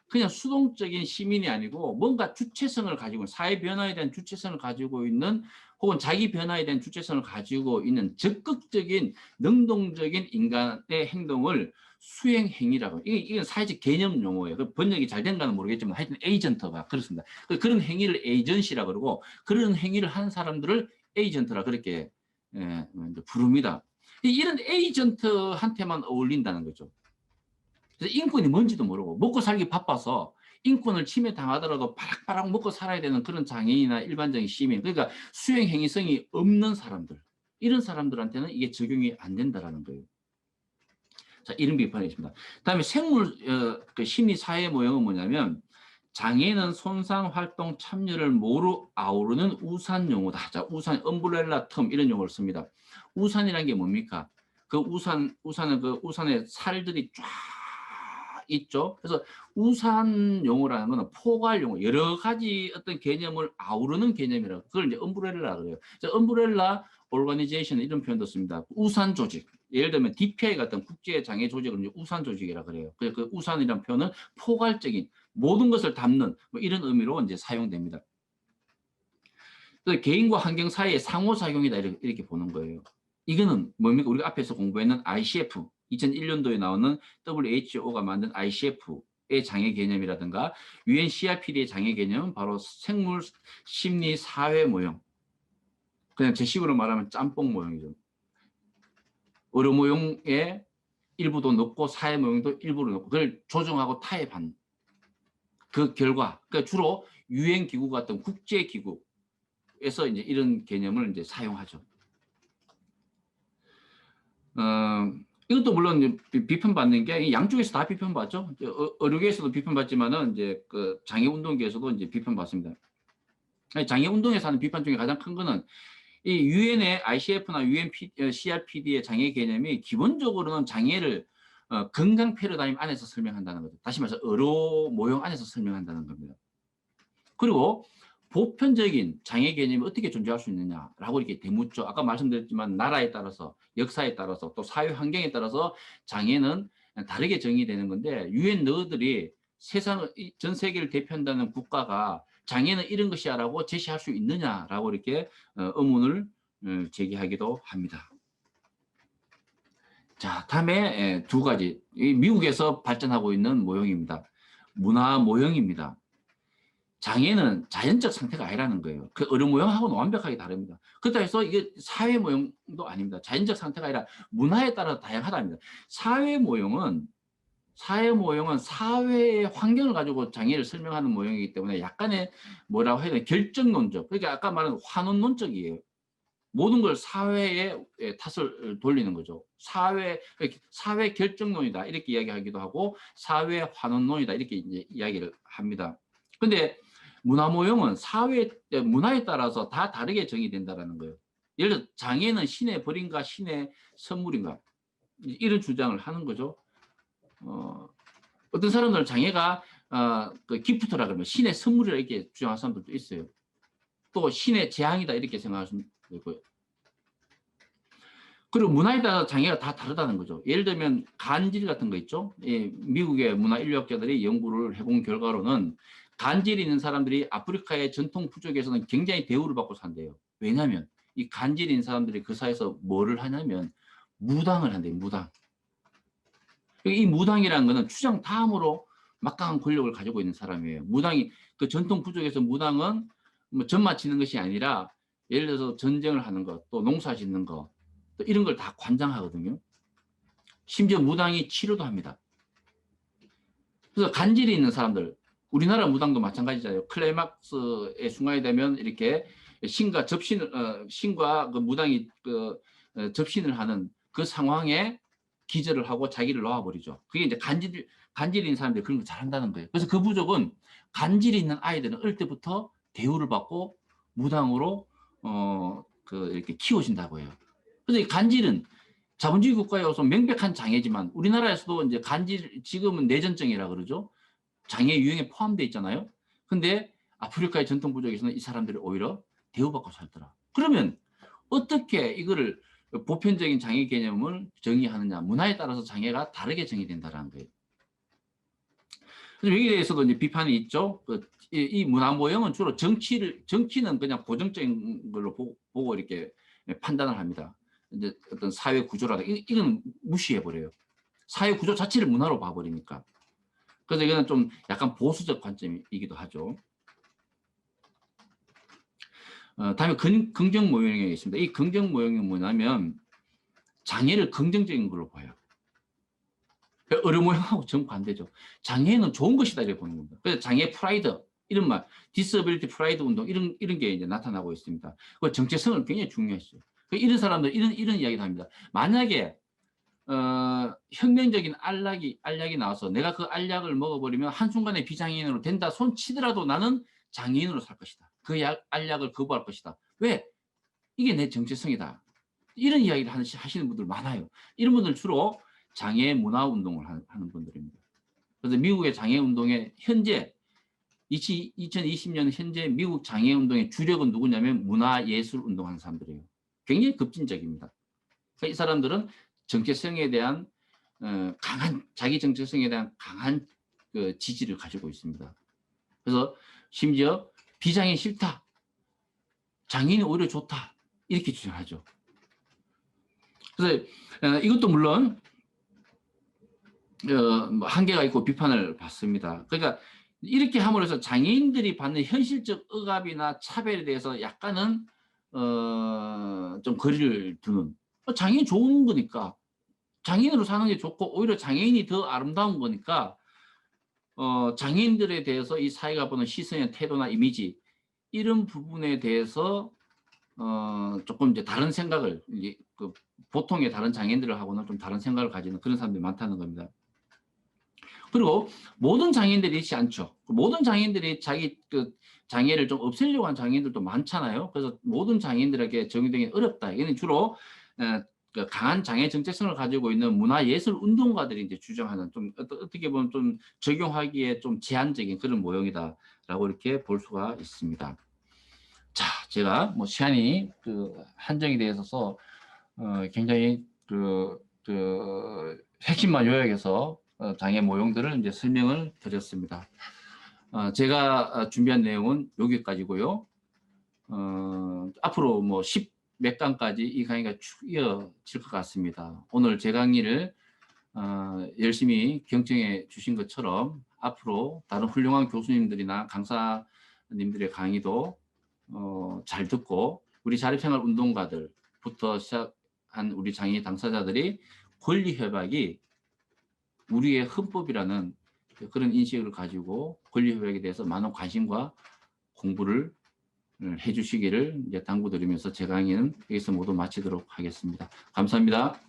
그냥 수동적인 시민이 아니고 뭔가 주체성을 가지고 사회 변화에 대한 주체성을 가지고 있는 혹은 자기 변화에 대한 주체성을 가지고 있는 적극적인 능동적인 인간의 행동을 수행 행위라고. 이건 사회적 개념 용어예요. 그 번역이 잘 된가는 모르겠지만 하여튼 에이전트가 그렇습니다. 그런 행위를 에이전시라 그러고 그런 행위를 하는 사람들을 에이전트라 그렇게 부릅니다. 이런 에이전트한테만 어울린다는 거죠. 그래서 인권이 뭔지도 모르고 먹고 살기 바빠서 인권을 침해당하더라도 바락바락 먹고 살아야 되는 그런 장애인이나 일반적인 시민, 그러니까 수행 행위성이 없는 사람들, 이런 사람들한테는 이게 적용이 안 된다라는 거예요. 자, 이런 비판이 있습니다. 다음에 생물 그 심리 사회 모형은 뭐냐면 장애는 손상 활동 참여를 모두 아우르는 우산 용어다. 자, 우산, 엄브렐라 텀 이런 용어를 씁니다. 우산이라는 게 뭡니까? 그 우산은 그 우산에 살들이 쫙 있죠. 그래서 우산 용어라는 거는 포괄 용어, 여러 가지 어떤 개념을 아우르는 개념이라고. 그걸 이제 엄브렐라라고 그래요. 엄브렐라 오르가니제이션 이런 표현도 씁니다. 우산 조직. 예를 들면 DPI 같은 국제 장애 조직을 이제 우산 조직이라 그래요. 그 우산이라는 표현은 포괄적인 모든 것을 담는 뭐 이런 의미로 이제 사용됩니다. 그래서 개인과 환경 사이의 상호작용이다 이렇게 보는 거예요. 이거는 뭡니까? 우리가 앞에서 공부했는 ICF, 2001년도에 나오는 WHO가 만든 ICF의 장애 개념이라든가 UNCRPD의 장애 개념은 바로 생물 심리 사회 모형. 그냥 제 식으로 말하면 짬뽕 모형이죠. 의료 모형의 일부도 넣고 사회 모형도 일부를 넣고 그걸 조정하고 타협한 그 결과, 그러니까 주로 유엔 기구 같은 국제 기구에서 이제 이런 개념을 이제 사용하죠. 이것도 물론 비판받는 게 양쪽에서 다 비판받죠. 의료계에서도 비판받지만은 이제 그 장애 운동계에서도 이제 비판받습니다. 장애 운동에서 하는 비판 중에 가장 큰 거는 이 유엔의 ICF나 UNCRPD의 장애 개념이 기본적으로는 장애를 건강 패러다임 안에서 설명한다는 거죠. 다시 말해서 의료 모형 안에서 설명한다는 겁니다. 그리고 보편적인 장애 개념이 어떻게 존재할 수 있느냐라고 이렇게 되묻죠. 아까 말씀드렸지만 나라에 따라서, 역사에 따라서, 또 사회 환경에 따라서 장애는 다르게 정의되는 건데 유엔 너들이 전 세계를 대표한다는 국가가 장애는 이런 것이야라고 제시할 수 있느냐라고 이렇게 의문을 제기하기도 합니다. 자, 다음에 두 가지. 미국에서 발전하고 있는 모형입니다. 문화 모형입니다. 장애는 자연적 상태가 아니라는 거예요. 그 의료 모형하고는 완벽하게 다릅니다. 그렇다고 해서 이게 사회 모형도 아닙니다. 자연적 상태가 아니라 문화에 따라 다양하답니다. 사회 모형은 사회의 환경을 가지고 장애를 설명하는 모형이기 때문에 약간의 뭐라고 해야 되나 결정론적, 그러니까 아까 말한 환원론적이에요. 모든 걸 사회에 탓을 돌리는 거죠. 사회 결정론이다 이렇게 이야기하기도 하고 사회 환원론이다 이렇게 이제 이야기를 합니다. 근데 문화 모형은 문화에 따라서 다 다르게 정의된다라는 거예요. 예를 들어 장애는 신의 벌인가 신의 선물인가 이런 주장을 하는 거죠. 어떤 사람들은 장애가 그 기프트라 그러면 신의 선물이라 이렇게 주장하는 사람들도 있어요. 또 신의 재앙이다 이렇게 생각할 수도 있고요. 그리고 문화에 따라 장애가 다 다르다는 거죠. 예를 들면 간질 같은 거 있죠. 미국의 문화인류학자들이 연구를 해본 결과로는 간질이 있는 사람들이 아프리카의 전통 부족에서는 굉장히 대우를 받고 산대요. 왜냐하면 이 간질이 있는 사람들이 그 사회에서 뭐를 하냐면 무당을 한대요. 무당. 이 무당이라는 거는 추장 다음으로 막강한 권력을 가지고 있는 사람이에요. 무당이 그 전통 부족에서 무당은 뭐 전 맞히는 것이 아니라 예를 들어서 전쟁을 하는 것, 또 농사 짓는 것, 또 이런 걸 다 관장하거든요. 심지어 무당이 치료도 합니다. 그래서 간질이 있는 사람들, 우리나라 무당도 마찬가지잖아요. 클라이막스의 순간이 되면 이렇게 신과 그 무당이 접신을 하는 그 상황에 기절을 하고 자기를 놓아버리죠. 그게 이제 간질이 있는 사람들이 그런 거 잘한다는 거예요. 그래서 그 부족은 간질이 있는 아이들은 어릴 때부터 대우를 받고 무당으로 이렇게 키워진다고 해요. 그래서 이 간질은 자본주의 국가에서 명백한 장애지만 우리나라에서도 이제 간질 지금은 내전증이라 그러죠. 장애 유형에 포함되어 있잖아요. 근데 아프리카의 전통 부족에서는 이 사람들이 오히려 대우받고 살더라. 그러면 어떻게 이거를 보편적인 장애 개념을 정의하느냐? 문화에 따라서 장애가 다르게 정의된다는 거예요. 그래서 여기에 대해서도 이제 비판이 있죠. 이 문화 모형은 주로 정치는 그냥 고정적인 걸로 보고 이렇게 판단을 합니다. 이제 어떤 사회 구조라다 이건 무시해 버려요. 사회 구조 자체를 문화로 봐버리니까. 그래서 이거는 좀 약간 보수적 관점이기도 하죠. 다음에 긍정 모형이 있습니다. 이 긍정 모형이 뭐냐면 장애를 긍정적인 걸로 봐요. 어려 모형하고 정반대죠. 장애는 좋은 것이다 이렇게 보는 겁니다. 그래서 장애 프라이드 이런 말, 디서빌리티 프라이드 운동 이런 게 이제 나타나고 있습니다. 그 정체성을 굉장히 중요했어요. 이런 사람들 이런 이야기를 합니다. 만약에 혁명적인 알약이 나와서 내가 그 알약을 먹어버리면 한순간에 비장애인으로 된다 손 치더라도 나는 장애인으로 살 것이다. 그 알약을 거부할 것이다. 왜? 이게 내 정체성이다. 이런 이야기를 하시는 분들 많아요. 이런 분들 주로 장애 문화 운동을 하는 분들입니다. 그래서 미국의 장애 운동에 현재 2020년 현재 미국 장애 운동의 주력은 누구냐면 문화 예술 운동하는 사람들이에요. 굉장히 급진적입니다. 그러니까 이 사람들은 정체성에 대한 자기 정체성에 대한 강한 그 지지를 가지고 있습니다. 그래서 심지어 비장애인 싫다, 장애인이 오히려 좋다 이렇게 주장하죠. 그래서 이것도 물론 한계가 있고 비판을 받습니다. 그러니까 이렇게 함으로써 장애인들이 받는 현실적 억압이나 차별에 대해서 약간은 좀 거리를 두는, 장애인 좋은 거니까 장애인으로 사는 게 좋고 오히려 장애인이 더 아름다운 거니까 장애인들에 대해서 이 사회가 보는 시선의 태도나 이미지 이런 부분에 대해서 조금 이제 다른 생각을 그 보통의 다른 장애인들을 하고는 좀 다른 생각을 가지는 그런 사람들이 많다는 겁니다. 그리고 모든 장애인들이 있지 않죠. 모든 장애인들이 자기 그 장애를 좀 없애려고 하는 장애인들도 많잖아요. 그래서 모든 장애인들에게 적용되기 어렵다. 이는 주로 그 강한 장애 정체성을 가지고 있는 문화예술 운동가들이 이제 주장하는 좀 어떻게 보면 좀 적용하기에 좀 제한적인 그런 모형이다라고 이렇게 볼 수가 있습니다. 자, 제가 뭐 시간이 그 한정이 되어 있어서 굉장히 그 핵심만 요약해서 장애 모형들을 이제 설명을 드렸습니다. 제가 준비한 내용은 여기까지고요. 앞으로 뭐 10몇 강까지 이 강의가 쭉 이어질 것 같습니다. 오늘 제 강의를 열심히 경청해 주신 것처럼 앞으로 다른 훌륭한 교수님들이나 강사님들의 강의도 잘 듣고 우리 자립생활 운동가들부터 시작한 우리 장애 당사자들이 권리 협약이 우리의 헌법이라는 그런 인식을 가지고 권리 협약에 대해서 많은 관심과 공부를 해주시기를 이제 당부드리면서 제 강의는 여기서 모두 마치도록 하겠습니다. 감사합니다.